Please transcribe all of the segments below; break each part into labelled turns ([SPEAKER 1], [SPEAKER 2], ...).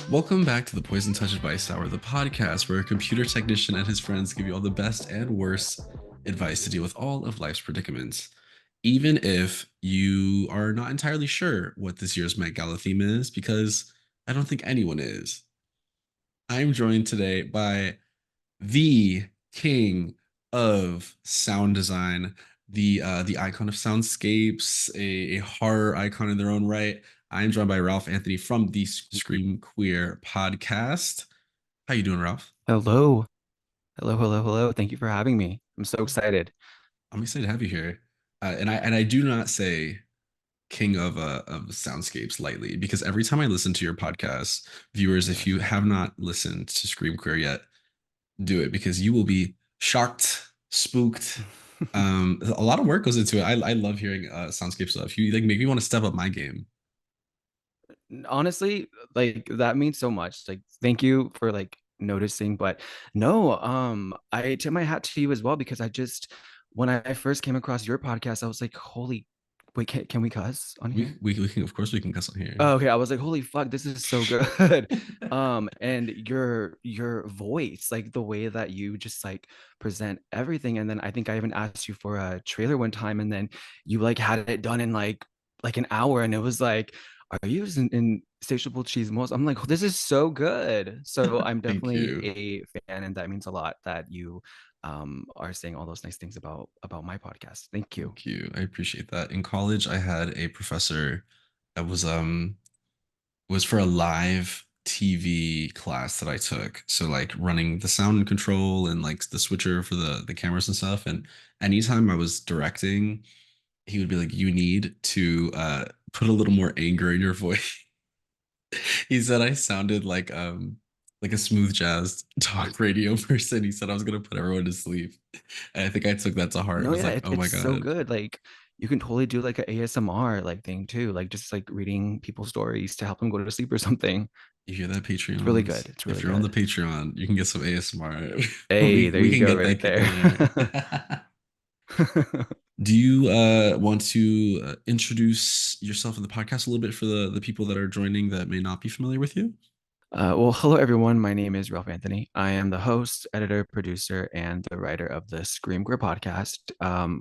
[SPEAKER 1] Welcome back to the Poison Touch Advice Hour, the podcast where a computer technician and his friends give you all the best and worst advice to deal with all of life's predicaments. Even if you are not entirely sure what this year's Met Gala theme is, because I don't think anyone is. I'm joined today by the king of sound design, the icon of soundscapes, a horror icon in their own right. I'm joined by Ralph Anthony from the Scream Queer podcast. How you doing, Ralph?
[SPEAKER 2] Hello. Hello. Thank you for having me. I'm so excited.
[SPEAKER 1] I'm excited to have you here. And I do not say king of soundscapes lightly because every time I listen to your podcast, viewers, if you have not listened to Scream Queer yet, do it because you will be shocked, spooked. A lot of work goes into it. I love hearing soundscape stuff. You like make me want to step up my game.
[SPEAKER 2] Honestly, like that means so much. Like thank you for like noticing, but no, I tip my hat to you as well because I just when I first came across your podcast, I was like, holy wait, can we cuss on
[SPEAKER 1] We,
[SPEAKER 2] here?
[SPEAKER 1] we we can of course we can cuss on here.
[SPEAKER 2] Oh, okay, I was like, holy fuck, this is so good. And your voice, like the way that you just like present everything. And then I think I even asked you for a trailer one time, and then you like had it done in like an hour, and it was like, are you using insatiable cheese most? I'm like, this is so good. So I'm
[SPEAKER 1] Thank
[SPEAKER 2] definitely
[SPEAKER 1] you.
[SPEAKER 2] a fan, and that means a lot that you are saying all those nice things about my podcast. Thank you.
[SPEAKER 1] Thank you. I appreciate that. In college, I had a professor that was for a live TV class that I took. So like running the sound and control and like the switcher for the cameras and stuff. And anytime I was directing, he would be like, "You need to put a little more anger in your voice." He said I sounded like a smooth jazz talk radio person. He said I was gonna put everyone to sleep. And I think I took that to heart. I
[SPEAKER 2] No,
[SPEAKER 1] was
[SPEAKER 2] yeah,
[SPEAKER 1] like, "Oh my
[SPEAKER 2] it's so
[SPEAKER 1] God."
[SPEAKER 2] good. Like you can totally do like a ASMR like thing too, like just like reading people's stories to help them go to sleep or something.
[SPEAKER 1] You hear that,
[SPEAKER 2] It's really
[SPEAKER 1] Patreons?
[SPEAKER 2] good. It's
[SPEAKER 1] If
[SPEAKER 2] really
[SPEAKER 1] you're on the
[SPEAKER 2] good.
[SPEAKER 1] Patreon, you can get some ASMR.
[SPEAKER 2] Hey, there
[SPEAKER 1] We
[SPEAKER 2] you
[SPEAKER 1] can
[SPEAKER 2] go,
[SPEAKER 1] get that
[SPEAKER 2] right
[SPEAKER 1] kick in
[SPEAKER 2] there.
[SPEAKER 1] there. Do you want to introduce yourself in the podcast a little bit for the people that are joining that may not be familiar with you?
[SPEAKER 2] Well, hello everyone. My name is Ralph Anthony. I am the host, editor, producer, and the writer of the Scream Queer podcast,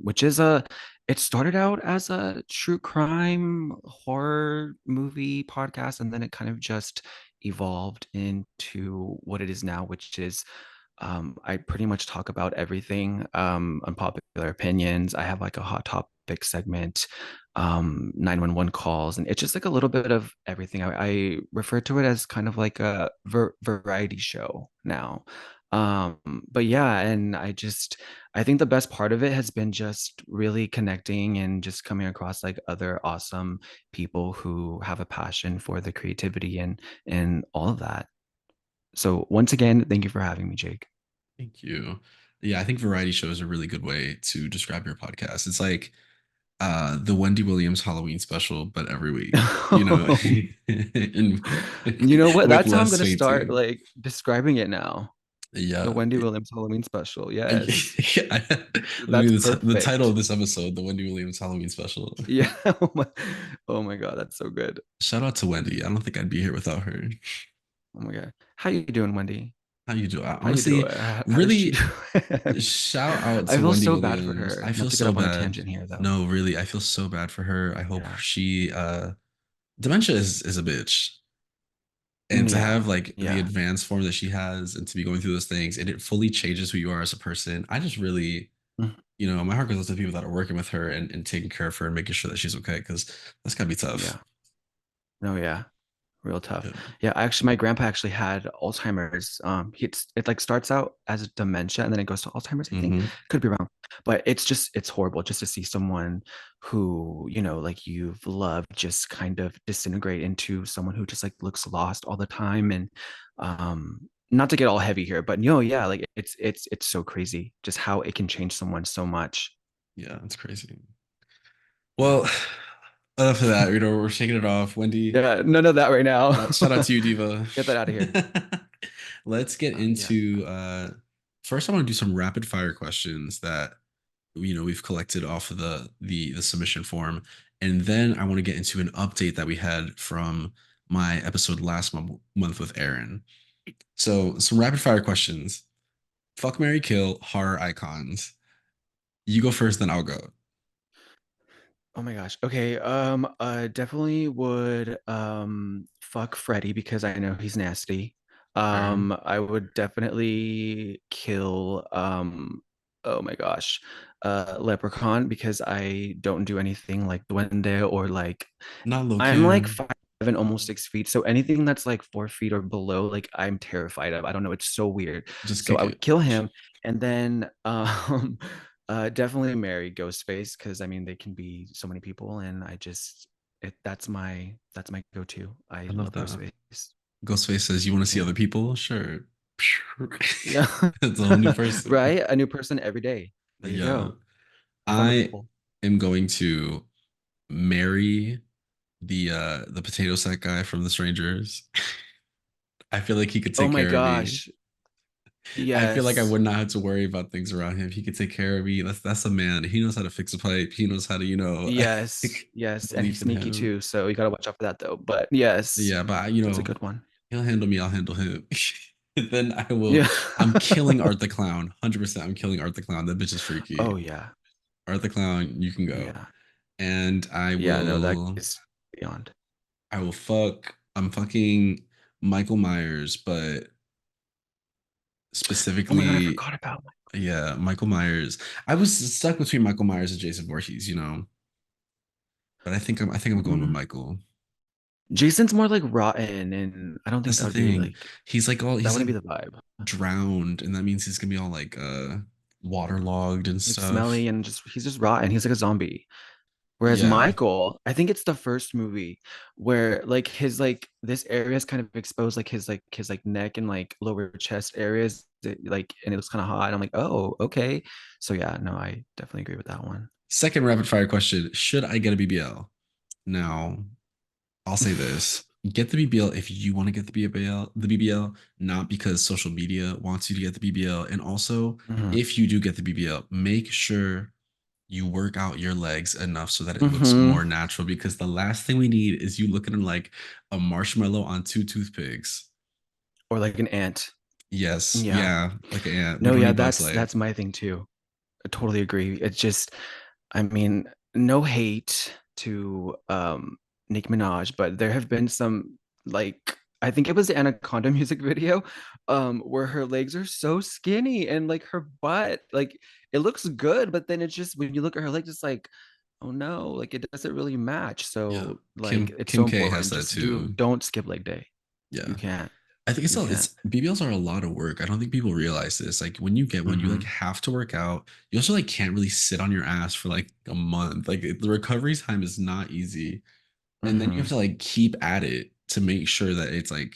[SPEAKER 2] which is it started out as a true crime horror movie podcast, and then it kind of just evolved into what it is now, which is I pretty much talk about everything, unpopular opinions. I have like a hot topic segment, 911 calls, and it's just like a little bit of everything. I refer to it as kind of like a variety show now. But yeah, and I think the best part of it has been just really connecting and just coming across like other awesome people who have a passion for the creativity and all of that. So once again, thank you for having me, Jake.
[SPEAKER 1] Thank you. Yeah, I think variety show is a really good way to describe your podcast. It's like the Wendy Williams Halloween special, but every week, you know, and
[SPEAKER 2] You know what?
[SPEAKER 1] with
[SPEAKER 2] That's how I'm
[SPEAKER 1] less
[SPEAKER 2] gonna start
[SPEAKER 1] fainting.
[SPEAKER 2] like describing it now. The
[SPEAKER 1] Yeah.
[SPEAKER 2] Wendy Williams Halloween special. Yes.
[SPEAKER 1] Yeah.
[SPEAKER 2] That's
[SPEAKER 1] The title of
[SPEAKER 2] perfect.
[SPEAKER 1] this episode, the Wendy Williams Halloween special.
[SPEAKER 2] Yeah. Oh my God, that's so good.
[SPEAKER 1] Shout out to Wendy. I don't think I'd be here without her.
[SPEAKER 2] Oh my God. How you doing, Wendy?
[SPEAKER 1] How you do?
[SPEAKER 2] How you doing?
[SPEAKER 1] Honestly,
[SPEAKER 2] How does she
[SPEAKER 1] really
[SPEAKER 2] do?
[SPEAKER 1] shout out
[SPEAKER 2] I
[SPEAKER 1] to
[SPEAKER 2] feel
[SPEAKER 1] Wendy
[SPEAKER 2] so bad for
[SPEAKER 1] Williams.
[SPEAKER 2] her.
[SPEAKER 1] I
[SPEAKER 2] Not
[SPEAKER 1] feel
[SPEAKER 2] to get
[SPEAKER 1] so
[SPEAKER 2] off on a
[SPEAKER 1] bad.
[SPEAKER 2] tangent here though.
[SPEAKER 1] No, really, I feel so bad for her. I hope
[SPEAKER 2] Yeah.
[SPEAKER 1] she dementia is a bitch. And to have
[SPEAKER 2] Yeah.
[SPEAKER 1] like the
[SPEAKER 2] Yeah.
[SPEAKER 1] advanced form that she has and to be going through those things and it fully changes who you are as a person. I just really,
[SPEAKER 2] Mm,
[SPEAKER 1] my heart goes out to the people that are working with her and taking care of her and making sure that she's okay because that's gotta be tough.
[SPEAKER 2] yeah. No, yeah. Real tough.
[SPEAKER 1] Yeah.
[SPEAKER 2] Yeah, actually, my grandpa actually had Alzheimer's. It like starts out as dementia and then it goes to Alzheimer's, I think.
[SPEAKER 1] Hmm.
[SPEAKER 2] Could be wrong. But it's horrible just to see someone who, like you've loved just kind of disintegrate into someone who just like looks lost all the time. And not to get all heavy here, but no, yeah, like it's so crazy just how it can change someone so much.
[SPEAKER 1] Yeah, it's crazy.
[SPEAKER 2] Yeah.
[SPEAKER 1] Well, enough of that. We're shaking it off. Wendy,
[SPEAKER 2] Yeah, none of that right now.
[SPEAKER 1] shout out to you, Diva.
[SPEAKER 2] Get that out of here.
[SPEAKER 1] Let's get
[SPEAKER 2] Yeah.
[SPEAKER 1] into first I want to do some rapid fire questions that we've collected off of the submission form. And then I want to get into an update that we had from my episode last month with Aaron. So some rapid fire questions. Fuck Mary Kill horror icons. You go first, then I'll go.
[SPEAKER 2] Oh my gosh. Okay. Definitely would fuck Freddy because I know he's nasty.
[SPEAKER 1] Fair.
[SPEAKER 2] I would definitely kill oh my gosh, Leprechaun because I don't do anything like Duende or like
[SPEAKER 1] Not Lil
[SPEAKER 2] I'm like
[SPEAKER 1] Kim.
[SPEAKER 2] 5 and almost 6 feet. So anything that's like 4 feet or below, like I'm terrified of. I don't know. It's so weird.
[SPEAKER 1] Just
[SPEAKER 2] So
[SPEAKER 1] kick
[SPEAKER 2] I
[SPEAKER 1] it.
[SPEAKER 2] would kill him and then definitely marry Ghostface because I mean they can be so many people and that's my go-to. I
[SPEAKER 1] I love
[SPEAKER 2] love
[SPEAKER 1] that.
[SPEAKER 2] Ghostface.
[SPEAKER 1] Ghostface says, "You want to see
[SPEAKER 2] Yeah.
[SPEAKER 1] other people? Sure."
[SPEAKER 2] Yeah.
[SPEAKER 1] It's a whole new person.
[SPEAKER 2] Right? A new person every day. There you
[SPEAKER 1] Yeah.
[SPEAKER 2] go. Live on the
[SPEAKER 1] I
[SPEAKER 2] people.
[SPEAKER 1] am going to marry the potato sack guy from The Strangers. I feel like he could
[SPEAKER 2] Oh
[SPEAKER 1] take
[SPEAKER 2] my
[SPEAKER 1] care of me.
[SPEAKER 2] gosh.
[SPEAKER 1] I feel like I
[SPEAKER 2] Yes.
[SPEAKER 1] would not have to worry about things around him. He could take care of me. That's a man. He knows how to fix a pipe. He knows how to,
[SPEAKER 2] Yes.
[SPEAKER 1] like,
[SPEAKER 2] Yes. And
[SPEAKER 1] believe
[SPEAKER 2] he's
[SPEAKER 1] in
[SPEAKER 2] sneaky
[SPEAKER 1] him.
[SPEAKER 2] too. So you gotta watch out for that though. But yes,
[SPEAKER 1] Yeah, but
[SPEAKER 2] that's a good one.
[SPEAKER 1] he'll handle me. I'll handle him. Then I will.
[SPEAKER 2] Yeah.
[SPEAKER 1] I'm killing Art the Clown. 100%. I'm killing Art the Clown. That bitch is freaky.
[SPEAKER 2] Oh yeah.
[SPEAKER 1] Art the Clown, you can go.
[SPEAKER 2] Yeah.
[SPEAKER 1] And
[SPEAKER 2] Yeah, no, that is beyond.
[SPEAKER 1] I will fuck. I'm fucking Michael Myers, but
[SPEAKER 2] Oh my God, I
[SPEAKER 1] specifically,
[SPEAKER 2] forgot about
[SPEAKER 1] yeah, Michael Myers. I was stuck between Michael Myers and Jason Voorhees, but I think I'm going with
[SPEAKER 2] Mm.
[SPEAKER 1] Michael.
[SPEAKER 2] Jason's more like rotten, and I don't think
[SPEAKER 1] That's
[SPEAKER 2] that
[SPEAKER 1] the
[SPEAKER 2] would be
[SPEAKER 1] thing.
[SPEAKER 2] like that
[SPEAKER 1] He's
[SPEAKER 2] wouldn't
[SPEAKER 1] like
[SPEAKER 2] be the vibe.
[SPEAKER 1] drowned, and that means he's gonna be all like waterlogged and
[SPEAKER 2] Like
[SPEAKER 1] stuff.
[SPEAKER 2] smelly and just he's just rotten. He's like a zombie. Whereas
[SPEAKER 1] Yeah.
[SPEAKER 2] Michael, I think it's the first movie where like his like this area is kind of exposed, like his neck and like lower chest areas, like and it looks kind of hot. And I'm like, oh, okay. So yeah, no, I definitely agree with that one.
[SPEAKER 1] Second rapid fire question: should I get a BBL? Now, I'll say this. Get the BBL if you want to get the BBL, not because social media wants you to get the BBL. And also,
[SPEAKER 2] Hmm.
[SPEAKER 1] if you do get the BBL, make sure you work out your legs enough so that it looks
[SPEAKER 2] Hmm.
[SPEAKER 1] more natural because the last thing we need is you looking like a marshmallow on two toothpicks.
[SPEAKER 2] Or like an ant.
[SPEAKER 1] Yes,
[SPEAKER 2] Yeah.
[SPEAKER 1] yeah, like an ant. We
[SPEAKER 2] No,
[SPEAKER 1] don't
[SPEAKER 2] yeah,
[SPEAKER 1] need Bugs
[SPEAKER 2] that's
[SPEAKER 1] Life.
[SPEAKER 2] my thing too. I totally agree. It's just, I mean, no hate to Nicki Minaj, but there have been some like I think it was the Anaconda music video, where her legs are so skinny and like her butt, like it looks good, but then it's just when you look at her legs, it's like, oh no, like it doesn't really match.
[SPEAKER 1] Yeah,
[SPEAKER 2] So like
[SPEAKER 1] Kim
[SPEAKER 2] it's so
[SPEAKER 1] Kim K has
[SPEAKER 2] important.
[SPEAKER 1] that
[SPEAKER 2] Just
[SPEAKER 1] too.
[SPEAKER 2] don't skip leg day. You
[SPEAKER 1] Yeah.
[SPEAKER 2] can't.
[SPEAKER 1] I think
[SPEAKER 2] You can't.
[SPEAKER 1] it's BBLs are a lot of work. I don't think people realize this. Like when you get one, you like
[SPEAKER 2] Hmm.
[SPEAKER 1] have to work out. You also like can't really sit on your ass for like a month. Like the recovery time is not easy. And then you have
[SPEAKER 2] Hmm.
[SPEAKER 1] to like keep at it to make sure that it's like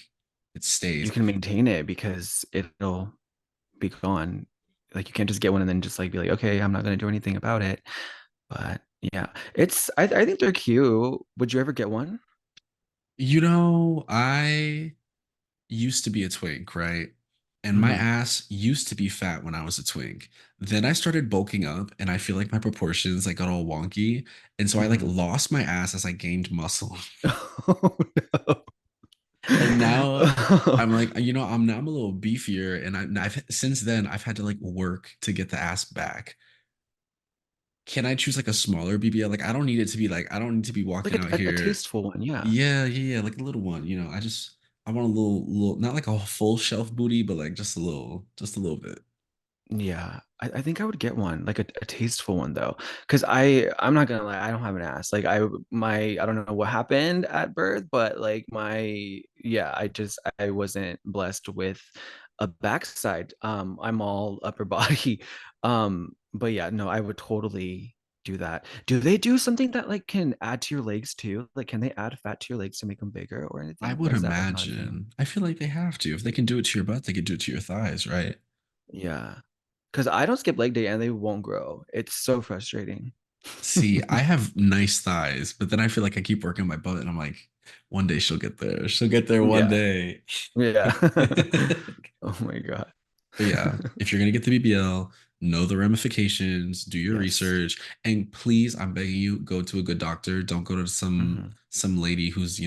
[SPEAKER 1] it
[SPEAKER 2] You
[SPEAKER 1] stays.
[SPEAKER 2] can maintain it because it'll be gone. Like you can't just get one and then just like be like, okay, I'm not gonna do anything about it. But yeah, I think they're cute. Would you ever get one?
[SPEAKER 1] I used to be a twink, right? And my
[SPEAKER 2] Hmm.
[SPEAKER 1] ass used to be fat when I was a twink. Then I started bulking up and I feel like my proportions like got all wonky. And so I like
[SPEAKER 2] Hmm.
[SPEAKER 1] lost my ass as I gained muscle.
[SPEAKER 2] Oh no.
[SPEAKER 1] And now I'm a little beefier and I've since then I've had to like work to get the ass back. Can I choose like a smaller BBL? Like I don't need to be
[SPEAKER 2] Like
[SPEAKER 1] walking out
[SPEAKER 2] a
[SPEAKER 1] here.
[SPEAKER 2] tasteful one, yeah.
[SPEAKER 1] Yeah, like a little one, I want a little not like a full shelf booty, but like just a little bit.
[SPEAKER 2] Yeah, I think I would get one, like a tasteful one though, because I'm not gonna lie, I don't have an ass. Like I don't know what happened at birth, but like my yeah, I wasn't blessed with a backside. I'm all upper body. But yeah, no, I would totally do that. Do they do something that like can add to your legs too? Like, can they add fat to your legs to make them bigger or
[SPEAKER 1] I
[SPEAKER 2] anything,
[SPEAKER 1] would
[SPEAKER 2] or is that like not a thing?
[SPEAKER 1] imagine. I feel like they have to. If they can do it to your butt, they could do it to your thighs, right?
[SPEAKER 2] Yeah. Because I don't skip leg day and they won't grow. It's so frustrating.
[SPEAKER 1] See, I have nice thighs, but then I feel like I keep working my butt and I'm like, one day she'll get there. She'll get there one
[SPEAKER 2] Yeah.
[SPEAKER 1] day.
[SPEAKER 2] Yeah.
[SPEAKER 1] But
[SPEAKER 2] Oh my God.
[SPEAKER 1] yeah, if you're gonna get the BBL, know the ramifications, do your
[SPEAKER 2] Yes.
[SPEAKER 1] research, and please, I'm begging you, go to a good doctor. Don't go to some
[SPEAKER 2] Hmm.
[SPEAKER 1] some lady who's,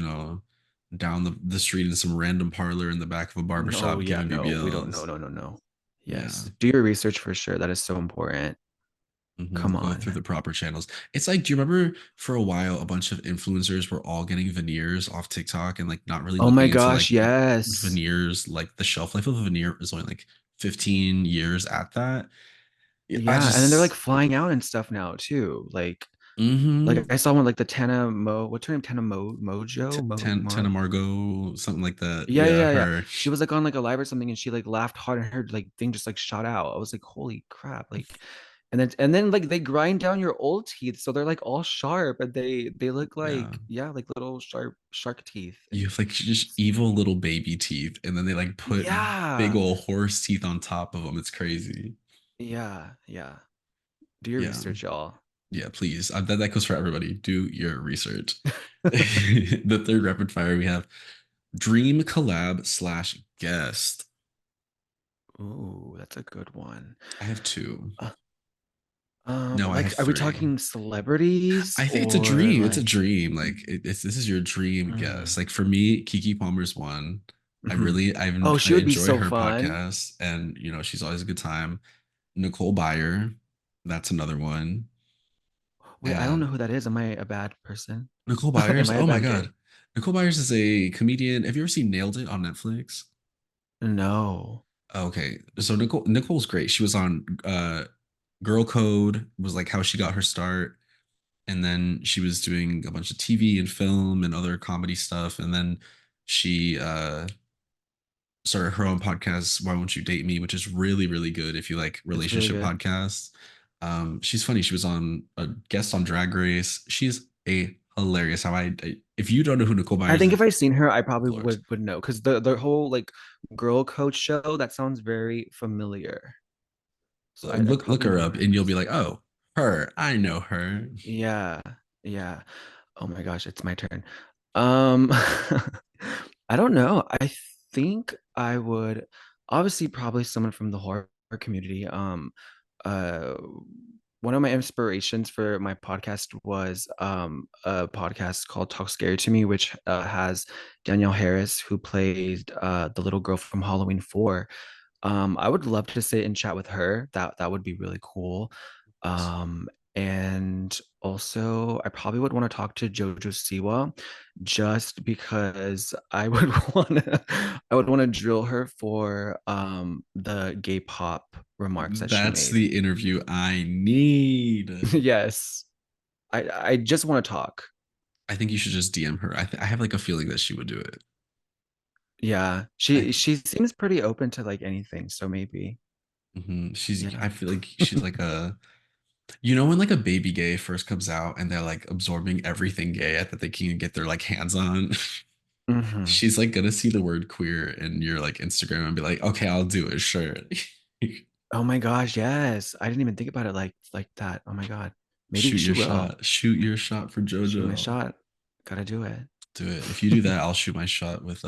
[SPEAKER 1] down the street in some random parlor in the back of a
[SPEAKER 2] No,
[SPEAKER 1] barbershop
[SPEAKER 2] yeah,
[SPEAKER 1] giving
[SPEAKER 2] no, we don't. No,
[SPEAKER 1] BBLs.
[SPEAKER 2] no, no, no. Yes,
[SPEAKER 1] Yeah.
[SPEAKER 2] do your research for sure. That is so important. Come
[SPEAKER 1] Go through
[SPEAKER 2] on.
[SPEAKER 1] the proper channels. It's like, do you remember for a while a bunch of influencers were all getting veneers off TikTok and like not really
[SPEAKER 2] Oh my
[SPEAKER 1] looking into
[SPEAKER 2] gosh,
[SPEAKER 1] like
[SPEAKER 2] yes.
[SPEAKER 1] veneers, like the shelf life of a veneer is only like 15 years at that. Yeah, I
[SPEAKER 2] Yeah, and then they're like
[SPEAKER 1] just
[SPEAKER 2] flying out and stuff now too. Like
[SPEAKER 1] mm-hmm.
[SPEAKER 2] I saw one like the Tana Mo. What's her name? Tana Mojo
[SPEAKER 1] Tana
[SPEAKER 2] Mo.
[SPEAKER 1] Margot, something like that.
[SPEAKER 2] Yeah,
[SPEAKER 1] Yeah,
[SPEAKER 2] yeah, yeah.
[SPEAKER 1] her.
[SPEAKER 2] She was like on like a live or something, and she like laughed hard, and her like thing just like shot out. I was like, holy crap! Like, and then like they grind down your old teeth, so they're like all sharp, and they look
[SPEAKER 1] Yeah.
[SPEAKER 2] like yeah, like little sharp shark teeth,
[SPEAKER 1] You
[SPEAKER 2] and
[SPEAKER 1] have like just evil little baby teeth, and then they like put big
[SPEAKER 2] yeah,
[SPEAKER 1] old horse teeth on top of them. It's crazy.
[SPEAKER 2] yeah, yeah. Do your
[SPEAKER 1] Yeah.
[SPEAKER 2] research, y'all.
[SPEAKER 1] Yeah, please. That goes for everybody. Do your research. The third rapid fire we have dream collab slash guest.
[SPEAKER 2] Ooh, that's a good one.
[SPEAKER 1] I have two.
[SPEAKER 2] Uh,
[SPEAKER 1] No, I have
[SPEAKER 2] like, are we
[SPEAKER 1] three.
[SPEAKER 2] talking celebrities
[SPEAKER 1] I think it's a
[SPEAKER 2] or
[SPEAKER 1] dream. It's a
[SPEAKER 2] like?
[SPEAKER 1] dream. Like it's this is your dream guest.
[SPEAKER 2] Mm,
[SPEAKER 1] Like for me, Kiki Palmer's one.
[SPEAKER 2] mhm. Oh,
[SPEAKER 1] I
[SPEAKER 2] she would be
[SPEAKER 1] enjoy
[SPEAKER 2] so
[SPEAKER 1] her
[SPEAKER 2] fun.
[SPEAKER 1] podcast, and she's always a good time. Nicole Byer, that's another one.
[SPEAKER 2] Wait, I don't know
[SPEAKER 1] And
[SPEAKER 2] who that is. Am I a bad person?
[SPEAKER 1] Nicole
[SPEAKER 2] Am
[SPEAKER 1] Byers,
[SPEAKER 2] I a
[SPEAKER 1] oh my
[SPEAKER 2] bad
[SPEAKER 1] God.
[SPEAKER 2] gay?
[SPEAKER 1] Nicole Byers is a comedian. Have you ever seen Nailed It on Netflix?
[SPEAKER 2] No.
[SPEAKER 1] Okay. So Nicole's great. She was on Girl Code, was like how she got her start. And then she was doing a bunch of TV and film and other comedy stuff. And then she started her own podcast, Why Won't You Date Me, which is really, really good if you like
[SPEAKER 2] It's really
[SPEAKER 1] relationship
[SPEAKER 2] good.
[SPEAKER 1] podcasts. She's funny. She was on a guest on Drag Race. She's a hilarious. If you don't know who Nicole
[SPEAKER 2] I
[SPEAKER 1] Byers
[SPEAKER 2] think
[SPEAKER 1] is,
[SPEAKER 2] if I seen her, I probably
[SPEAKER 1] Lord,
[SPEAKER 2] would know because the whole like girl coach show that sounds very familiar. So I'd
[SPEAKER 1] look
[SPEAKER 2] probably
[SPEAKER 1] her
[SPEAKER 2] know
[SPEAKER 1] up
[SPEAKER 2] her if
[SPEAKER 1] and
[SPEAKER 2] I
[SPEAKER 1] you'll be
[SPEAKER 2] seen
[SPEAKER 1] like,
[SPEAKER 2] her.
[SPEAKER 1] oh, her, I know her.
[SPEAKER 2] Yeah, yeah. Oh my gosh, it's my turn. Um, I don't know. I think I would obviously probably someone from the horror community. Uh, one of my inspirations for my podcast was a podcast called Talk Scary to Me, which has Danielle Harris, who played the little girl from Halloween 4. I would love to sit and chat with her. That would be really cool. Um, and also, I probably would want to talk to Jojo Siwa just because I would want to drill her for the gay pop remarks that she
[SPEAKER 1] That's
[SPEAKER 2] made.
[SPEAKER 1] the interview I need.
[SPEAKER 2] Yes. I just want to talk.
[SPEAKER 1] I think you should just DM her. I have like a feeling that she would do it.
[SPEAKER 2] Yeah.
[SPEAKER 1] I
[SPEAKER 2] She seems pretty open to like anything, so maybe.
[SPEAKER 1] I
[SPEAKER 2] Yeah.
[SPEAKER 1] feel like she's like a when like a baby gay first comes out and they're like absorbing everything gay that they can get their like hands on.
[SPEAKER 2] Hmm.
[SPEAKER 1] She's like gonna see the word queer in your like Instagram and be like, okay, I'll do it, sure.
[SPEAKER 2] Oh my gosh, yes. I didn't even think about it like that. Oh my God. Maybe
[SPEAKER 1] Shoot
[SPEAKER 2] she
[SPEAKER 1] your
[SPEAKER 2] will.
[SPEAKER 1] shot. Shoot your shot for
[SPEAKER 2] Shoot my
[SPEAKER 1] JoJo.
[SPEAKER 2] shot. Gotta do it.
[SPEAKER 1] Do it. If you do that, I'll shoot my shot with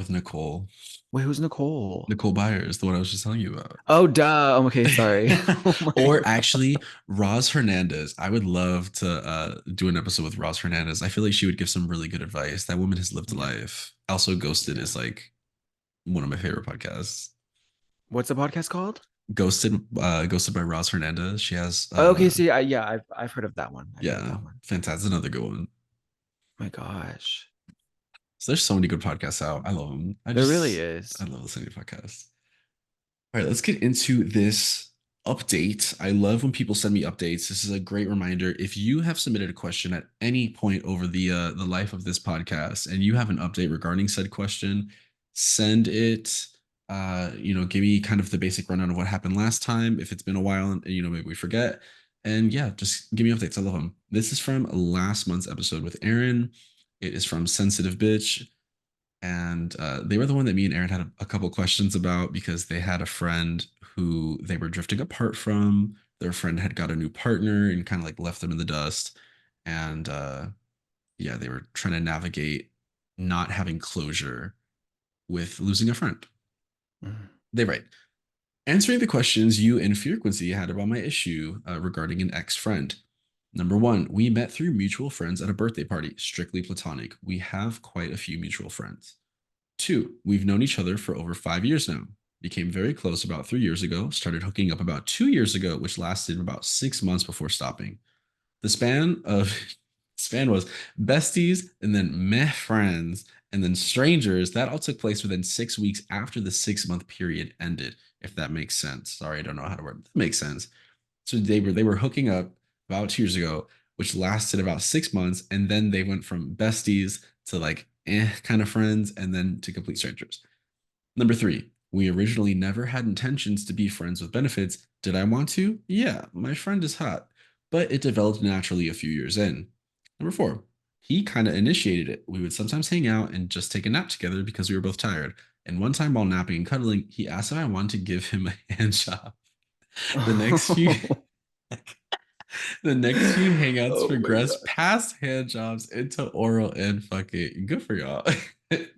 [SPEAKER 1] Nicole.
[SPEAKER 2] Wait, who's Nicole?
[SPEAKER 1] Nicole Byers, the one I was just telling you about.
[SPEAKER 2] Oh, duh. Okay, sorry. Oh my
[SPEAKER 1] Or
[SPEAKER 2] God.
[SPEAKER 1] actually, Roz Hernandez. I would love to do an episode with Roz Hernandez. I feel like she would give some really good advice. That woman has lived a
[SPEAKER 2] Yeah.
[SPEAKER 1] life. Also, Ghosted
[SPEAKER 2] Yeah.
[SPEAKER 1] is like one of my favorite podcasts.
[SPEAKER 2] What's the podcast called?
[SPEAKER 1] Ghosted by Roz Hernandez. She has
[SPEAKER 2] Okay, see, yeah, I've heard of that one. I've heard of
[SPEAKER 1] yeah,
[SPEAKER 2] that one.
[SPEAKER 1] fantastic. Another good one.
[SPEAKER 2] My gosh.
[SPEAKER 1] So there's so many good podcasts out. I love them.
[SPEAKER 2] There really
[SPEAKER 1] I
[SPEAKER 2] is.
[SPEAKER 1] love listening to podcasts. All right, let's get into this update. I love when people send me updates. This is a great reminder. If you have submitted a question at any point over the life of this podcast and you have an update regarding said question, send it. Give me kind of the basic rundown of what happened last time. If it's been a while and maybe we forget. And yeah, just give me updates. I love them. This is from last month's episode with Aaron. It is from Sensitive Bitch, and they were the one that me and Aaron had a couple questions about because they had a friend who they were drifting apart from. Their friend had got a new partner and kind of like left them in the dust, and yeah, they were trying to navigate not having closure with losing a friend.
[SPEAKER 2] Mhm.
[SPEAKER 1] They write, answering the questions you and Frequency had about my issue regarding an ex friend. Number one, we met through mutual friends at a birthday party, strictly platonic. We have quite a few mutual friends. Two, we've known each other for over 5 years now. Became very close about 3 years ago, started hooking up about 2 years ago, which lasted about 6 months before stopping. The span was besties and then meh friends and then strangers. That all took place within 6 weeks after the 6 month period ended, if that makes sense. Sorry, I don't know how to word it. That makes sense. So they were hooking up about 2 years ago, which lasted about 6 months, and then they went from besties to like kind of friends, and then to complete strangers. Number three, we originally never had intentions to be friends with benefits. Did I want to? Yeah, my friend is hot, but it developed naturally a few years in. Number four, he kind of initiated it. We would sometimes hang out and just take a nap together because we were both tired. And one time while napping and cuddling, he asked if I wanted to give him a hand job. The next few the next few hangouts
[SPEAKER 2] Oh my
[SPEAKER 1] progressed
[SPEAKER 2] God.
[SPEAKER 1] past hand jobs into oral and fucking good for y'all.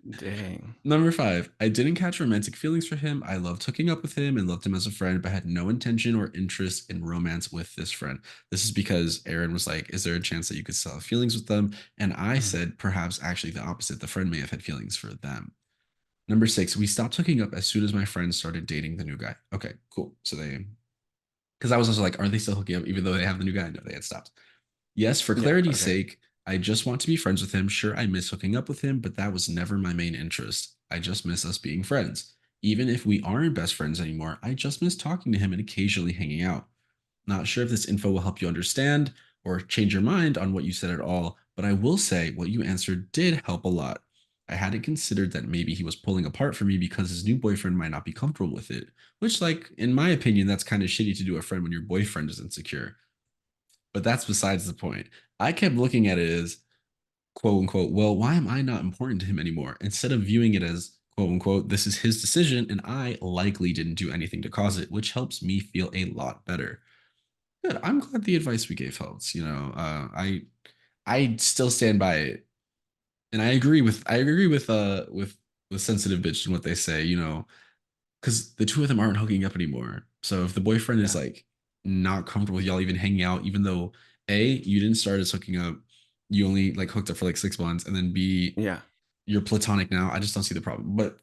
[SPEAKER 2] Dang.
[SPEAKER 1] Number five, I didn't catch romantic feelings for him. I loved hooking up with him and loved him as a friend, but had no intention or interest in romance with this friend. This is because Aaron was like, is there a chance that you could still have feelings with them? And I
[SPEAKER 2] Mhm.
[SPEAKER 1] said, perhaps actually the opposite. The friend may have had feelings for them. Number six, we stopped hooking up as soon as my friend started dating the new guy. Okay, cool. So they, because I was also like, are they still hooking up even though they have the new guy? No, they had stopped. Yes, for
[SPEAKER 2] Yeah,
[SPEAKER 1] clarity's
[SPEAKER 2] okay.
[SPEAKER 1] sake, I just want to be friends with him. Sure, I miss hooking up with him, but that was never my main interest. I just miss us being friends. Even if we aren't best friends anymore, I just miss talking to him and occasionally hanging out. Not sure if this info will help you understand or change your mind on what you said at all, but I will say what you answered did help a lot. I hadn't considered that maybe he was pulling apart for me because his new boyfriend might not be comfortable with it, which, like, in my opinion, that's kind of shitty to do a friend when your boyfriend is insecure. But that's besides the point. I kept looking at it as quote unquote, well, why am I not important to him anymore? Instead of viewing it as quote unquote, this is his decision and I likely didn't do anything to cause it, which helps me feel a lot better. Good. I'm glad the advice we gave helps. I still stand by it. And I agree with sensitive bitch and what they say, because the two of them aren't hooking up anymore. So if the boyfriend is
[SPEAKER 2] Yeah.
[SPEAKER 1] like not comfortable with y'all even hanging out, even though A, you didn't start as hooking up, you only like hooked up for like 6 months, and then B,
[SPEAKER 2] Yeah.
[SPEAKER 1] you're platonic now. I just don't see the problem. But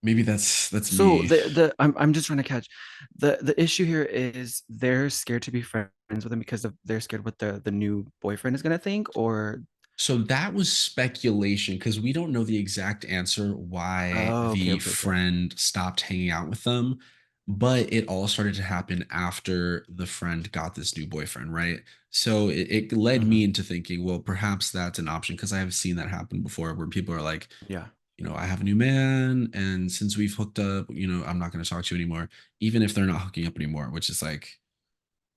[SPEAKER 1] maybe that's
[SPEAKER 2] So
[SPEAKER 1] me.
[SPEAKER 2] I'm just trying to catch the issue here is they're scared to be friends with him because they're scared what the new boyfriend is gonna think, or
[SPEAKER 1] So that was speculation because we don't know the exact answer why
[SPEAKER 2] oh, okay,
[SPEAKER 1] the
[SPEAKER 2] okay, okay.
[SPEAKER 1] friend stopped hanging out with them. But it all started to happen after the friend got this new boyfriend, right? So it led
[SPEAKER 2] Hmm.
[SPEAKER 1] me into thinking, well, perhaps that's an option because I have seen that happen before where people are like,
[SPEAKER 2] Yeah.
[SPEAKER 1] I have a new man. And since we've hooked up, I'm not going to talk to you anymore, even if they're not hooking up anymore, which is like,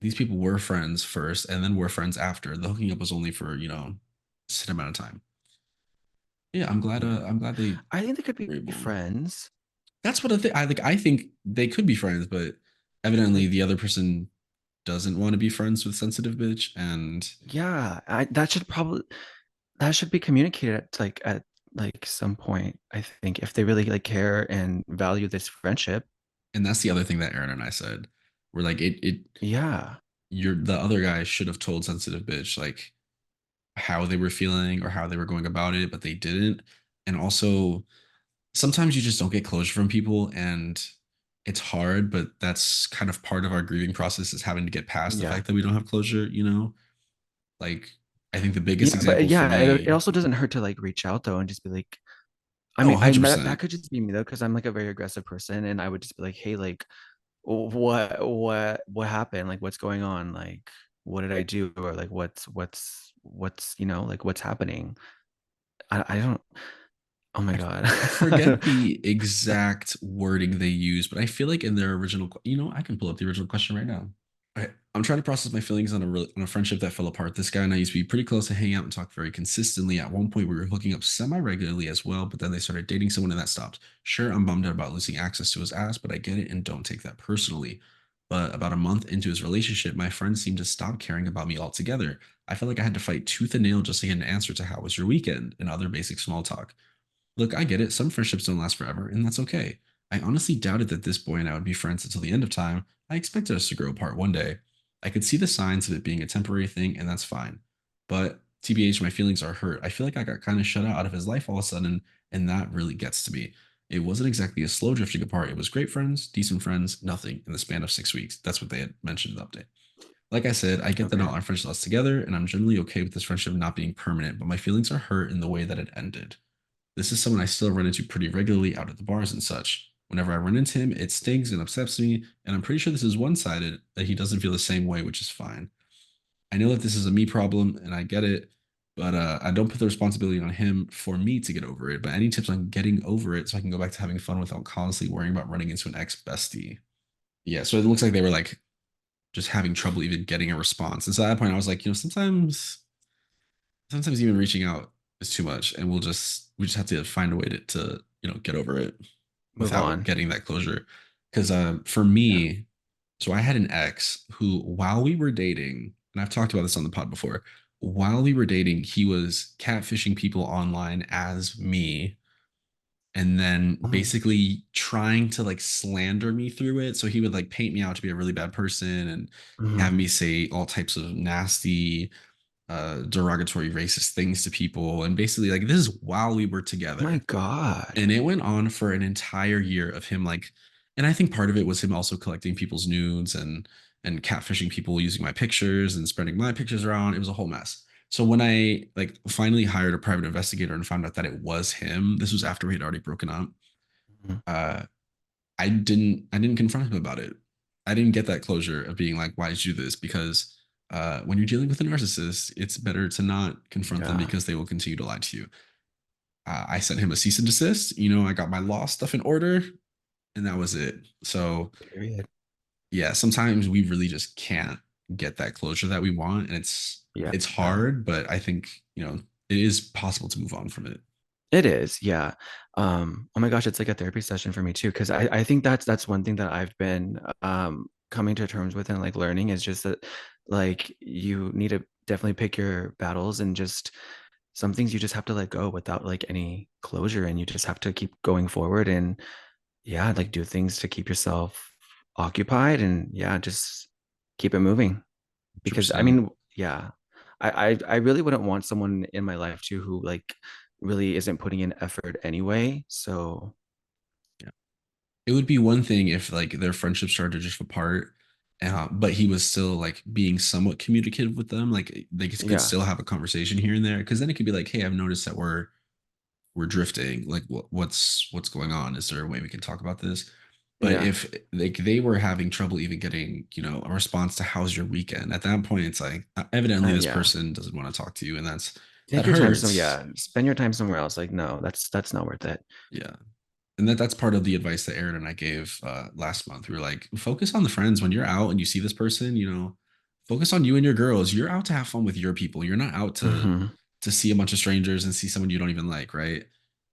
[SPEAKER 1] these people were friends first and then were friends after. The hooking up was only for, a set amount of time. Yeah, I'm glad.
[SPEAKER 2] Yeah.
[SPEAKER 1] I'm glad they
[SPEAKER 2] I think they could be
[SPEAKER 1] were able.
[SPEAKER 2] friends.
[SPEAKER 1] That's what I think. I think they could be friends, but evidently
[SPEAKER 2] Like,
[SPEAKER 1] the other person doesn't want to be friends with sensitive bitch. And
[SPEAKER 2] yeah, that should be communicated at like some point, I think, if they really like care and value this friendship.
[SPEAKER 1] that's the other thing that Aaron and I said. We're like, it
[SPEAKER 2] Yeah.
[SPEAKER 1] you're the other guy should have told sensitive bitch like how they were feeling or how they were going about it, but they didn't. And also sometimes you just don't get closure from people, and it's hard, but that's kind of part of our grieving process is having to get past the
[SPEAKER 2] Yeah.
[SPEAKER 1] fact that we don't have closure. Like, I think the biggest
[SPEAKER 2] Yeah, but
[SPEAKER 1] example for
[SPEAKER 2] yeah, it
[SPEAKER 1] me.
[SPEAKER 2] also doesn't hurt to like reach out though and just be like, I
[SPEAKER 1] Oh,
[SPEAKER 2] mean, I that
[SPEAKER 1] 100%.
[SPEAKER 2] could just be me though, because I'm like a very aggressive person, and I would just be like, hey, like, what happened? Like, what's going on? Like, what did I do? Or like, what's like, what's happening? I don't. Oh my God.
[SPEAKER 1] I forget the exact wording they use, but I feel like in their original, I can pull up the original question right now. Okay, I'm trying to process my feelings on a friendship that fell apart. This guy and I used to be pretty close to hang out and talk very consistently. At one point, we were hooking up semi-regularly as well, but then they started dating someone and that stopped. Sure, I'm bummed out about losing access to his ass, but I get it and don't take that personally. But about a month into his relationship, my friend seemed to stop caring about me altogether. I felt like I had to fight tooth and nail just to get an answer to how was your weekend and other basic small talk. Look, I get it. Some friendships don't last forever, and that's okay. I honestly doubted that this boy and I would be friends until the end of time. I expected us to grow apart one day. I could see the signs of it being a temporary thing, and that's fine. But TBH, my feelings are hurt. I feel like I got kind of shut out of his life all of a sudden, and that really gets to me. It wasn't exactly a slow drifting apart. It was great friends, decent friends, nothing in the span of 6 weeks. That's what they had mentioned in the update. Like I said, I get that not
[SPEAKER 2] Okay.
[SPEAKER 1] our friendship lasts together, and I'm generally okay with this friendship not being permanent, but my feelings are hurt in the way that it ended. This is someone I still run into pretty regularly out at the bars and such. Whenever I run into him, it stings and upsets me, and I'm pretty sure this is one sided, that he doesn't feel the same way, which is fine. I know that this is a me problem, and I get it, but I don't put the responsibility on him for me to get over it. But any tips on getting over it so I can go back to having fun without constantly worrying about running into an ex bestie? Yeah, so it looks like they were like just having trouble even getting a response. And so at that point, I was like, sometimes even reaching out is too much, and we just have to find a way to get over it
[SPEAKER 2] Move
[SPEAKER 1] without
[SPEAKER 2] on.
[SPEAKER 1] getting that closure. Because for
[SPEAKER 2] Yeah.
[SPEAKER 1] me, so I had an ex who, while we were dating, and I've talked about this on the pod before, while we were dating, he was catfishing people online as me, and then
[SPEAKER 2] Mm,
[SPEAKER 1] basically trying to like slander me through it. So he would like paint me out to be a really bad person and have
[SPEAKER 2] mhm.
[SPEAKER 1] me say all types of nasty, derogatory, racist things to people. And basically, like, this is while we were
[SPEAKER 2] My
[SPEAKER 1] together.
[SPEAKER 2] God.
[SPEAKER 1] And it went on for an entire year of him, like, and I think part of it was him also collecting people's nudes and catfishing people using my pictures and spreading my pictures around. It was a whole mess. So when I like finally hired a private investigator and found out that it was him, this was after we had already broken up.
[SPEAKER 2] Mhm.
[SPEAKER 1] Uh, I didn't confront him about it. I didn't get that closure of being like, why did you do this? Because when you're dealing with a narcissist, it's better to not confront them
[SPEAKER 2] Yeah.
[SPEAKER 1] because they will continue to lie to you. I sent him a cease and desist. I got my law stuff in order, and that was it. So
[SPEAKER 2] Period.
[SPEAKER 1] yeah, sometimes we really just can't get that closure that we want, and
[SPEAKER 2] Yeah.
[SPEAKER 1] it's hard, but I think it is possible to move on from it.
[SPEAKER 2] It is, yeah. Oh my gosh, it's like a therapy session for me too, because I think that's one thing that I've been coming to terms with and like learning is just that like you need to definitely pick your battles and just some things you just have to let go without like any closure and you just have to keep going forward and yeah, like do things to keep yourself occupied and yeah, just keep it moving. Because I
[SPEAKER 1] 100%.
[SPEAKER 2] mean, yeah, I really wouldn't want someone in my life too who like really isn't putting in effort anyway. So
[SPEAKER 1] Yeah. It would be one thing if like their friendship started to drift apart, but he was still like being somewhat communicative with them. Like they could
[SPEAKER 2] yeah,
[SPEAKER 1] still have a conversation here and there. Because then it could be like, hey, I've noticed that we're drifting. Like, what's going on? Is there a way we can talk about this? But
[SPEAKER 2] yeah,
[SPEAKER 1] if like they were having trouble even getting a response to how's your weekend, at that point it's like evidently this
[SPEAKER 2] yeah.
[SPEAKER 1] person doesn't want to talk to you, and that
[SPEAKER 2] Take your time. So
[SPEAKER 1] hurts.
[SPEAKER 2] yeah, spend your time somewhere else. Like no, that's not worth it.
[SPEAKER 1] Yeah. And that's part of the advice that Aaron and I gave last month. We were like, focus on the friends when you're out and you see this person. Focus on you and your girls. You're out to have fun with your people. You're not out
[SPEAKER 2] Hmm.
[SPEAKER 1] to see a bunch of strangers and see someone you don't even like, right?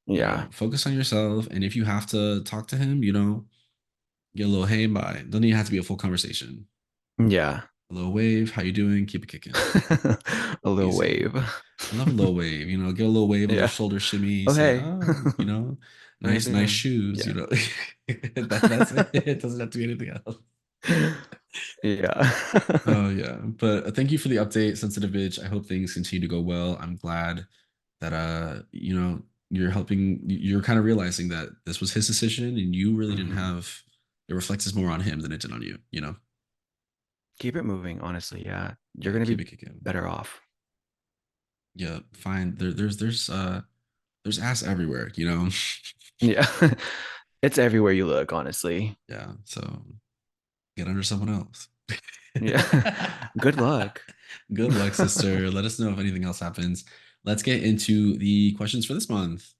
[SPEAKER 2] Yeah,
[SPEAKER 1] Focus on yourself. And if you have to talk to him, get a little hey and bye. Doesn't even have to be a full conversation.
[SPEAKER 2] yeah.
[SPEAKER 1] A little wave, how you doing? Keep it kicking.
[SPEAKER 2] A little
[SPEAKER 1] Easy.
[SPEAKER 2] wave.
[SPEAKER 1] I love a little wave. Get a little wave, a little
[SPEAKER 2] Yeah.
[SPEAKER 1] shoulder shimmy.
[SPEAKER 2] Oh
[SPEAKER 1] Say,
[SPEAKER 2] hey,
[SPEAKER 1] oh,
[SPEAKER 2] how you
[SPEAKER 1] nice
[SPEAKER 2] doing?
[SPEAKER 1] shoes.
[SPEAKER 2] Yeah.
[SPEAKER 1] That's it. It doesn't have to be anything else.
[SPEAKER 2] Yeah.
[SPEAKER 1] Oh yeah, but thank you for the update, sensitive bitch. I hope things continue to go well. I'm glad that you're helping. You're kind of realizing that this was his decision, and you really didn't
[SPEAKER 2] Hmm.
[SPEAKER 1] have. It reflects more on him than it did on you.
[SPEAKER 2] Keep it moving, honestly. Yeah. You're gonna
[SPEAKER 1] Keep
[SPEAKER 2] be
[SPEAKER 1] it kicking.
[SPEAKER 2] better off.
[SPEAKER 1] Yeah, fine. There's ass everywhere.
[SPEAKER 2] Yeah. It's everywhere you look, honestly.
[SPEAKER 1] Yeah. So get under someone else.
[SPEAKER 2] Yeah. Good luck.
[SPEAKER 1] Good luck, sister. Let us know if anything else happens. Let's get into the questions for this month.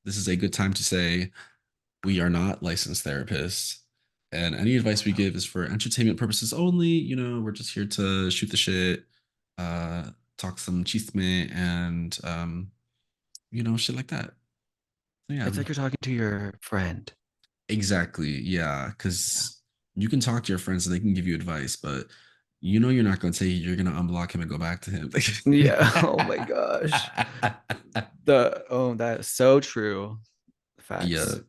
[SPEAKER 1] This is a good time to say we are not licensed therapists, and any advice we give is for entertainment purposes only. We're just here to shoot the shit, uh, talk some chisme, and shit like that. So, yeah,
[SPEAKER 2] It's like you're talking to your friend.
[SPEAKER 1] exactly. Yeah,
[SPEAKER 2] Yeah.
[SPEAKER 1] because you can talk to your friends and they can give you advice, but you're not going to say you're going to unblock him and go back to him.
[SPEAKER 2] Yeah. Oh my gosh. That's so true.
[SPEAKER 1] Yeah.
[SPEAKER 2] Facts.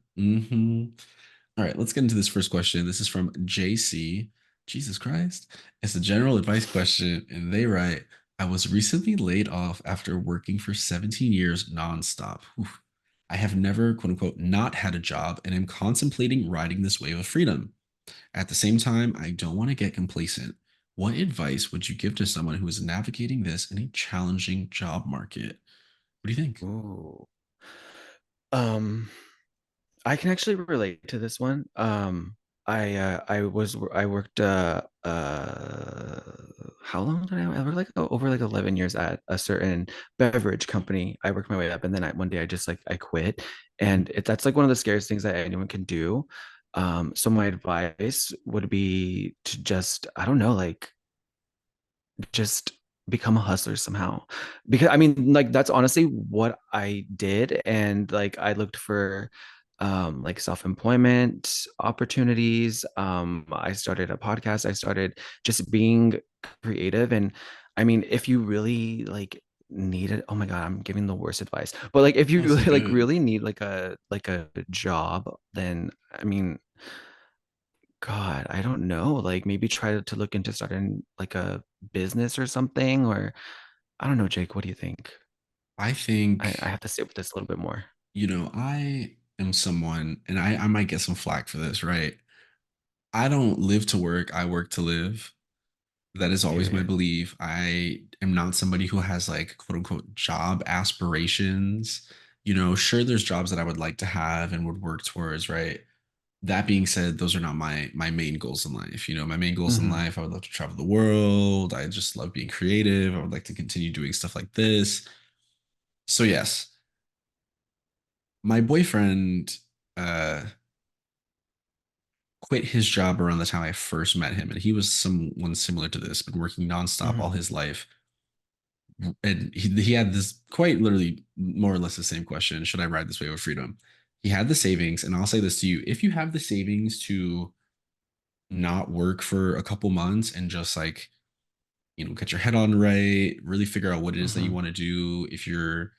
[SPEAKER 1] All right, let's get into this first question. This is from JC. Jesus Christ. It's a general advice question, and they write, I was recently laid off after working for 17 years nonstop. Oof. I have never, quote unquote, not had a job and am contemplating riding this wave of freedom. At the same time, I don't want to get complacent. What advice would you give to someone who is navigating this in a challenging job market? What do you think?
[SPEAKER 2] Ooh. Um, I can actually relate to this one. I worked how long did I worked like over like 11 years at a certain beverage company. I worked my way up, and then one day I just like I quit.
[SPEAKER 1] Mhm.
[SPEAKER 2] And that's like one of the scariest things that anyone can do. So my advice would be to just, I don't know, like just become a hustler somehow. Because I mean, like that's honestly what I did. And like I looked for like self-employment opportunities. I started a podcast. I started just being creative. And I mean, if you really like need it, oh my God, I'm giving the worst advice. But like if you
[SPEAKER 1] That's so
[SPEAKER 2] really like
[SPEAKER 1] good.
[SPEAKER 2] really need like a job, then I mean, God, I don't know. Like maybe try to look into starting like a business or something, or I don't know, Jake, what do you think?
[SPEAKER 1] I
[SPEAKER 2] I
[SPEAKER 1] think,
[SPEAKER 2] have to sit with this a little bit more.
[SPEAKER 1] I am someone, and I might get some flack for this, right? I don't live to work, I work to live. That is always my
[SPEAKER 2] Period.
[SPEAKER 1] belief. I am not somebody who has like quote unquote job aspirations. Sure, there's jobs that I would like to have and would work towards, right? That being said, those are not my main goals in life. My main goals in
[SPEAKER 2] Hmm.
[SPEAKER 1] life, I would love to travel the world. I just love being creative. I would like to continue doing stuff like this. So yes, my boyfriend uh quit his job around the time I first met him, and he was someone similar to this, been working nonstop all
[SPEAKER 2] Hmm.
[SPEAKER 1] his life. And he had this quite literally more or less the same question: should I ride this wave of freedom? He had the savings, and I'll say this to you: if you have the savings to not work for a couple months and just like get your head on right, really figure out what it is that you
[SPEAKER 2] Hmm.
[SPEAKER 1] want to do, if you're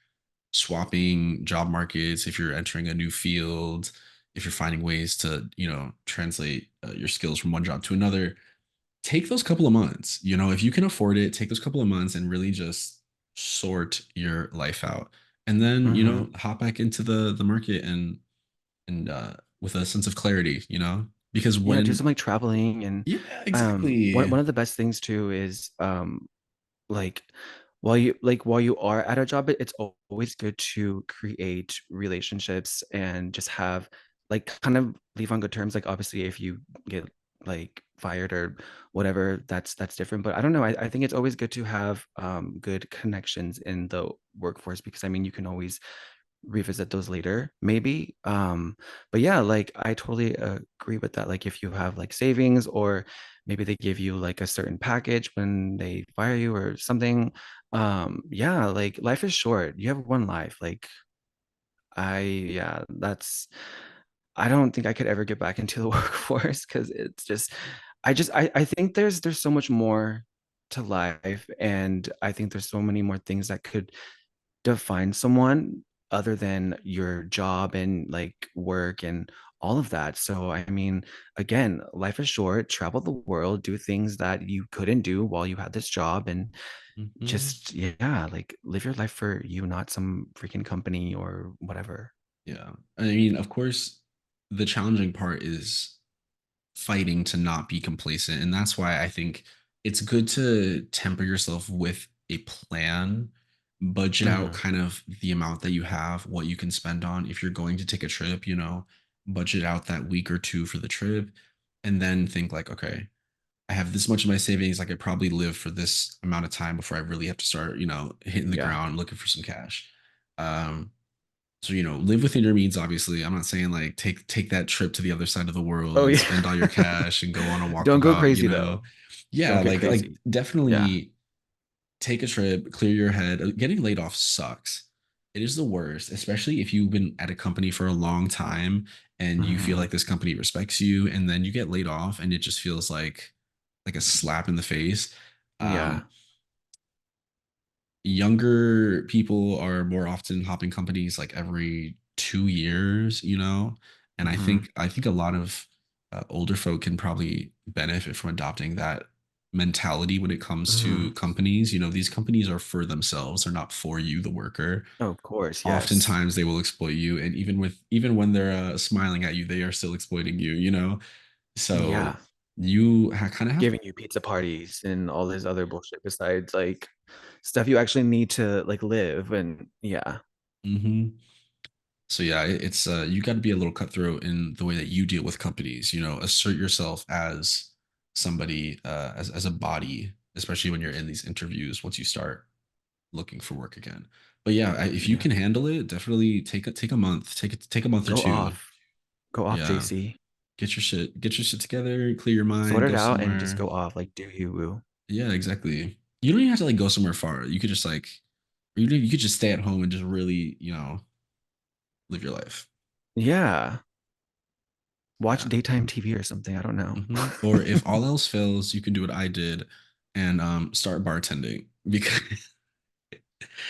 [SPEAKER 1] swapping job markets, if you're entering a new field, if you're finding ways to translate your skills from one job to another, take those couple of months. If you can afford it, take those couple of months and really just sort your life out, and then
[SPEAKER 2] Hmm.
[SPEAKER 1] hop back into the market and with a sense of clarity. Because
[SPEAKER 2] Yeah, do
[SPEAKER 1] when
[SPEAKER 2] some like traveling. And
[SPEAKER 1] yeah,
[SPEAKER 2] one
[SPEAKER 1] exactly.
[SPEAKER 2] one of the best things too is like while you are at a job, it's always good to create relationships and just have like kind of leave on good terms. Like obviously if you get like fired or whatever, that's different. But I don't know, I think it's always good to have good connections in the workforce, because I mean you can always revisit those later maybe. But yeah, like I totally agree with that. Like if you have like savings, or maybe they give you like a certain package when they fire you or something. Yeah, like life is short, you have one life. Like yeah, that's, I don't think I could ever get back into the workforce, because it's just I think there's so much more to life, and I think there's so many more things that could define someone other than your job and like work and all of that. So, I mean, again, life is short, travel the world, do things that you couldn't do while you had this job, and
[SPEAKER 1] Mhm.
[SPEAKER 2] just, yeah, like live your life for you, not some freaking company or whatever.
[SPEAKER 1] Yeah. I mean, of course, the challenging part is fighting to not be complacent. And that's why I think it's good to temper yourself with a plan, budget out
[SPEAKER 2] Hmm.
[SPEAKER 1] kind of the amount that you have, what you can spend on. If you're going to take a trip, budget out that week or two for the trip, and then think like, okay, I have this much of my savings. I could probably live for this amount of time before I really have to start, hitting the
[SPEAKER 2] Yeah.
[SPEAKER 1] ground looking for some cash. Um, so live within your means. Obviously, I'm not saying like take that trip to the other side of the world
[SPEAKER 2] Oh
[SPEAKER 1] and
[SPEAKER 2] yeah.
[SPEAKER 1] spend all your cash and go on a
[SPEAKER 2] Don't go
[SPEAKER 1] walkabout.
[SPEAKER 2] crazy though.
[SPEAKER 1] Yeah,
[SPEAKER 2] Don't get
[SPEAKER 1] like
[SPEAKER 2] crazy. Yeah.
[SPEAKER 1] definitely take a trip, clear your head. Getting laid off sucks. It is the worst, especially if you've been at a company for a long time and you feel
[SPEAKER 2] Hmm.
[SPEAKER 1] like this company respects you, and then you get laid off and it just feels like a slap in the face.
[SPEAKER 2] Yeah.
[SPEAKER 1] Um, Younger people are more often hopping companies like every 2 years, and I
[SPEAKER 2] Hmm.
[SPEAKER 1] think I think a lot of older folk can probably benefit from adopting that mentality when it comes to
[SPEAKER 2] Mhm.
[SPEAKER 1] companies. You know, these companies are for themselves, they're not for you, the worker.
[SPEAKER 2] Oh, of course, yes.
[SPEAKER 1] Oftentimes they will exploit you, and even when they're smiling at you, they are still exploiting you, you know. So
[SPEAKER 2] Yeah.
[SPEAKER 1] you kind of have.
[SPEAKER 2] Giving you pizza parties and all this other bullshit besides like stuff you actually need to like live and yeah.
[SPEAKER 1] Mhm. So yeah, it's you got to be a little cutthroat in the way that you deal with companies. You know, assert yourself as somebody, as a body, especially when you're in these interviews. Once you start looking for work again, but yeah, if you
[SPEAKER 2] Yeah.
[SPEAKER 1] can handle it, definitely take a month, take a month or
[SPEAKER 2] Go
[SPEAKER 1] two.
[SPEAKER 2] off. Go off,
[SPEAKER 1] Yeah,
[SPEAKER 2] JC.
[SPEAKER 1] get your shit together, clear your
[SPEAKER 2] Sort
[SPEAKER 1] mind,
[SPEAKER 2] it
[SPEAKER 1] go
[SPEAKER 2] out and just
[SPEAKER 1] somewhere.
[SPEAKER 2] go off. Like, do you, woo?
[SPEAKER 1] Yeah, exactly. You don't even have to like go somewhere far. You could just like you could just stay at home and just really live your life.
[SPEAKER 2] Yeah. Watch
[SPEAKER 1] Yeah.
[SPEAKER 2] daytime TV or something. I don't know.
[SPEAKER 1] Or if all else fails, you can do what I did and start bartending because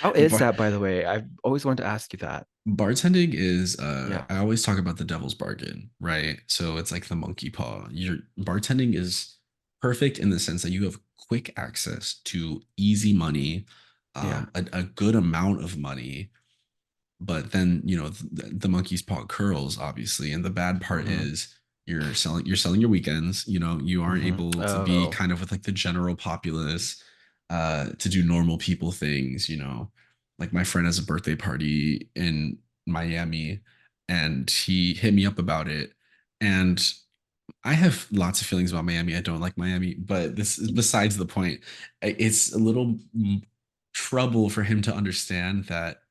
[SPEAKER 2] How is
[SPEAKER 1] bar-
[SPEAKER 2] that, by the way? I've always wanted to ask you that.
[SPEAKER 1] bartending is
[SPEAKER 2] Yeah.
[SPEAKER 1] I always talk about the devil's bargain, right? So it's like the monkey paw. Your bartending is perfect in the sense that you have quick access to easy money,
[SPEAKER 2] Yeah.
[SPEAKER 1] a good amount of money, but then the monkey's paw curls obviously, and the bad part
[SPEAKER 2] Hmm.
[SPEAKER 1] is you're selling your weekends. You aren't
[SPEAKER 2] Hmm.
[SPEAKER 1] able to be
[SPEAKER 2] Oh,
[SPEAKER 1] kind of with like the general populace, to do normal people things. Like my friend has a birthday party in Miami, and he hit me up about it, and I have lots of feelings about Miami. I don't like Miami, but this is besides the point. It's a little trouble for him to understand that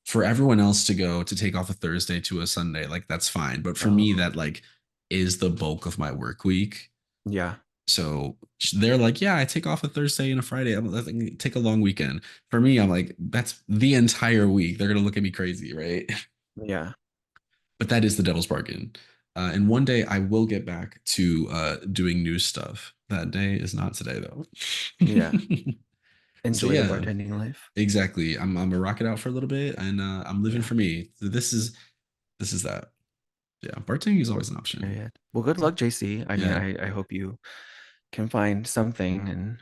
[SPEAKER 1] for everyone else to go to take off a Thursday to a Sunday, like that's fine. But for me,
[SPEAKER 2] oh,
[SPEAKER 1] that like is the bulk of my work week.
[SPEAKER 2] yeah.
[SPEAKER 1] So they're like, yeah, I take off a Thursday and a Friday. I'm like, take a long weekend. For me, I'm like, that's the entire week. They're gonna look at me crazy, right?
[SPEAKER 2] Yeah.
[SPEAKER 1] But that is the devil's bargain. And one day I will get back to doing new stuff. That day is not today though.
[SPEAKER 2] Yeah.
[SPEAKER 1] So
[SPEAKER 2] Enjoy the
[SPEAKER 1] yeah,
[SPEAKER 2] bartending life.
[SPEAKER 1] exactly. I'm gonna rock it out for a little bit, and I'm living
[SPEAKER 2] Yeah.
[SPEAKER 1] for me. This is that. Yeah, bartending is always an option.
[SPEAKER 2] Period. Well, good luck, JC. I mean,
[SPEAKER 1] Yeah,
[SPEAKER 2] I hope you can find something and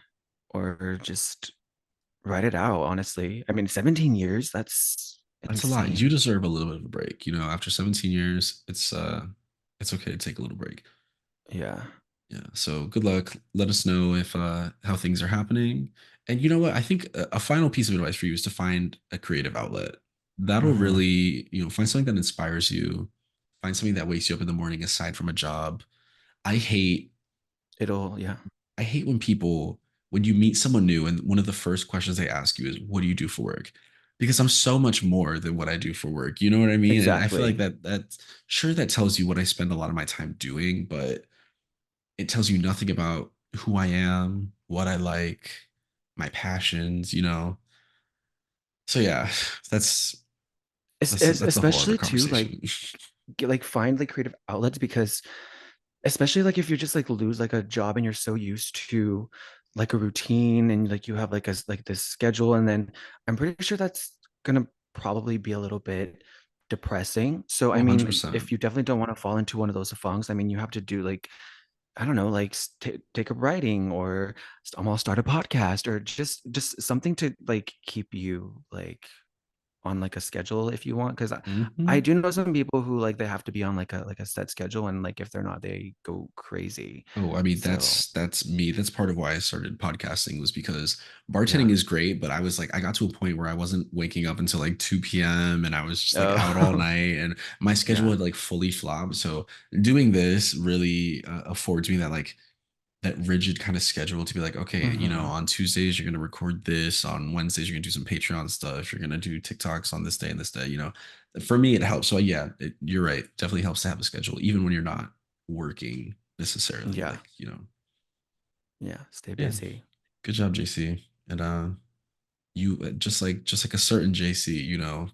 [SPEAKER 2] or just write it out, honestly. I mean, 17 years, that's
[SPEAKER 1] that's a lot. You
[SPEAKER 2] insane.
[SPEAKER 1] deserve a little bit of a break. After 17 years, it's okay to take a little break.
[SPEAKER 2] Yeah.
[SPEAKER 1] Yeah. So good luck. Let us know if how things are happening. And you know what? I think a final piece of advice for you is to find a creative outlet. That'll
[SPEAKER 2] Hmm.
[SPEAKER 1] really, find something that inspires you. Find something that wakes you up in the morning aside from a job. I hate
[SPEAKER 2] Yeah.
[SPEAKER 1] I hate when you meet someone new and one of the first questions they ask you is, "What do you do for work?" Because I'm so much more than what I do for work. You know what I mean? And I feel like
[SPEAKER 2] Exactly.
[SPEAKER 1] that sure that tells you what I spend a lot of my time doing, but it tells you nothing about who I am, what I like, my passions. So yeah, that's that's a whole other
[SPEAKER 2] Especially too,
[SPEAKER 1] conversation.
[SPEAKER 2] like find like creative outlets because especially like if you just like lose like a job and you're so used to like a routine and like you have like like this schedule and then I'm pretty sure that's gonna probably be a little bit depressing. So
[SPEAKER 1] Oh,
[SPEAKER 2] I mean,
[SPEAKER 1] 100%.
[SPEAKER 2] if you definitely don't want to fall into one of those funks, I mean, you have to do like I don't know, like take up writing or almost start a podcast or just something to like keep you like on like a schedule if you want because I
[SPEAKER 1] Mhm.
[SPEAKER 2] do know some people who like they have to be on like a set schedule and like if they're not they go crazy
[SPEAKER 1] Oh, I mean,
[SPEAKER 2] so
[SPEAKER 1] that's me. That's part of why I started podcasting was because bartending
[SPEAKER 2] yeah.
[SPEAKER 1] is great, but I got to a point where I wasn't waking up until like 2 p.m. and I was just like out all
[SPEAKER 2] Oh.
[SPEAKER 1] night and my schedule
[SPEAKER 2] Yeah.
[SPEAKER 1] had like fully flopped. So doing this really affords me that rigid kind of schedule to be like, okay,
[SPEAKER 2] Hmm.
[SPEAKER 1] on Tuesdays you're gonna record this, on Wednesdays you're gonna do some Patreon stuff, you're gonna do TikToks on this day and this day. For me it helps. So yeah, you're right. Definitely helps to have a schedule, even when you're not working necessarily.
[SPEAKER 2] Yeah.
[SPEAKER 1] Like,
[SPEAKER 2] Yeah, stay
[SPEAKER 1] yeah.
[SPEAKER 2] busy.
[SPEAKER 1] Good job, JC. And you just like a certain JC, you'll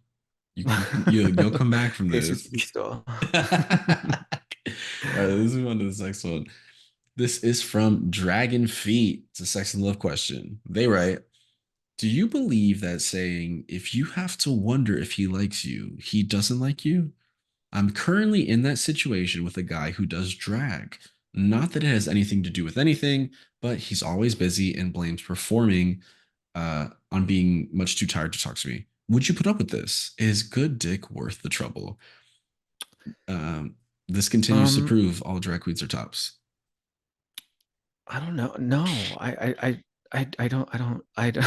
[SPEAKER 1] come back from
[SPEAKER 2] Jesus
[SPEAKER 1] this.
[SPEAKER 2] Cristo.
[SPEAKER 1] All right, let's move on to this next one. This is from Dragon Feet. It's a sex and love question. They write, do you believe that saying, if you have to wonder if he likes you, he doesn't like you? I'm currently in that situation with a guy who does drag. Not that it has anything to do with anything, but he's always busy and blames performing on being much too tired to talk to me. Would you put up with this? Is good dick worth the trouble? Um, this continues to
[SPEAKER 2] Um,
[SPEAKER 1] prove all drag queens are tops.
[SPEAKER 2] I don't know. No, I don't.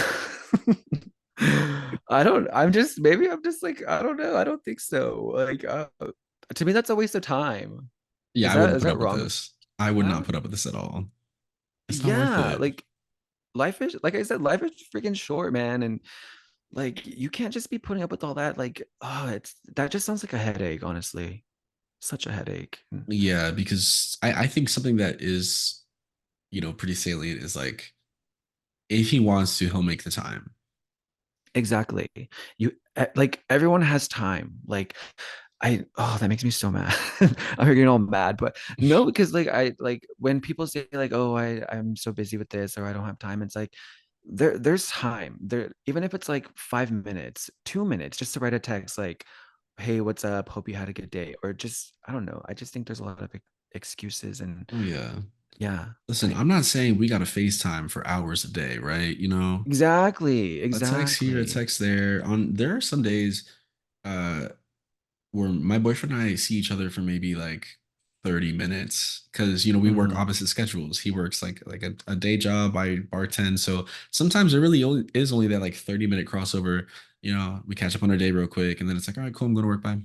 [SPEAKER 2] I don't. I'm just maybe I'm just like I don't know. I don't think so. Like to me, that's a waste of time.
[SPEAKER 1] Yeah,
[SPEAKER 2] Is
[SPEAKER 1] I
[SPEAKER 2] that
[SPEAKER 1] wouldn't
[SPEAKER 2] is
[SPEAKER 1] put
[SPEAKER 2] that
[SPEAKER 1] up with
[SPEAKER 2] wrong?
[SPEAKER 1] this. I would not
[SPEAKER 2] That
[SPEAKER 1] put up with this at all. It's not worth
[SPEAKER 2] yeah.
[SPEAKER 1] it.
[SPEAKER 2] Like life is like I said, life is freaking short, man, and like you can't just be putting up with all that. Like oh, it's that just sounds like a headache, honestly. Such a headache.
[SPEAKER 1] Yeah, because I think something that is, pretty salient is like if he wants to, he'll make the time.
[SPEAKER 2] Exactly. Like everyone has time. Like I oh that makes me so mad. I'm getting all mad, but no, because like I like when people say like oh I'm so busy with this or I don't have time, it's like there's time there even if it's like 5 minutes, 2 minutes just to write a text like hey what's up hope you had a good day or just I don't know I just think there's a lot of excuses and
[SPEAKER 1] Oh yeah.
[SPEAKER 2] yeah
[SPEAKER 1] Listen,
[SPEAKER 2] I
[SPEAKER 1] I'm not saying we got to FaceTime for hours a day, right?
[SPEAKER 2] exactly
[SPEAKER 1] A text here, a
[SPEAKER 2] exactly
[SPEAKER 1] text there. There are some days uh where my boyfriend and I see each other for maybe like 30 minutes because we work
[SPEAKER 2] hmm
[SPEAKER 1] opposite schedules. He works like a day job, I bartend. So sometimes there really only is only that like 30-minute crossover. We catch up on our day real quick and then it's like, all right, cool, I'm gonna work, bye.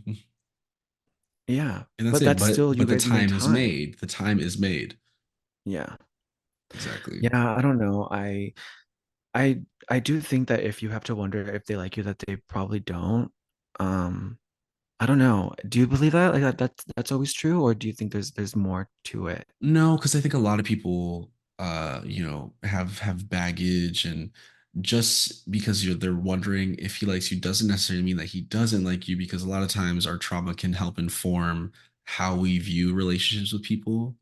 [SPEAKER 2] yeah
[SPEAKER 1] And that's
[SPEAKER 2] but
[SPEAKER 1] it.
[SPEAKER 2] that's
[SPEAKER 1] But
[SPEAKER 2] still you
[SPEAKER 1] but the
[SPEAKER 2] guys made
[SPEAKER 1] time is
[SPEAKER 2] time
[SPEAKER 1] made. The time is made.
[SPEAKER 2] yeah.
[SPEAKER 1] Exactly.
[SPEAKER 2] Yeah, I don't know. I I do think that if you have to wonder if they like you, that they probably don't. Um, I don't know. Do you believe that? Like that's always true, or do you think there's more to it?
[SPEAKER 1] No, because I think a lot of people, have baggage, and just because they're wondering if he likes you doesn't necessarily mean that he doesn't like you. Because a lot of times our trauma can help inform how we view relationships with people.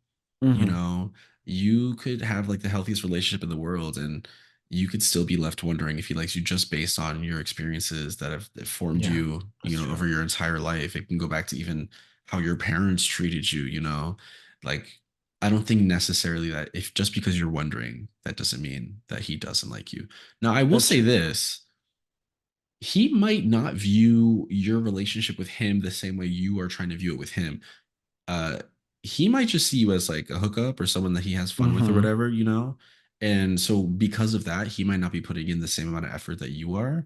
[SPEAKER 1] you
[SPEAKER 2] Hmm.
[SPEAKER 1] know you could have like the healthiest relationship in the world and you could still be left wondering if he likes you just based on your experiences that have that formed
[SPEAKER 2] Yeah,
[SPEAKER 1] you
[SPEAKER 2] that's
[SPEAKER 1] over
[SPEAKER 2] true.
[SPEAKER 1] your entire life. It can go back to even how your parents treated you. Like, I don't think necessarily that if just because you're wondering, that doesn't mean that he doesn't like you. Now, I will
[SPEAKER 2] That's
[SPEAKER 1] say
[SPEAKER 2] true.
[SPEAKER 1] this: he might not view your relationship with him the same way you are trying to view it with him. uh he might just see you as like a hookup or someone that he has fun with or
[SPEAKER 2] Hmm.
[SPEAKER 1] whatever. And so because of that, he might not be putting in the same amount of effort that you are.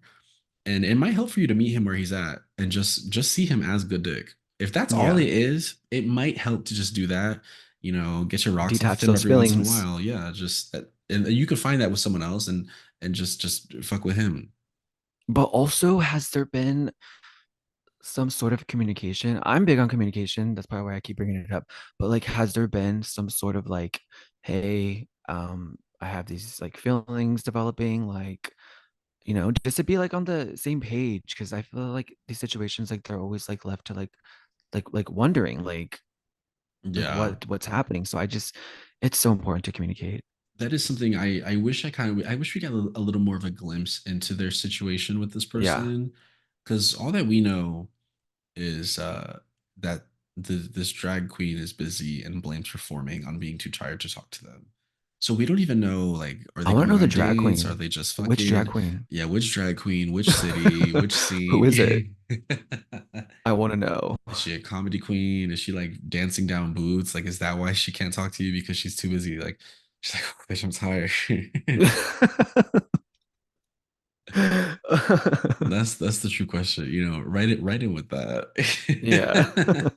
[SPEAKER 1] And it might help for you to meet him where he's at and just see him as good dick. If that's all
[SPEAKER 2] Yeah,
[SPEAKER 1] it is, it might help to just do that. Get your rocks off with
[SPEAKER 2] detach
[SPEAKER 1] him
[SPEAKER 2] those
[SPEAKER 1] every once in a
[SPEAKER 2] feelings.
[SPEAKER 1] while. Yeah, just that, and you could find that with someone else and just fuck with him.
[SPEAKER 2] But also, has there been some sort of communication? I'm big on communication. That's probably why I keep bringing it up. But like, has there been some sort of like, hey, I have these like feelings developing, like, just to be like on the same page, because I feel like these situations, like they're always like left to like wondering, like
[SPEAKER 1] Yeah.
[SPEAKER 2] what's happening. So it's so important to communicate.
[SPEAKER 1] That is something I wish I wish we got a little more of a glimpse into their situation with this
[SPEAKER 2] Yeah.
[SPEAKER 1] person, because all that we know is that this drag queen is busy and blames performing on being too tired to talk to them. So we don't even know, like, are
[SPEAKER 2] I
[SPEAKER 1] they
[SPEAKER 2] want to
[SPEAKER 1] going
[SPEAKER 2] know the
[SPEAKER 1] on
[SPEAKER 2] drag
[SPEAKER 1] dates? Are
[SPEAKER 2] queen.
[SPEAKER 1] they just
[SPEAKER 2] Which drag
[SPEAKER 1] fucking?
[SPEAKER 2] queen?
[SPEAKER 1] Yeah, which drag queen, which city, which
[SPEAKER 2] Who is it?
[SPEAKER 1] scene?
[SPEAKER 2] I want to know.
[SPEAKER 1] Is she a comedy queen? Is she like dancing down boots? Like, is that why she can't talk to you because she's too busy? Like, she's like, oh, bitch, I'm tired. That's the true question. Write in with
[SPEAKER 2] Yeah.
[SPEAKER 1] that.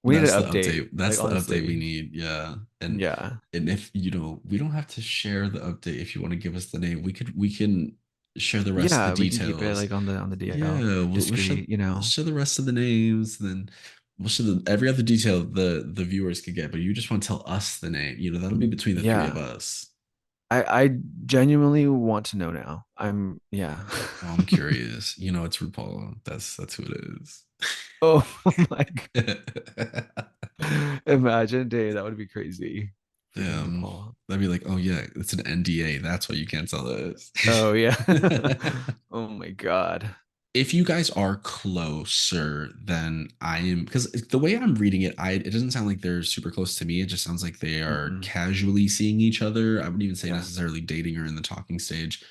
[SPEAKER 2] We need
[SPEAKER 1] That's
[SPEAKER 2] an
[SPEAKER 1] the
[SPEAKER 2] update.
[SPEAKER 1] update. That's
[SPEAKER 2] Like
[SPEAKER 1] the update we
[SPEAKER 2] honestly.
[SPEAKER 1] need. Yeah.
[SPEAKER 2] Yeah.
[SPEAKER 1] And if we don't have to share the update if you want to give us the name. We can share the rest of the
[SPEAKER 2] Yeah, we can keep it
[SPEAKER 1] details.
[SPEAKER 2] like on the DL,
[SPEAKER 1] Yeah,
[SPEAKER 2] discreet,
[SPEAKER 1] we'll share the rest of the names, then we'll share every other detail the viewers could get, but you just want to tell us the name. That'll be between the three of
[SPEAKER 2] Yeah.
[SPEAKER 1] us.
[SPEAKER 2] I genuinely want to know now. Yeah.
[SPEAKER 1] Oh, I'm curious. It's RuPaul. That's who it is.
[SPEAKER 2] Oh my God. Imagine, day, that would be crazy. Freaking RuPaul.
[SPEAKER 1] That'd be like, oh yeah, it's an NDA. That's why you can't tell us.
[SPEAKER 2] Oh yeah. Oh my God.
[SPEAKER 1] if you guys are closer than I am, because the way I'm reading it, it doesn't sound like they're super close to me. It just sounds like they are
[SPEAKER 2] Mm-mm.
[SPEAKER 1] casually seeing each other. I wouldn't even say
[SPEAKER 2] Yeah.
[SPEAKER 1] necessarily dating or in the talking stage.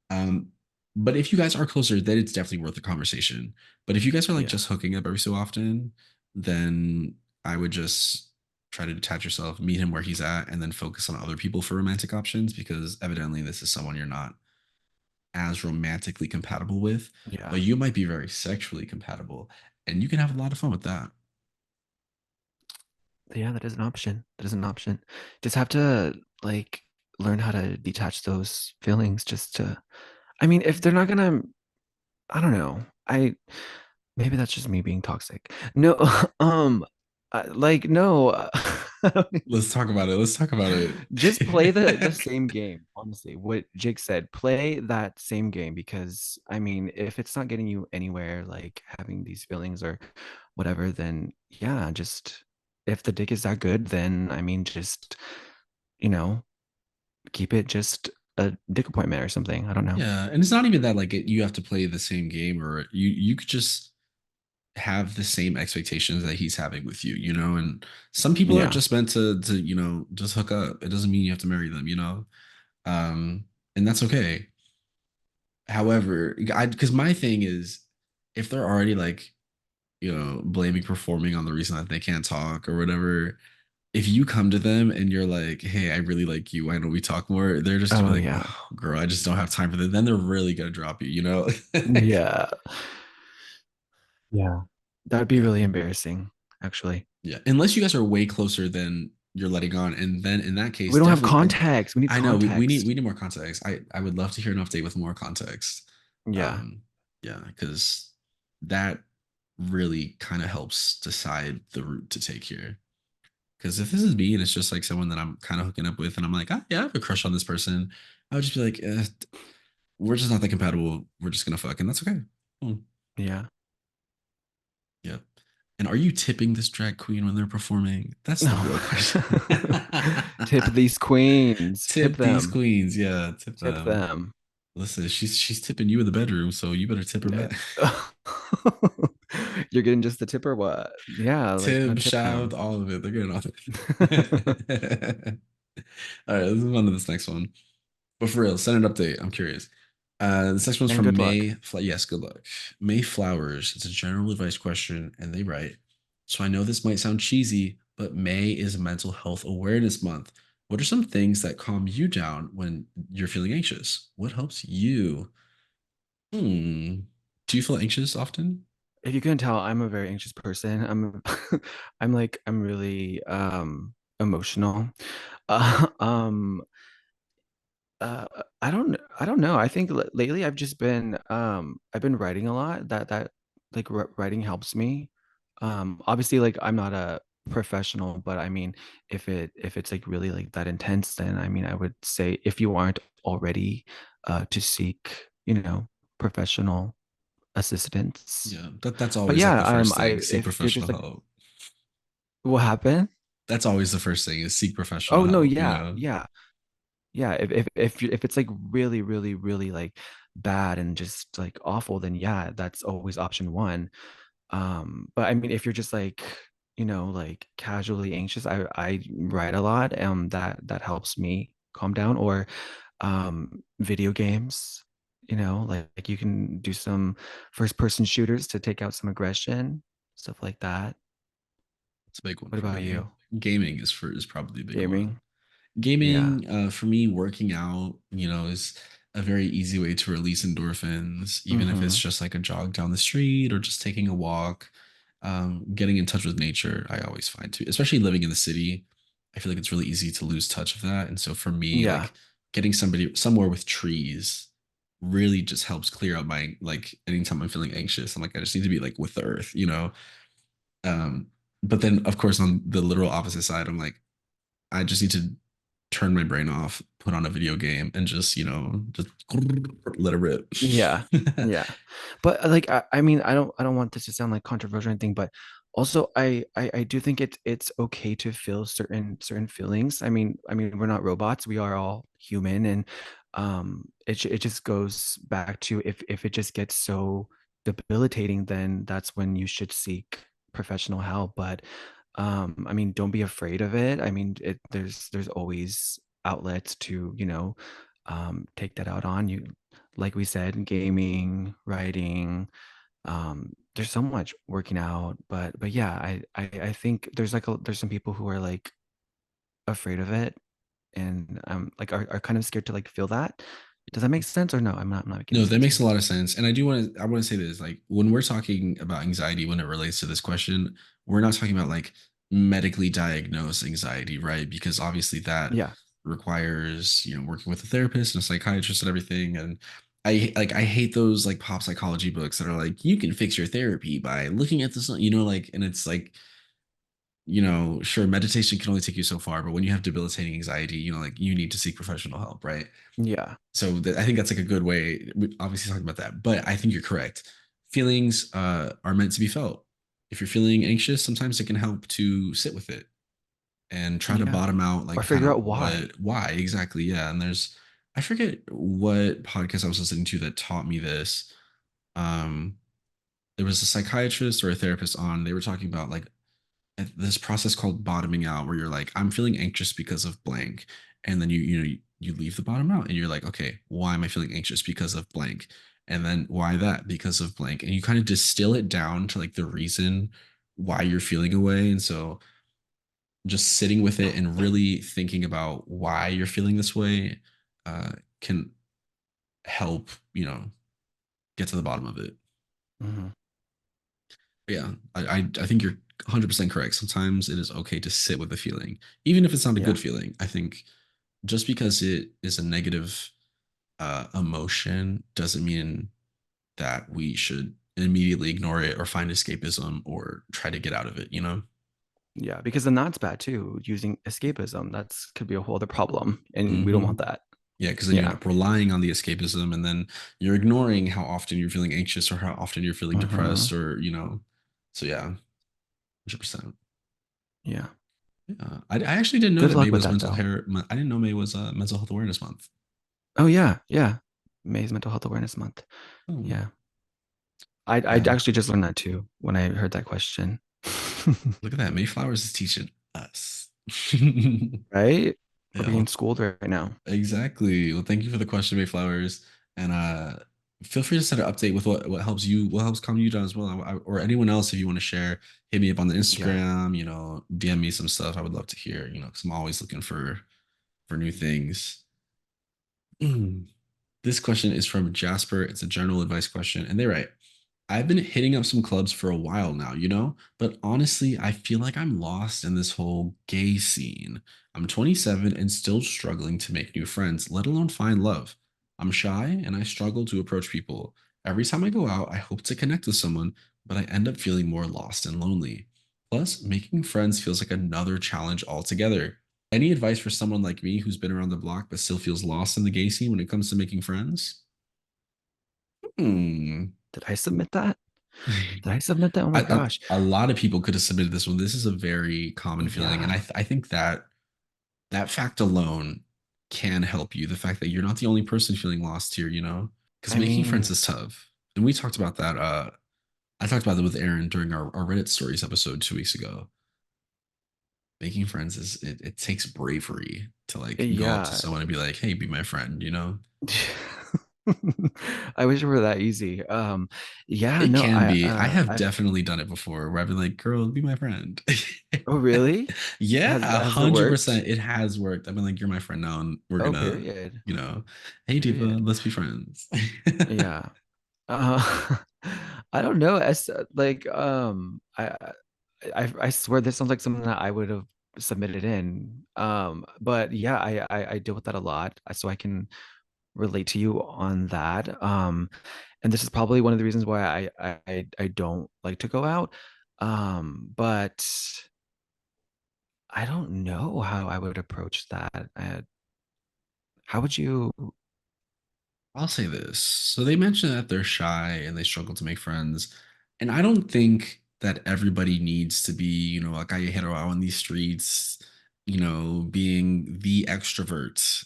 [SPEAKER 1] Um, but if you guys are closer, then it's definitely worth the conversation. But if you guys are like
[SPEAKER 2] Yeah.
[SPEAKER 1] just hooking up every so often, then I would just try to detach yourself, meet him where he's at, and then focus on other people for romantic options because evidently this is someone you're not as romantically compatible with,
[SPEAKER 2] Yeah.
[SPEAKER 1] but you might be very sexually compatible and you can have a lot of fun with that.
[SPEAKER 2] Yeah, that is an option. That is an option. Just have to like learn how to detach those feelings just to I mean, if they're not gonna I don't know. I maybe that's just me being toxic. No, like no.
[SPEAKER 1] Let's talk about it. Let's talk about
[SPEAKER 2] Just play the
[SPEAKER 1] it.
[SPEAKER 2] same game, honestly. What Jake said, play that same game because I mean, if it's not getting you anywhere, like having these feelings or whatever, then yeah, just if the dick is that good, then I mean, just you know, keep it just a dick appointment or something. I don't know.
[SPEAKER 1] Yeah, and it's not even that like you have to play the same game or you could just have the same expectations that he's having with you, and some people are
[SPEAKER 2] Yeah,
[SPEAKER 1] just meant to just hook up. It doesn't mean you have to marry them. Um and that's okay. However, I because my thing is if they're already like blaming performing on the reason that they can't talk or whatever, if you come to them and you're like, hey, I really like you, why don't we talk more? They're just gonna
[SPEAKER 2] oh
[SPEAKER 1] be like,
[SPEAKER 2] yeah,
[SPEAKER 1] oh, girl, I just don't have time for that. Then they're really gonna drop you.
[SPEAKER 2] yeah, yeah. That'd be
[SPEAKER 1] Yeah.
[SPEAKER 2] really embarrassing, actually.
[SPEAKER 1] Yeah. Unless you guys are way closer than you're letting on. And then in that case,
[SPEAKER 2] We don't have
[SPEAKER 1] definitely
[SPEAKER 2] context. We need
[SPEAKER 1] I know we need
[SPEAKER 2] context.
[SPEAKER 1] we need more context. I would love to hear an update with more context.
[SPEAKER 2] Yeah.
[SPEAKER 1] Um, yeah, because that really kind of helps decide the route to take here. Because if this is me and it's just like someone that I'm kind of hooking up with, and I'm like, yeah, I have a crush on this person, I would just be like, we're just not that compatible. We're just gonna fuck, and that's okay. Hmm.
[SPEAKER 2] Yeah.
[SPEAKER 1] Yeah. And are you tipping this drag queen when they're performing? That's the real question.
[SPEAKER 2] Tip these queens. Tip
[SPEAKER 1] Tip these
[SPEAKER 2] them.
[SPEAKER 1] queens, yeah, tip
[SPEAKER 2] Tip
[SPEAKER 1] them.
[SPEAKER 2] them.
[SPEAKER 1] Listen, she's tipping you in the bedroom, so you better tip her
[SPEAKER 2] Yeah.
[SPEAKER 1] back.
[SPEAKER 2] You're getting just the tip or what? Yeah, like no
[SPEAKER 1] Tip,
[SPEAKER 2] tip
[SPEAKER 1] shout,
[SPEAKER 2] them.
[SPEAKER 1] all of it. They're getting all of it. All right, let's move on to this next one. But for real, send an update. I'm curious. This next one's
[SPEAKER 2] And
[SPEAKER 1] from
[SPEAKER 2] good luck.
[SPEAKER 1] May. Yes, good luck. May Flowers. It's a general advice question, and they write, so I know this might sound cheesy, but May is Mental Health Awareness Month. What are some things that calm you down when you're feeling anxious? What helps you? Do you feel anxious often?
[SPEAKER 2] If you couldn't tell, I'm a very anxious person. I'm really emotional. Uh, um Uh, I don't know. I think lately I've been writing a lot. That like writing helps me. Obviously like I'm not a professional, but I mean if it's like really like that intense, then I mean I would say if you aren't already to seek, professional assistance.
[SPEAKER 1] Yeah, that's
[SPEAKER 2] But
[SPEAKER 1] always like
[SPEAKER 2] yeah,
[SPEAKER 1] the first
[SPEAKER 2] I
[SPEAKER 1] thing. Seek
[SPEAKER 2] if you're just
[SPEAKER 1] professional
[SPEAKER 2] like
[SPEAKER 1] help.
[SPEAKER 2] what happened?
[SPEAKER 1] That's always the first thing is seek professional
[SPEAKER 2] Oh no,
[SPEAKER 1] help,
[SPEAKER 2] yeah, yeah. Yeah, if it's like really, really, really like bad and just like awful, then yeah, that's always option one. But I mean, if you're just like, like casually anxious, I write a lot, that helps me calm down. Or video games, like you can do some first person shooters to take out some aggression, stuff like that.
[SPEAKER 1] It's a big one
[SPEAKER 2] What
[SPEAKER 1] for
[SPEAKER 2] about
[SPEAKER 1] me.
[SPEAKER 2] you?
[SPEAKER 1] Gaming is probably a big one.
[SPEAKER 2] Gaming? Yeah.
[SPEAKER 1] Gaming, for me, working out, is a very easy way to release endorphins, even if it's
[SPEAKER 2] Mm-hmm.
[SPEAKER 1] just like a jog down the street or just taking a walk. Getting in touch with nature, I always find too, especially living in the city. I feel like it's really easy to lose touch of that. And so for me,
[SPEAKER 2] Yeah.
[SPEAKER 1] like getting somebody somewhere with trees really just helps clear out my like anytime I'm feeling anxious. I'm like, I just need to be like with the earth. Um, but then of course on the literal opposite side, I'm like, I just need to turn my brain off, put on a video game, and just let it rip.
[SPEAKER 2] Yeah, yeah. But like I mean I don't want this to sound like controversial or anything, but also I do think it's okay to feel certain feelings. I mean we're not robots. We are all human, and it just goes back to if it just gets so debilitating, then that's when you should seek professional help. But I mean, don't be afraid of it. I mean, there's always outlets to, take that out on you. Like we said, gaming, writing, there's so much working out. But yeah, I think there's some people who are like afraid of it and like are kind of scared to like feel that. Does that make sense or no? I'm not making
[SPEAKER 1] No,
[SPEAKER 2] any
[SPEAKER 1] that
[SPEAKER 2] sense
[SPEAKER 1] makes a
[SPEAKER 2] here.
[SPEAKER 1] lot of sense. And I want to say this, like when we're talking about anxiety when it relates to this question, we're not talking about like medically diagnosed anxiety, right? Because obviously that
[SPEAKER 2] Yeah.
[SPEAKER 1] requires, working with a therapist and a psychiatrist and everything. And I hate those like pop psychology books that are like, you can fix your therapy by looking at this, like, and it's like, sure, meditation can only take you so far, but when you have debilitating anxiety, like you need to seek professional help, right?
[SPEAKER 2] Yeah.
[SPEAKER 1] So I think that's like a good way. We obviously talking about that, but I think you're correct. Feelings are meant to be felt. If you're feeling anxious, sometimes it can help to sit with it and try to
[SPEAKER 2] Yeah.
[SPEAKER 1] bottom out
[SPEAKER 2] Or
[SPEAKER 1] like kind
[SPEAKER 2] figure
[SPEAKER 1] of
[SPEAKER 2] out why.
[SPEAKER 1] why exactly. Yeah, and I forget what podcast I was listening to that taught me this. Um, there was a psychiatrist or a therapist on. They were talking about like this process called bottoming out where you're like, I'm feeling anxious because of blank, and then you leave the bottom out and you're like, okay, why am I feeling anxious because of blank, and then why that because of blank, and you kind of distill it down to like the reason why you're feeling away. And so just sitting with it and really thinking about why you're feeling this way uh, can help get to the bottom of it.
[SPEAKER 2] Hmm.
[SPEAKER 1] Yeah, I think you're 100% correct. Sometimes it is okay to sit with the feeling, even if it's not a
[SPEAKER 2] Yeah.
[SPEAKER 1] good feeling. I think just because it is a negative emotion doesn't mean that we should immediately ignore it or find escapism or try to get out of it.
[SPEAKER 2] Yeah. Because then that's bad too. Using escapism, that's could be a whole other problem. And we don't
[SPEAKER 1] Hmm.
[SPEAKER 2] want that.
[SPEAKER 1] Yeah, because then you end
[SPEAKER 2] Yeah.
[SPEAKER 1] up relying on the escapism, and then you're ignoring how often you're feeling anxious or how often you're feeling
[SPEAKER 2] Hmm.
[SPEAKER 1] depressed or. So yeah, 100%.
[SPEAKER 2] Yeah.
[SPEAKER 1] Yeah, I actually didn't know
[SPEAKER 2] Good
[SPEAKER 1] that May
[SPEAKER 2] luck with
[SPEAKER 1] was
[SPEAKER 2] that
[SPEAKER 1] mental
[SPEAKER 2] though.
[SPEAKER 1] hair. I didn't know May was Mental Health Awareness Month.
[SPEAKER 2] Oh yeah. Yeah. May's Mental Health Awareness Month.
[SPEAKER 1] Oh,
[SPEAKER 2] Yeah. I
[SPEAKER 1] yeah.
[SPEAKER 2] actually just learned that too when I heard that question.
[SPEAKER 1] Look at that. Mayflowers is teaching us.
[SPEAKER 2] Right? We're
[SPEAKER 1] Yeah,
[SPEAKER 2] being
[SPEAKER 1] well,
[SPEAKER 2] schooled right now.
[SPEAKER 1] exactly. Well, thank you for the question, Mayflowers. And feel free to send an update with what helps calm you down as well. Or anyone else if you want to share, hit me up on the
[SPEAKER 2] Yeah.
[SPEAKER 1] Instagram, DM me some stuff. I would love to hear, because I'm always looking for new things. This question is from Jasper. It's a general advice question, and they write, I've been hitting up some clubs for a while now, but honestly, I feel like I'm lost in this whole gay scene. I'm 27 and still struggling to make new friends, let alone find love. I'm shy and I struggle to approach people. Every time I go out, I hope to connect with someone, but I end up feeling more lost and lonely. Plus, making friends feels like another challenge altogether. Any advice for someone like me who's been around the block but still feels lost in the gay scene when it comes to making friends? Hmm.
[SPEAKER 2] Did I submit that? Did I submit that? Oh my
[SPEAKER 1] I,
[SPEAKER 2] gosh.
[SPEAKER 1] a lot of people could have submitted this one. This is a very common feeling, and
[SPEAKER 2] Yeah.
[SPEAKER 1] I think that that fact alone can help you. The fact that you're not the only person feeling lost here, because
[SPEAKER 2] I
[SPEAKER 1] making friends
[SPEAKER 2] mean,
[SPEAKER 1] is tough. And we talked about that. I talked about that with Aaron during our Reddit stories episode 2 weeks ago. Making friends it takes bravery to like go up to
[SPEAKER 2] yeah.
[SPEAKER 1] someone and be like, "Hey, be my friend."
[SPEAKER 2] I wish it were that easy. Yeah,
[SPEAKER 1] It
[SPEAKER 2] no,
[SPEAKER 1] can be. I have
[SPEAKER 2] I've
[SPEAKER 1] definitely done it before where I've been like, "Girl, be my friend."
[SPEAKER 2] oh really?
[SPEAKER 1] Yeah, a
[SPEAKER 2] Has it
[SPEAKER 1] hundred
[SPEAKER 2] worked?
[SPEAKER 1] percent. It has worked. I've been like, you're my friend now, and we're
[SPEAKER 2] Oh,
[SPEAKER 1] gonna,
[SPEAKER 2] period.
[SPEAKER 1] you know, hey Diva,
[SPEAKER 2] Period.
[SPEAKER 1] let's be friends.
[SPEAKER 2] Yeah. I don't know. As like I swear this sounds like something that I would have submitted in. But yeah, I deal with that a lot, so I can relate to you on that. And this is probably one of the reasons why I don't like to go out. But I don't know how I would approach that. How would you?
[SPEAKER 1] I'll say this. So they mentioned that they're shy and they struggle to make friends. And I don't think that everybody needs to be, a callejero out on these streets, being the extrovert.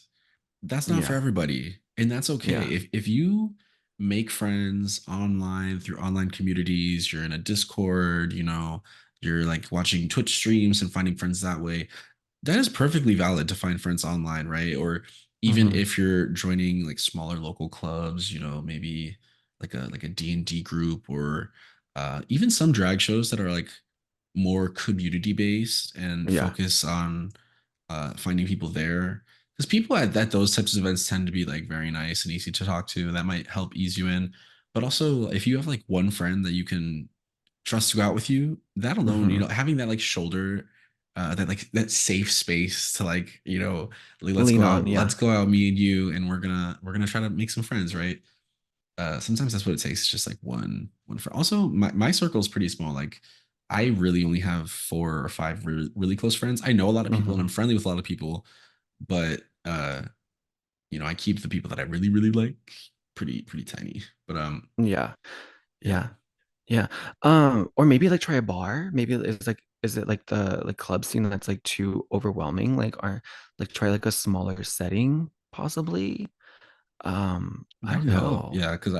[SPEAKER 1] That's not for
[SPEAKER 2] Yeah,
[SPEAKER 1] everybody. And that's okay.
[SPEAKER 2] yeah,
[SPEAKER 1] If you make friends online through online communities. You're in a Discord, you're like watching Twitch streams and finding friends that way. That is perfectly valid to find friends online, right? Or even
[SPEAKER 2] Hmm.
[SPEAKER 1] if you're joining like smaller local clubs, maybe like a D&D group, or even some drag shows that are like more community based and
[SPEAKER 2] Yeah.
[SPEAKER 1] focus on finding people there. Because people at those types of events tend to be like very nice and easy to talk to. That might help ease you in. But also, if you have like one friend that you can trust to go out with you, that alone,
[SPEAKER 2] Hmm.
[SPEAKER 1] having that like shoulder, that safe space to like, like
[SPEAKER 2] Lean on,
[SPEAKER 1] let's
[SPEAKER 2] yeah.
[SPEAKER 1] go out, me and you, and we're gonna try to make some friends, right? Sometimes that's what it takes, just like one friend. Also, my circle is pretty small. Like, I really only have 4 or 5 really close friends. I know a lot of people and I'm
[SPEAKER 2] Hmm.
[SPEAKER 1] friendly with a lot of people, but I keep the people that I really, really like pretty tiny. But
[SPEAKER 2] Yeah.
[SPEAKER 1] yeah.
[SPEAKER 2] Yeah. Yeah. Or maybe like try a bar. Maybe it's like, is it like the like club scene that's like too overwhelming? Like, or like try like a smaller setting, possibly. I
[SPEAKER 1] That
[SPEAKER 2] don't
[SPEAKER 1] could help.
[SPEAKER 2] know.
[SPEAKER 1] Yeah, because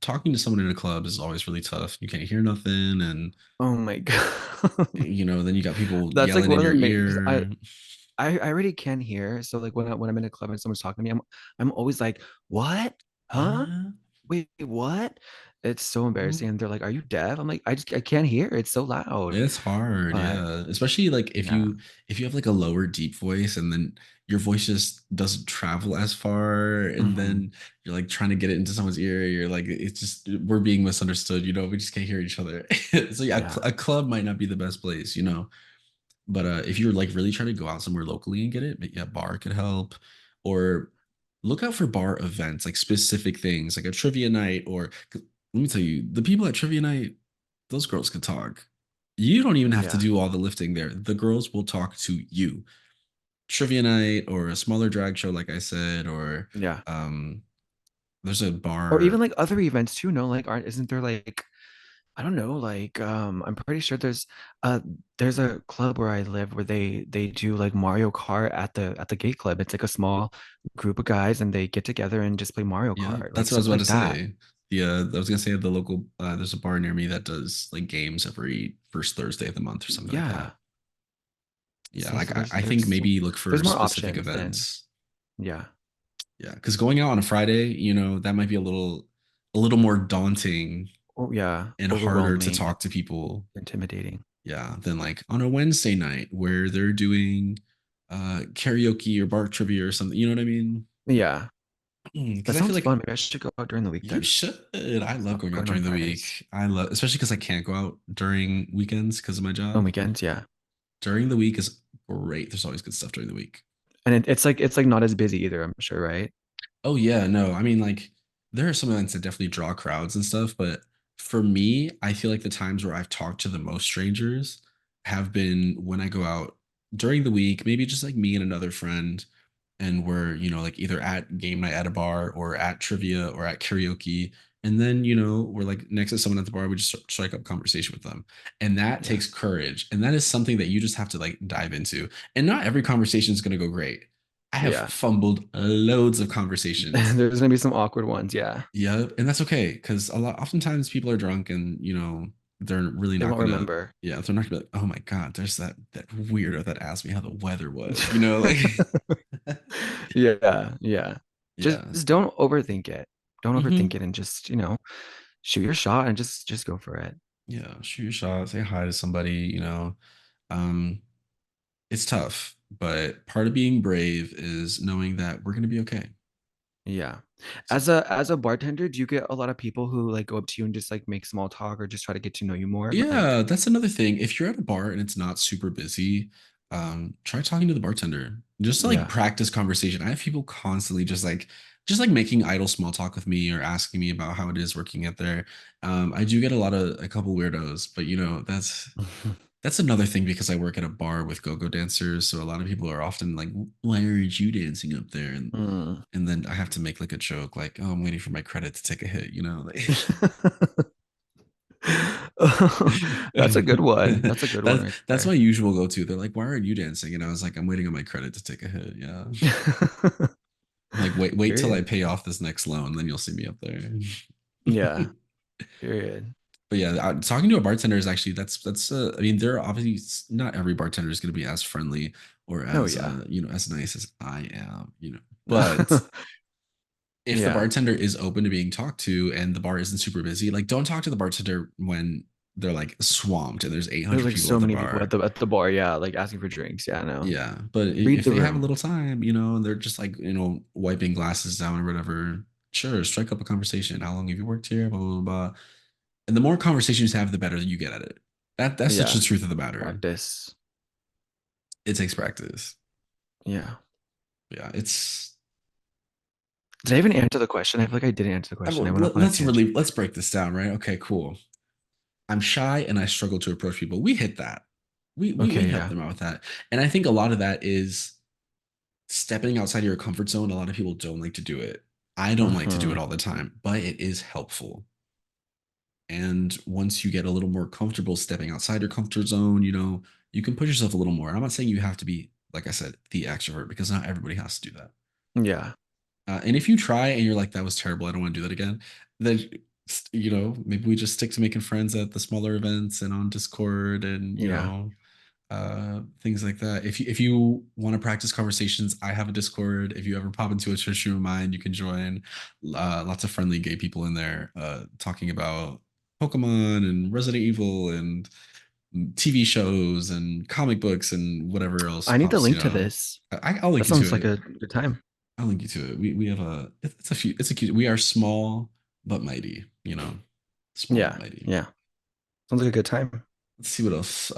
[SPEAKER 1] talking to someone in a club is always really tough. You can't hear nothing, and
[SPEAKER 2] Oh my God.
[SPEAKER 1] then you got people
[SPEAKER 2] That's like
[SPEAKER 1] yelling in
[SPEAKER 2] one of
[SPEAKER 1] your
[SPEAKER 2] the main, because
[SPEAKER 1] ear.
[SPEAKER 2] I already can hear. So like when I'm in a club and someone's talking to me, I'm always like, what? Huh?
[SPEAKER 1] Uh,
[SPEAKER 2] Wait, what? It's so
[SPEAKER 1] oh.
[SPEAKER 2] embarrassing. And they're like, are you deaf? I'm like, I can't hear. It's so loud.
[SPEAKER 1] It's hard,
[SPEAKER 2] But
[SPEAKER 1] yeah. Especially like if
[SPEAKER 2] yeah.
[SPEAKER 1] you have like a lower deep voice and then your voice just doesn't travel as far, and
[SPEAKER 2] Hmm.
[SPEAKER 1] then you're like trying to get it into someone's ear, you're like it's just we're being misunderstood, we just can't hear each other. So yeah,
[SPEAKER 2] Yeah.
[SPEAKER 1] a club might not be the best place. But if you're like really trying to go out somewhere locally and get it, yeah, bar could help. Or look out for bar events, like specific things, like a trivia night. Or let me tell you, the people at trivia night, those girls can talk. You don't even have to
[SPEAKER 2] Yeah.
[SPEAKER 1] do all the lifting there. The girls will talk to you. Trivia night or a smaller drag show, like I said, or
[SPEAKER 2] Yeah.
[SPEAKER 1] um, there's a
[SPEAKER 2] Or even
[SPEAKER 1] bar.
[SPEAKER 2] like other events too, no? Like aren't isn't there like, I don't know, like I'm pretty sure uh there's a club where I live where they do like Mario Kart at the gay club. It's like a small group of guys and they get together and just play Mario
[SPEAKER 1] Yeah,
[SPEAKER 2] Kart, like
[SPEAKER 1] that's what I was
[SPEAKER 2] stuff
[SPEAKER 1] about to
[SPEAKER 2] like that.
[SPEAKER 1] say. I was gonna say the local. There's a bar near me that does like games every first Thursday of the month or something like that.
[SPEAKER 2] Yeah.
[SPEAKER 1] Yeah,
[SPEAKER 2] So
[SPEAKER 1] like I think
[SPEAKER 2] there's
[SPEAKER 1] maybe look for
[SPEAKER 2] there's more
[SPEAKER 1] specific
[SPEAKER 2] options than,
[SPEAKER 1] events.
[SPEAKER 2] yeah.
[SPEAKER 1] Yeah, because going out on a Friday, that might be a little more daunting
[SPEAKER 2] Oh yeah,
[SPEAKER 1] and harder to
[SPEAKER 2] overwhelming and
[SPEAKER 1] talk to people.
[SPEAKER 2] intimidating.
[SPEAKER 1] Yeah, than like on a Wednesday night where they're doing karaoke or bar trivia or something. You know what I mean?
[SPEAKER 2] Yeah.
[SPEAKER 1] Because
[SPEAKER 2] That
[SPEAKER 1] I feel
[SPEAKER 2] sounds
[SPEAKER 1] like
[SPEAKER 2] fun. Maybe I should go out during the week
[SPEAKER 1] you
[SPEAKER 2] then.
[SPEAKER 1] should. I love
[SPEAKER 2] Stop
[SPEAKER 1] going out
[SPEAKER 2] going on
[SPEAKER 1] during the
[SPEAKER 2] Fridays.
[SPEAKER 1] week. I love, especially because I can't go out during weekends because of my
[SPEAKER 2] On
[SPEAKER 1] job.
[SPEAKER 2] weekends, yeah.
[SPEAKER 1] During the week is great. There's always good stuff during the week.
[SPEAKER 2] And it's like not as busy either, I'm sure, right?
[SPEAKER 1] Oh yeah, no. I mean, like there are some events that definitely draw crowds and stuff, but for me, I feel like the times where I've talked to the most strangers have been when I go out during the week, maybe just like me and another friend, and we're, like either at game night at a bar or at trivia or at karaoke. And then, we're like next to someone at the bar, we just strike up conversation with them. And that
[SPEAKER 2] Yeah.
[SPEAKER 1] takes courage. And that is something that you just have to like dive into. And not every conversation is going to go great. I have
[SPEAKER 2] Yeah.
[SPEAKER 1] fumbled loads of conversations.
[SPEAKER 2] There's gonna be some awkward ones, yeah.
[SPEAKER 1] Yeah, and that's okay because oftentimes people are drunk and they're really
[SPEAKER 2] They
[SPEAKER 1] not
[SPEAKER 2] won't
[SPEAKER 1] gonna.
[SPEAKER 2] remember.
[SPEAKER 1] Yeah, they're not gonna be like, oh my God, there's that weirdo that asked me how the weather was. Like
[SPEAKER 2] Yeah, yeah.
[SPEAKER 1] yeah,
[SPEAKER 2] Just don't overthink it. Don't overthink
[SPEAKER 1] hmm
[SPEAKER 2] it and just, shoot your shot and just go for it.
[SPEAKER 1] yeah. Shoot your shot, say hi to somebody. Um, it's tough, but part of being brave is knowing that we're gonna be okay.
[SPEAKER 2] Yeah.
[SPEAKER 1] So
[SPEAKER 2] As a bartender, do you get a lot of people who like go up to you and just like make small talk or just try to get to know you more? Like,
[SPEAKER 1] yeah, that's another thing. If you're at a bar and it's not super busy, try talking to the bartender. Just to like
[SPEAKER 2] yeah.
[SPEAKER 1] practice conversation. I have people constantly just like making idle small talk with me or asking me about how it is working at there. I do get a couple weirdos, but that's another thing because I work at a bar with go-go dancers. So a lot of people are often like, why aren't you dancing up there? And
[SPEAKER 2] Mm.
[SPEAKER 1] and then I have to make like a joke, like, oh, I'm waiting for my credit to take a hit.
[SPEAKER 2] That's a good one. That's a good one right
[SPEAKER 1] That's my
[SPEAKER 2] there.
[SPEAKER 1] usual go-to. They're like, "Why aren't you dancing?" And I was like, "I'm waiting on my credit to take a hit." Yeah. I'm Like wait till I
[SPEAKER 2] Period.
[SPEAKER 1] pay off this next loan, then you'll see me up there.
[SPEAKER 2] Yeah. Period.
[SPEAKER 1] But yeah, talking to a bartender is actually that's I mean, they're obviously not every bartender is going to be as friendly or
[SPEAKER 2] Oh
[SPEAKER 1] as
[SPEAKER 2] yeah.
[SPEAKER 1] as nice as I am, But if the
[SPEAKER 2] Yeah.
[SPEAKER 1] bartender is open to being talked to and the bar isn't super busy, like don't talk to the bartender when they're like swamped and there's
[SPEAKER 2] There's
[SPEAKER 1] 800
[SPEAKER 2] like
[SPEAKER 1] people at
[SPEAKER 2] so
[SPEAKER 1] the
[SPEAKER 2] many people at
[SPEAKER 1] bar.
[SPEAKER 2] the bar, yeah, like asking for drinks. Yeah, no.
[SPEAKER 1] Yeah, but
[SPEAKER 2] Read
[SPEAKER 1] if
[SPEAKER 2] the
[SPEAKER 1] they have a
[SPEAKER 2] room.
[SPEAKER 1] little time, and they're just like, wiping glasses down or whatever, sure, strike up a conversation. How long have you worked here? Blah, blah, blah. And the more conversations you have, the better you get at it. That's such the
[SPEAKER 2] Yeah.
[SPEAKER 1] truth of the matter.
[SPEAKER 2] Practice.
[SPEAKER 1] It takes practice.
[SPEAKER 2] Yeah.
[SPEAKER 1] Yeah, it's.
[SPEAKER 2] Did I even answer the question? I feel like I didn't answer the question. I went off on a tangent.
[SPEAKER 1] Let's break this down, right? Okay, cool. I'm shy and I struggle to approach people. We hit that. We
[SPEAKER 2] Okay,
[SPEAKER 1] help
[SPEAKER 2] yeah.
[SPEAKER 1] them out with that. And I think a lot of that is stepping outside of your comfort zone. A lot of people don't like to do it. I don't like to do it
[SPEAKER 2] Hmm.
[SPEAKER 1] all the time, but it is helpful. And once you get a little more comfortable stepping outside your comfort zone, you can push yourself a little more. And I'm not saying you have to be, like I said, the extrovert because not everybody has to do that.
[SPEAKER 2] Yeah.
[SPEAKER 1] And if you try and you're like, that was terrible, I don't want to do that again, then, maybe we just stick to making friends at the smaller events and on Discord and,
[SPEAKER 2] Yeah.
[SPEAKER 1] things like that. If you want to practice conversations, I have a Discord. If you ever pop into a church room of mine, you can join. Lots of friendly gay people in there talking about Pokemon and Resident Evil and TV shows and comic books and whatever else
[SPEAKER 2] I need the
[SPEAKER 1] pops.
[SPEAKER 2] link to this.
[SPEAKER 1] I'll
[SPEAKER 2] That
[SPEAKER 1] link you to
[SPEAKER 2] sounds like
[SPEAKER 1] it.
[SPEAKER 2] a good time.
[SPEAKER 1] I'll link you to it. We have it's a cute. We are small but mighty. Small but
[SPEAKER 2] Yeah.
[SPEAKER 1] mighty.
[SPEAKER 2] Yeah. Sounds like a good time.
[SPEAKER 1] Let's see what else.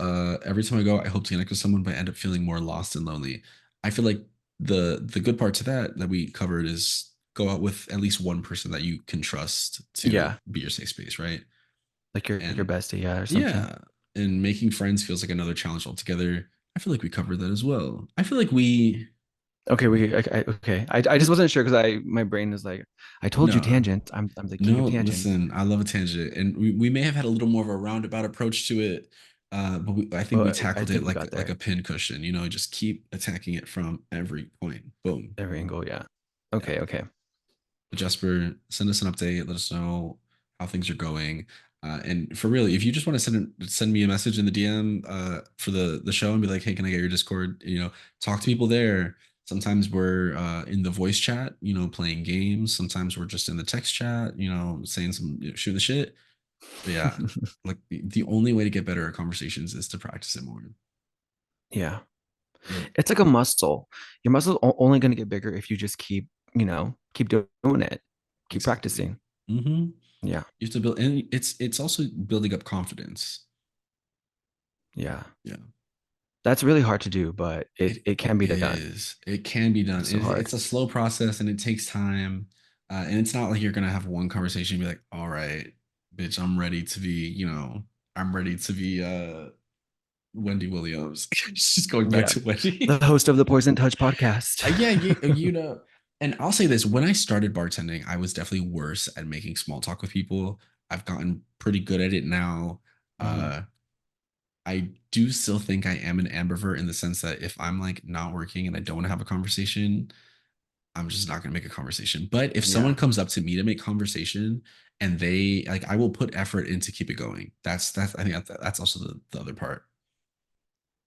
[SPEAKER 1] Every time I go, I hope to connect with someone, but I end up feeling more lost and lonely. I feel like the good part to that we covered is go out with at least one person that you can trust to
[SPEAKER 2] Yeah.
[SPEAKER 1] be your safe space, right?
[SPEAKER 2] Like your
[SPEAKER 1] And
[SPEAKER 2] bestie, yeah, or something.
[SPEAKER 1] yeah, and making friends feels like another challenge altogether. I feel like we covered that as well. I feel like we
[SPEAKER 2] Okay, okay. I just wasn't sure because I my brain is like, I told you
[SPEAKER 1] no.
[SPEAKER 2] tangent. I'm the king
[SPEAKER 1] No,
[SPEAKER 2] of tangents.
[SPEAKER 1] listen, I love a tangent, and we may have had a little more of a roundabout approach to it, but I think we
[SPEAKER 2] But I
[SPEAKER 1] tackled it
[SPEAKER 2] think we
[SPEAKER 1] like
[SPEAKER 2] got
[SPEAKER 1] like
[SPEAKER 2] there.
[SPEAKER 1] a pin cushion. Just keep attacking it from every point. Boom.
[SPEAKER 2] Every angle, yeah.
[SPEAKER 1] Yeah.
[SPEAKER 2] Okay, okay.
[SPEAKER 1] But Jesper, send us an update. Let us know how things are going. And for really, if you just want to send me a message in the DM for the show and be like, hey, can I get your Discord? Talk to people there. Sometimes we're in the voice chat, playing games. Sometimes we're just in the text chat, saying some shooting the shit. But yeah, like the only way to get better at conversations is to practice it more.
[SPEAKER 2] Yeah.
[SPEAKER 1] But
[SPEAKER 2] It's like a muscle. Your muscle's only going to get bigger if you just keep doing it. Keep
[SPEAKER 1] exactly.
[SPEAKER 2] practicing.
[SPEAKER 1] Mm-hmm.
[SPEAKER 2] Yeah.
[SPEAKER 1] You have to build, and it's also building up confidence.
[SPEAKER 2] Yeah.
[SPEAKER 1] Yeah.
[SPEAKER 2] That's really hard to do, but
[SPEAKER 1] It
[SPEAKER 2] it can be done.
[SPEAKER 1] is. It can be done.
[SPEAKER 2] It's so hard.
[SPEAKER 1] It's a slow process and it takes time. And it's not like you're gonna have one conversation and be like, all right, bitch, I'm ready to be Wendy Williams. Just going back
[SPEAKER 2] Yeah.
[SPEAKER 1] to
[SPEAKER 2] The
[SPEAKER 1] Wendy.
[SPEAKER 2] host of the Poison Touch podcast.
[SPEAKER 1] Yeah, and I'll say this, when I started bartending, I was definitely worse at making small talk with people. I've gotten pretty good at it now.
[SPEAKER 2] Mhm.
[SPEAKER 1] Uh I do still think I am an ambivert in the sense that if I'm like not working and I don't want to have a conversation, I'm just not going to make a conversation. But if someone
[SPEAKER 2] Yeah.
[SPEAKER 1] comes up to me to make conversation and they like, I will put effort in to keep it going. I think that's also the other part.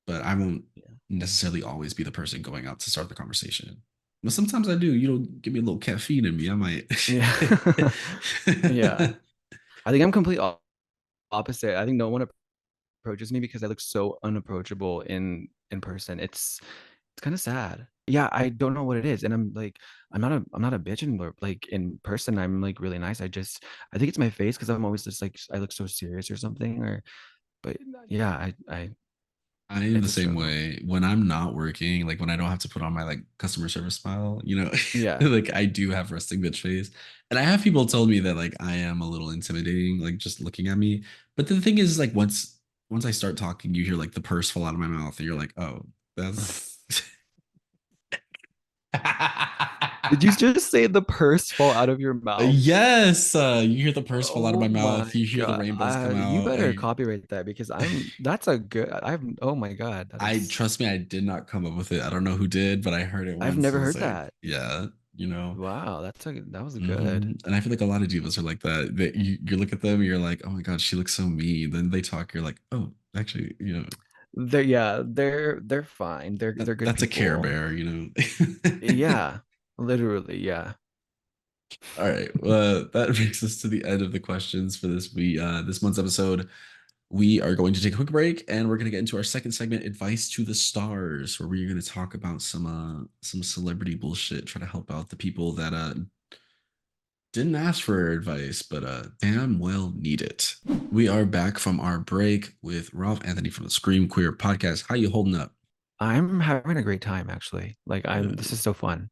[SPEAKER 1] But I won't
[SPEAKER 2] Yeah.
[SPEAKER 1] necessarily always be the person going out to start the conversation. But sometimes I do. Give me a little caffeine in me. I might.
[SPEAKER 2] Yeah. Yeah. I think I'm complete opposite. I think no one approaches me because I look so unapproachable in person. It's kind of sad. Yeah, I don't know what it is, and I'm not a bitch like in person. I'm like really nice. I think it's my face because I'm always just like I look so serious or something. Or but yeah, I
[SPEAKER 1] I am the
[SPEAKER 2] it's a
[SPEAKER 1] same
[SPEAKER 2] struggle.
[SPEAKER 1] way when I'm not working, like when I don't have to put on my like customer service smile,
[SPEAKER 2] Yeah,
[SPEAKER 1] like I do have resting bitch face. And I have people told me that like I am a little intimidating, like just looking at me. But the thing is, like once I start talking, you hear like the purse fall out of my mouth, and you're like, oh, that's
[SPEAKER 2] did you just say the purse fall out of your mouth?
[SPEAKER 1] yes. You hear the purse fall out of
[SPEAKER 2] Oh
[SPEAKER 1] my
[SPEAKER 2] my
[SPEAKER 1] mouth, you hear the
[SPEAKER 2] God.
[SPEAKER 1] rainbows come
[SPEAKER 2] You
[SPEAKER 1] out.
[SPEAKER 2] better copyright that because that's a good, oh my God.
[SPEAKER 1] I trust me, I did not come up with it. I don't know who did, but I heard it
[SPEAKER 2] I've
[SPEAKER 1] once. I
[SPEAKER 2] never
[SPEAKER 1] was
[SPEAKER 2] heard
[SPEAKER 1] like,
[SPEAKER 2] that.
[SPEAKER 1] yeah. you know?
[SPEAKER 2] Wow, that was good.
[SPEAKER 1] And I feel like a lot of divas are like that. That you look at them, you're like, oh my God, she looks so mean. Then they talk, you're like, oh, actually,
[SPEAKER 2] They're fine. They're good
[SPEAKER 1] that's a Care
[SPEAKER 2] people.
[SPEAKER 1] Bear, you know?
[SPEAKER 2] Yeah, literally, yeah.
[SPEAKER 1] All right. That brings us to the end of the questions for this month's episode. We are going to take a quick break and we're going to get into our second segment, Advice to the Stars, where we're going to talk about some celebrity bullshit, try to help out the people that didn't ask for advice, but damn well need it. We are back from our break with Ralph Anthony from the Scream Queer podcast. How you holding up?
[SPEAKER 2] I'm having a great time actually. Like this
[SPEAKER 1] Good.
[SPEAKER 2] is so fun.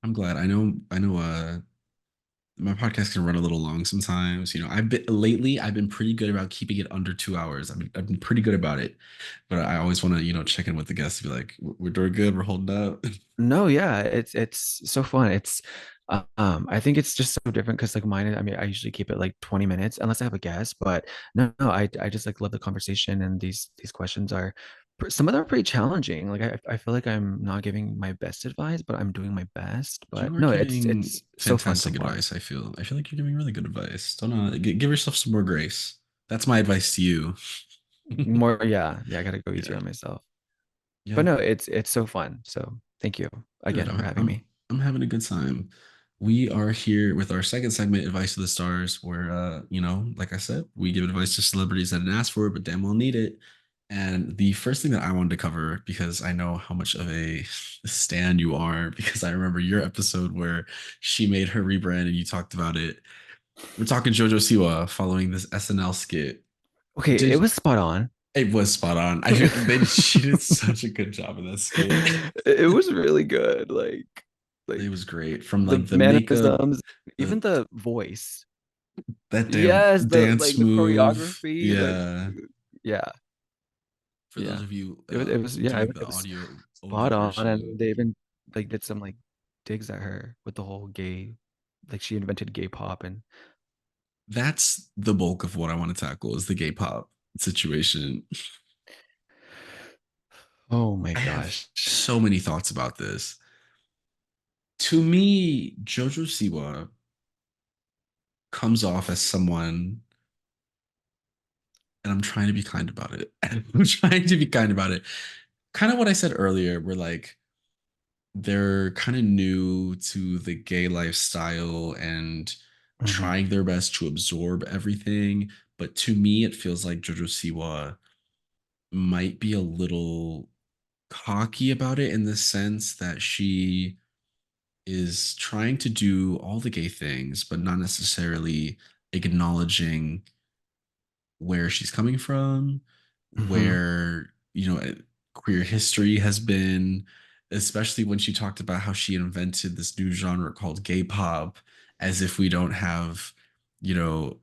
[SPEAKER 1] I'm glad. I know my podcast can run a little long sometimes. I've been pretty good about keeping it under 2 hours. I've been pretty good about it, but I always want to, check in with the guests, be like, we're doing good, we're holding up.
[SPEAKER 2] No, yeah, it's so fun. I think it's just so different because like mine, I mean, I usually keep it like 20 minutes unless I have a guest, but no, I just like love the conversation and these questions are some of them are pretty challenging. Like I feel like I'm not giving my best advice, but I'm doing my best. But
[SPEAKER 1] You are
[SPEAKER 2] no,
[SPEAKER 1] giving
[SPEAKER 2] it's so fun so
[SPEAKER 1] fantastic
[SPEAKER 2] far.
[SPEAKER 1] advice. I feel like you're giving really good advice. Don't know, give yourself some more grace. That's my advice to you.
[SPEAKER 2] More, yeah, I gotta go easier
[SPEAKER 1] Yeah.
[SPEAKER 2] on myself. But
[SPEAKER 1] Yep.
[SPEAKER 2] no, it's so fun. So thank you
[SPEAKER 1] Good.
[SPEAKER 2] again for
[SPEAKER 1] I'm,
[SPEAKER 2] having
[SPEAKER 1] I'm
[SPEAKER 2] me.
[SPEAKER 1] I'm having a good time. We are here with our second segment, Advice to the Stars, where like I said, we give advice to celebrities that didn't ask for it, but damn well need it. And the first thing that I wanted to cover, because I know how much of a stan you are, because I remember your episode where she made her rebrand and you talked about it. We're talking JoJo Siwa following this SNL skit.
[SPEAKER 2] Okay, it
[SPEAKER 1] Did
[SPEAKER 2] was spot on.
[SPEAKER 1] It was spot on. She did such a good job in that skit.
[SPEAKER 2] It was really good.
[SPEAKER 1] It
[SPEAKER 2] Like
[SPEAKER 1] was great. From
[SPEAKER 2] the
[SPEAKER 1] like the makeup,
[SPEAKER 2] mannerisms, even
[SPEAKER 1] the
[SPEAKER 2] the voice.
[SPEAKER 1] that damn
[SPEAKER 2] Yes, the
[SPEAKER 1] dance
[SPEAKER 2] like the
[SPEAKER 1] move.
[SPEAKER 2] choreography, like
[SPEAKER 1] Yeah.
[SPEAKER 2] yeah,
[SPEAKER 1] For those
[SPEAKER 2] yeah.
[SPEAKER 1] of you
[SPEAKER 2] It was yeah,
[SPEAKER 1] doing the
[SPEAKER 2] it was
[SPEAKER 1] audio only
[SPEAKER 2] spot on,
[SPEAKER 1] version,
[SPEAKER 2] and they even like did some like digs at her with the whole gay, like she invented gay pop, and
[SPEAKER 1] that's the bulk of what I want to tackle is the gay pop situation.
[SPEAKER 2] oh my
[SPEAKER 1] I have
[SPEAKER 2] gosh.
[SPEAKER 1] so many thoughts about this. To me, Jojo Siwa comes off as someone, and I'm trying to be kind about it. I'm trying to be kind about it. Kind of what I said earlier, where like they're kind of new to the gay lifestyle and
[SPEAKER 2] Mhm,
[SPEAKER 1] trying their best to absorb everything. But to me, it feels like Jojo Siwa might be a little cocky about it in the sense that she is trying to do all the gay things, but not necessarily acknowledging where she's coming from,
[SPEAKER 2] mhm.
[SPEAKER 1] where, queer history has been, especially when she talked about how she invented this new genre called gay pop, as if we don't have, you know,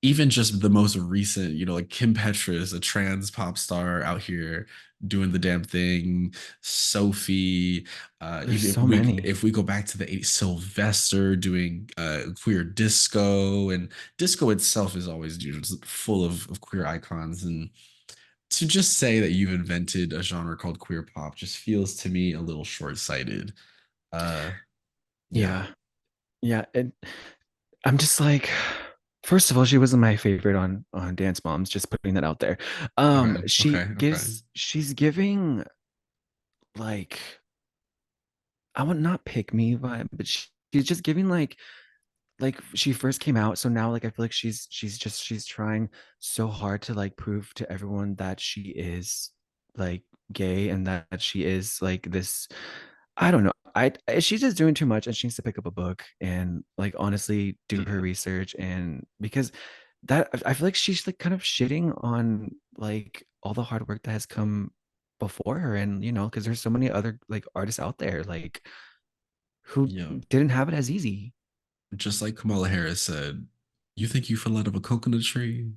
[SPEAKER 1] even just the most recent, like Kim Petras, a trans pop star out here doing the damn thing. Sophie,
[SPEAKER 2] There's
[SPEAKER 1] even
[SPEAKER 2] so many.
[SPEAKER 1] if we go back to the 80s, Sylvester doing queer disco, and disco itself is always just full of queer icons. And to just say that you've invented a genre called queer pop just feels to me a little short-sighted. Uh, yeah.
[SPEAKER 2] Yeah, yeah, and I'm just like, first of all, she wasn't my favorite on Dance Moms, just putting that out there.
[SPEAKER 1] Okay.
[SPEAKER 2] She
[SPEAKER 1] Okay. Okay.
[SPEAKER 2] gives she's giving like I would not pick me vibe, but she's just giving like she first came out, so now like I feel like she's trying so hard to like prove to everyone that she is like gay and that she is like this. I don't know. She's just doing too much and she needs to pick up a book and like honestly do her
[SPEAKER 1] Yeah.
[SPEAKER 2] research, and because that I feel like she's like kind of shitting on like all the hard work that has come before her, and because there's so many other like artists out there like who
[SPEAKER 1] Yeah.
[SPEAKER 2] didn't have it as easy.
[SPEAKER 1] Just like Kamala Harris said, you think you fell out of a coconut tree?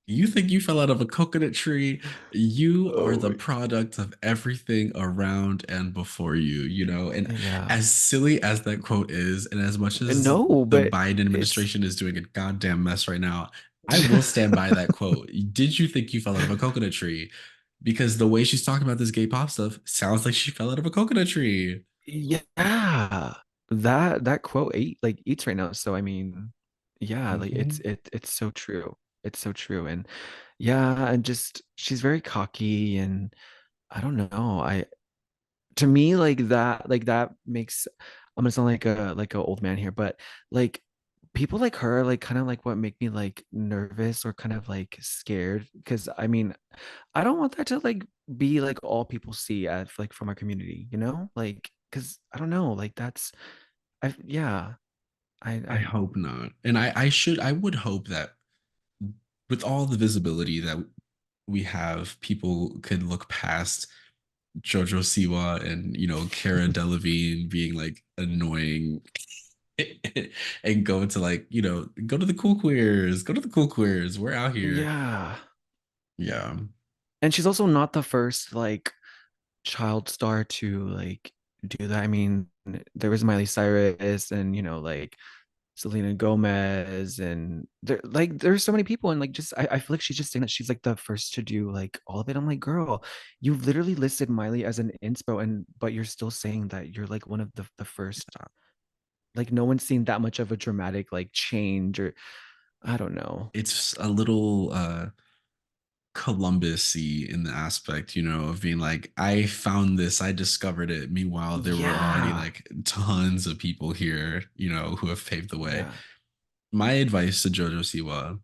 [SPEAKER 1] You think you fell out of a coconut tree? You are
[SPEAKER 2] Oh
[SPEAKER 1] the
[SPEAKER 2] my,
[SPEAKER 1] product of everything around and before you, And
[SPEAKER 2] yeah.
[SPEAKER 1] as silly as that quote is, and as much as
[SPEAKER 2] No,
[SPEAKER 1] the
[SPEAKER 2] but
[SPEAKER 1] Biden
[SPEAKER 2] it's
[SPEAKER 1] administration is doing a goddamn mess right now, I will stand by that quote. Did you think you fell out of a coconut tree? Because the way she's talking about this gay pop stuff sounds like she fell out of a coconut tree.
[SPEAKER 2] Yeah. That quote eats right now. So I mean, yeah, like
[SPEAKER 1] Mhm.
[SPEAKER 2] it's so true. It's so true. And yeah, and just she's very cocky and I don't know. I to me like that makes I'm gonna sound like a old man here, but like people like her like kind of like what make me like nervous or kind of like scared because I mean I don't want that to like be like all people see at like from our community, you know? Like because I don't know, like that's I yeah,
[SPEAKER 1] I
[SPEAKER 2] I
[SPEAKER 1] hope not. And I would hope that with all the visibility that we have, people could look past Jojo Siwa and Cara Delevingne being like annoying and go to like go to the cool queers, go to the cool queers. We're out here.
[SPEAKER 2] yeah.
[SPEAKER 1] Yeah,
[SPEAKER 2] And she's also not the first like child star to like do that. I mean, there was Miley Cyrus and like Selena Gomez and there's so many people and like just I feel like she's just saying that she's like the first to do like all of it. I'm like, girl, you literally listed Miley as an inspo and but you're still saying that you're like one of the first. Like no one's seen that much of a dramatic like change or I don't know.
[SPEAKER 1] it's a little Columbus-y in the aspect, of being like, I found this, I discovered it. Meanwhile, there were already
[SPEAKER 2] Yeah.
[SPEAKER 1] like tons of people here, who have paved the way.
[SPEAKER 2] Yeah.
[SPEAKER 1] My advice to Jojo Siwa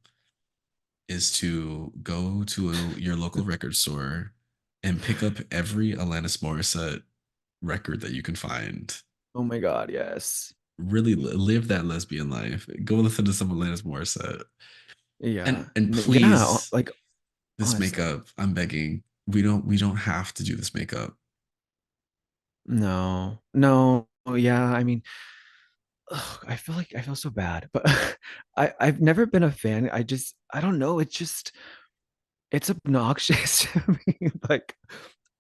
[SPEAKER 1] is to go to your local record store and pick up every Alanis Morissette record that you can find.
[SPEAKER 2] Oh my God, yes.
[SPEAKER 1] Really live that lesbian life. Go listen to some Alanis Morissette.
[SPEAKER 2] Yeah.
[SPEAKER 1] And
[SPEAKER 2] Yeah,
[SPEAKER 1] please,
[SPEAKER 2] like
[SPEAKER 1] this
[SPEAKER 2] honestly.
[SPEAKER 1] makeup, I'm begging. We don't have to do this makeup.
[SPEAKER 2] No. No. Yeah, I mean, ugh, I feel like I feel so bad, but I've never been a fan. I don't know. It's obnoxious to me. Like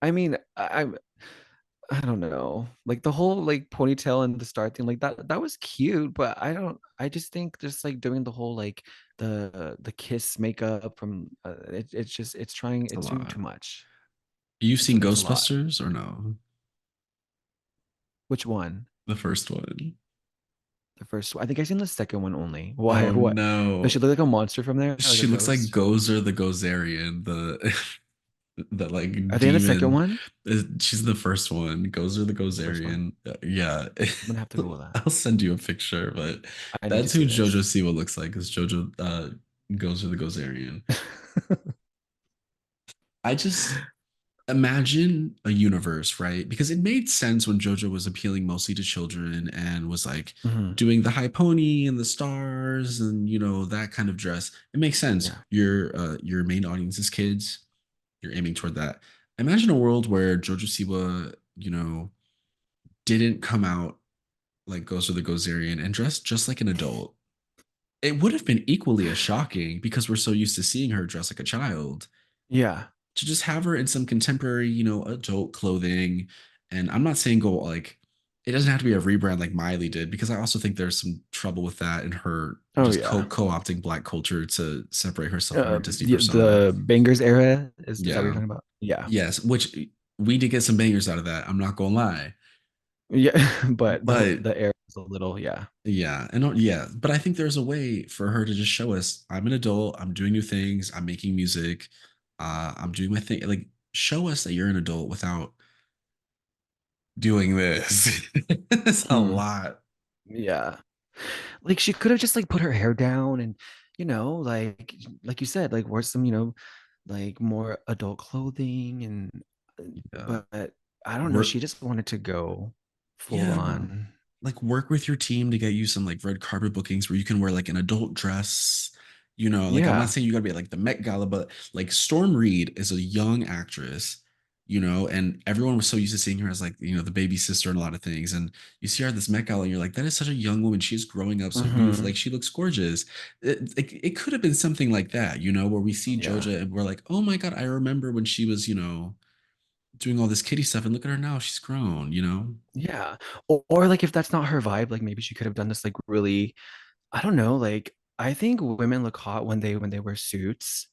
[SPEAKER 2] I mean I don't know. Like the whole like ponytail and the star thing like that was cute, but I just think just like doing the whole like the kiss makeup from it's just
[SPEAKER 1] It's a
[SPEAKER 2] it's doing too
[SPEAKER 1] lot.
[SPEAKER 2] much.
[SPEAKER 1] You've seen
[SPEAKER 2] It's a lot.
[SPEAKER 1] Ghostbusters or no?
[SPEAKER 2] Which one?
[SPEAKER 1] The first one.
[SPEAKER 2] The first one? I think I've seen the second one only. Why?
[SPEAKER 1] Oh
[SPEAKER 2] What? Does
[SPEAKER 1] no.
[SPEAKER 2] she look like a monster from there? Like
[SPEAKER 1] She
[SPEAKER 2] a
[SPEAKER 1] looks like
[SPEAKER 2] ghost?
[SPEAKER 1] Gozer the Gozerian, the the like
[SPEAKER 2] Are they in the second
[SPEAKER 1] demon.
[SPEAKER 2] one?
[SPEAKER 1] She's the first one. Gozer the
[SPEAKER 2] The first one?
[SPEAKER 1] Gozerian. Yeah.
[SPEAKER 2] I'm gonna have to Google that.
[SPEAKER 1] I'll send you a picture, but
[SPEAKER 2] I need to
[SPEAKER 1] that's who
[SPEAKER 2] see
[SPEAKER 1] Jojo
[SPEAKER 2] this.
[SPEAKER 1] Siwa looks like, is Jojo Gozer the Gozerian. I just imagine a universe, right? Because it made sense when JoJo was appealing mostly to children and was like
[SPEAKER 2] Mhm.
[SPEAKER 1] doing the high pony and the stars and that kind of dress. It makes sense.
[SPEAKER 2] Yeah.
[SPEAKER 1] Your main audience is kids. You're aiming toward that. Imagine a world where JoJo Siwa, didn't come out like Ghost of the Gozerian and dressed just like an adult. It would have been equally as shocking because we're so used to seeing her dress like a child
[SPEAKER 2] Yeah.
[SPEAKER 1] to just have her in some contemporary, adult clothing. And I'm not saying go like it doesn't have to be a rebrand like Miley did because I also think there's some trouble with that and her
[SPEAKER 2] Oh
[SPEAKER 1] just
[SPEAKER 2] yeah.
[SPEAKER 1] co-opting black culture to separate herself from her Disney persona.
[SPEAKER 2] The Bangers era is that what you're
[SPEAKER 1] Yeah.
[SPEAKER 2] talking about? Yeah.
[SPEAKER 1] Yes, which we did get some bangers out of that. I'm not gonna lie.
[SPEAKER 2] Yeah, but
[SPEAKER 1] But
[SPEAKER 2] the era is a little, yeah.
[SPEAKER 1] yeah, and yeah, but I think there's a way for her to just show us I'm an adult, I'm doing new things, I'm making music, I'm doing my thing. Like show us that you're an adult without doing this. It's a
[SPEAKER 2] Mm,
[SPEAKER 1] lot.
[SPEAKER 2] yeah. Like she could have just like put her hair down and like you said, like wear some, like more adult clothing and
[SPEAKER 1] Yeah.
[SPEAKER 2] but I don't know,
[SPEAKER 1] Work,
[SPEAKER 2] she just wanted to go full
[SPEAKER 1] yeah,
[SPEAKER 2] on.
[SPEAKER 1] like work with your team to get you some like red carpet bookings where you can wear like an adult dress. Like I'm not
[SPEAKER 2] Yeah.
[SPEAKER 1] saying you gotta be at, like the Met Gala, but like Storm Reed is a young actress, and everyone was so used to seeing her as like, the baby sister and a lot of things. And you see her at this Met Gala and you're like, that is such a young woman. She's growing up so beautiful.
[SPEAKER 2] Hmm.
[SPEAKER 1] Like she looks gorgeous. It could have been something like that, where we see
[SPEAKER 2] Yeah.
[SPEAKER 1] Joja and we're like, oh my God, I remember when she was, doing all this kitty stuff and look at her now, she's grown.
[SPEAKER 2] Yeah. Or like if that's not her vibe, like maybe she could have done this like really, I don't know, like I think women look hot when they wear suits.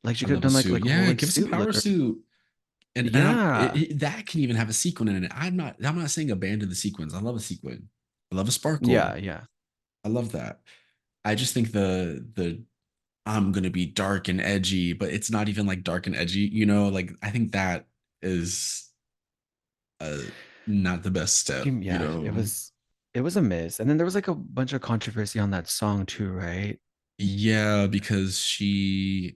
[SPEAKER 2] Like she
[SPEAKER 1] I
[SPEAKER 2] could have
[SPEAKER 1] love a
[SPEAKER 2] done like
[SPEAKER 1] suit.
[SPEAKER 2] a whole
[SPEAKER 1] Yeah,
[SPEAKER 2] like
[SPEAKER 1] give us a
[SPEAKER 2] suit
[SPEAKER 1] power
[SPEAKER 2] look or
[SPEAKER 1] suit. and
[SPEAKER 2] Yeah.
[SPEAKER 1] that can even have a sequin in it. I'm not saying abandon the sequins. I love a sequin. I love a
[SPEAKER 2] Yeah,
[SPEAKER 1] sparkle.
[SPEAKER 2] yeah.
[SPEAKER 1] I love that. I just think the I'm gonna be dark and edgy, but it's not even like dark and edgy, like I think that is uh not the best step,
[SPEAKER 2] Yeah, it was a miss. And then there was like a bunch of controversy on that song too, right?
[SPEAKER 1] Yeah, because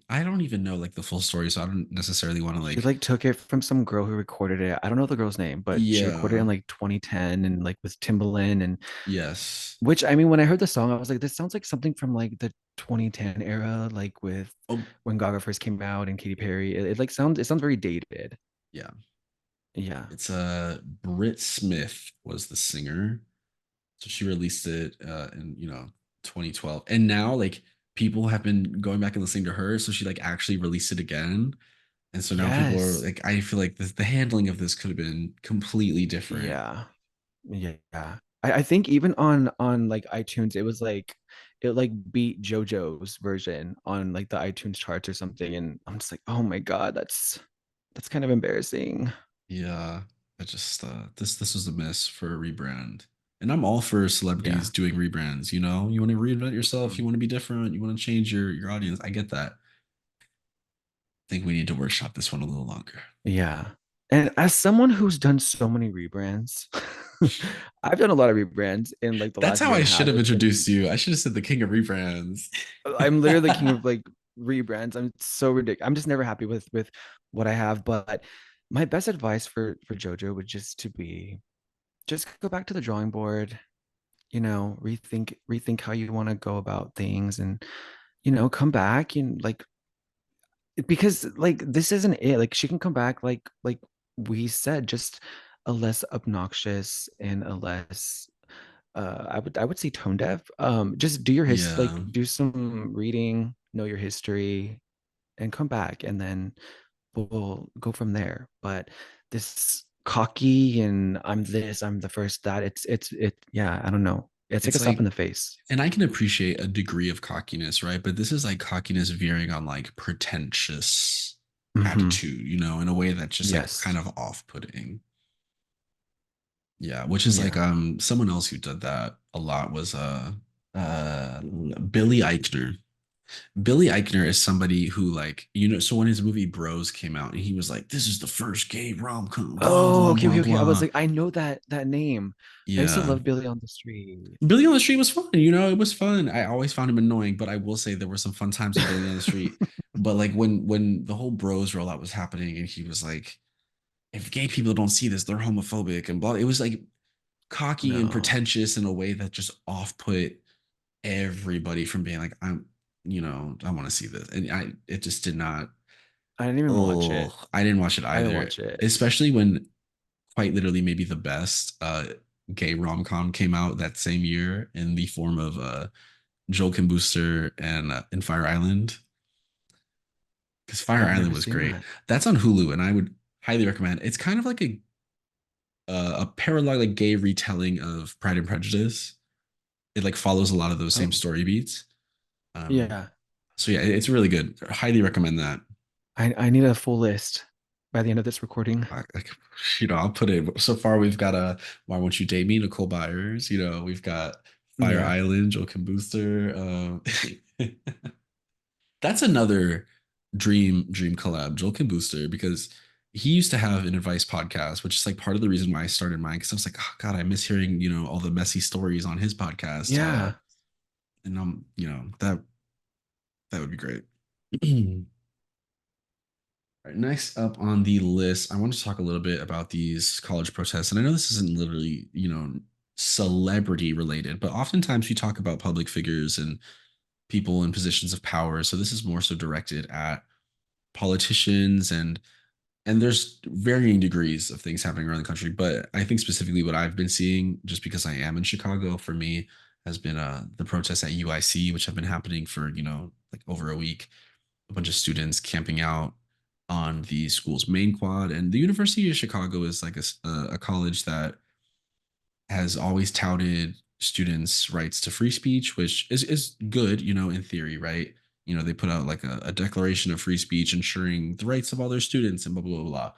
[SPEAKER 1] I don't even know like the full story, so I don't necessarily want to
[SPEAKER 2] She
[SPEAKER 1] like,
[SPEAKER 2] like took it from some girl who recorded it. I don't know the girl's name, but she recorded it
[SPEAKER 1] yeah,
[SPEAKER 2] in like 2010 and like with Timbaland and
[SPEAKER 1] yes.
[SPEAKER 2] which I mean when I heard the song I was like this sounds like something from like the 2010 era like with
[SPEAKER 1] Oh,
[SPEAKER 2] when Gaga first came out and Katy Perry. It sounds very dated.
[SPEAKER 1] yeah.
[SPEAKER 2] Yeah.
[SPEAKER 1] It's Britt Smith was the singer. So she released it in 2012. And now like people have been going back and listening to her, so she like actually released it again. And so now people are
[SPEAKER 2] Yes.
[SPEAKER 1] like, I feel like the handling of this could have been completely different.
[SPEAKER 2] Yeah. Yeah. I think even on like iTunes, it was like it like beat JoJo's version on like the iTunes charts or something. And I'm just like, oh my God, that's kind of embarrassing.
[SPEAKER 1] Yeah. I just this was a miss for a rebrand. And I'm all for celebrities
[SPEAKER 2] Yeah.
[SPEAKER 1] doing rebrands, you know? You want to reinvent yourself, you
[SPEAKER 2] Mhm.
[SPEAKER 1] want to be different, you want to change your audience. I get that. I think we need to workshop this one a little longer.
[SPEAKER 2] Yeah. And as someone who's done so many rebrands, I've done a lot of rebrands in like the
[SPEAKER 1] That's
[SPEAKER 2] last
[SPEAKER 1] how
[SPEAKER 2] year
[SPEAKER 1] I
[SPEAKER 2] and a
[SPEAKER 1] should
[SPEAKER 2] half.
[SPEAKER 1] have
[SPEAKER 2] It's
[SPEAKER 1] introduced
[SPEAKER 2] been
[SPEAKER 1] you. I should have said the king of rebrands.
[SPEAKER 2] I'm literally the king of like rebrands. I'm so ridiculous. I'm just never happy with what I have. But my best advice for JoJo would just go back to the drawing board, rethink how you want to go about things and come back and like because like this isn't it. Like she can come back like we said, just a less obnoxious and a less I would say tone deaf. Just do your
[SPEAKER 1] Yeah.
[SPEAKER 2] do some reading, know your history, and come back, and then we'll go from there. But this cocky and I'm the first that yeah, I don't know. It's like a
[SPEAKER 1] It's
[SPEAKER 2] slap in
[SPEAKER 1] like,
[SPEAKER 2] the face.
[SPEAKER 1] and I can appreciate a degree of cockiness, right? But this is like cockiness veering on like pretentious
[SPEAKER 2] Hmm.
[SPEAKER 1] attitude, in a way that's just like kind
[SPEAKER 2] Yes.
[SPEAKER 1] of off-putting. Yeah, which is like
[SPEAKER 2] Yeah.
[SPEAKER 1] someone else who did that a lot was uh Billy Eichner. Billy Eichner is somebody who like, so when his movie Bros came out and he was like, this is the first gay rom-com, blah
[SPEAKER 2] Oh,
[SPEAKER 1] blah
[SPEAKER 2] okay,
[SPEAKER 1] blah
[SPEAKER 2] okay, okay. I was
[SPEAKER 1] blah.
[SPEAKER 2] like, I know that name. I used to
[SPEAKER 1] Yeah.
[SPEAKER 2] love Billy on the Street.
[SPEAKER 1] Billy on the Street was fun, it was fun. I always found him annoying, but I will say there were some fun times with Billy on the Street. But like when the whole Bros rollout was happening and he was like, if gay people don't see this, they're homophobic and blah. It was like cocky and
[SPEAKER 2] No,
[SPEAKER 1] pretentious in a way that just off-put everybody from being like, I want to see this. And it just did not.
[SPEAKER 2] I didn't even watch
[SPEAKER 1] Oh,
[SPEAKER 2] it.
[SPEAKER 1] I didn't watch it
[SPEAKER 2] I didn't
[SPEAKER 1] either.
[SPEAKER 2] watch it.
[SPEAKER 1] Especially when quite literally maybe the best gay rom-com came out that same year in the form of Joel Kim Booster and Fire Island. Because Fire
[SPEAKER 2] I've
[SPEAKER 1] Island
[SPEAKER 2] never
[SPEAKER 1] was
[SPEAKER 2] seen
[SPEAKER 1] great.
[SPEAKER 2] that.
[SPEAKER 1] That's on Hulu, and I would highly recommend. It's kind of like a parallel like gay retelling of Pride and Prejudice. It like follows a lot of those same
[SPEAKER 2] Oh,
[SPEAKER 1] story beats. Um,
[SPEAKER 2] yeah.
[SPEAKER 1] so yeah, it's really good. Highly recommend that.
[SPEAKER 2] I need a full list by the end of this recording.
[SPEAKER 1] Like, I'll put it. So far, we've got a Why Won't You Date Me, Nicole Byers. We've got Fire
[SPEAKER 2] Yeah.
[SPEAKER 1] Island, Joel Kim Booster. That's another dream collab, Joel Kim Booster, because he used to have an advice podcast, which is like part of the reason why I started mine. Because I was like, oh God, I miss hearing all the messy stories on his podcast.
[SPEAKER 2] Yeah.
[SPEAKER 1] And that would be great. All right, next up on the list, I want to talk a little bit about these college protests. And I know this isn't literally, celebrity related, but oftentimes we talk about public figures and people in positions of power. So this is more so directed at politicians and there's varying degrees of things happening around the country. But I think specifically what I've been seeing, just because I am in Chicago, for me, has been the protests at UIC, which have been happening for, like over a week, a bunch of students camping out on the school's main quad. And the University of Chicago is like a college that has always touted students' rights to free speech, which is good, in theory, right? They put out like a declaration of free speech ensuring the rights of all their students and blah, blah, blah, blah.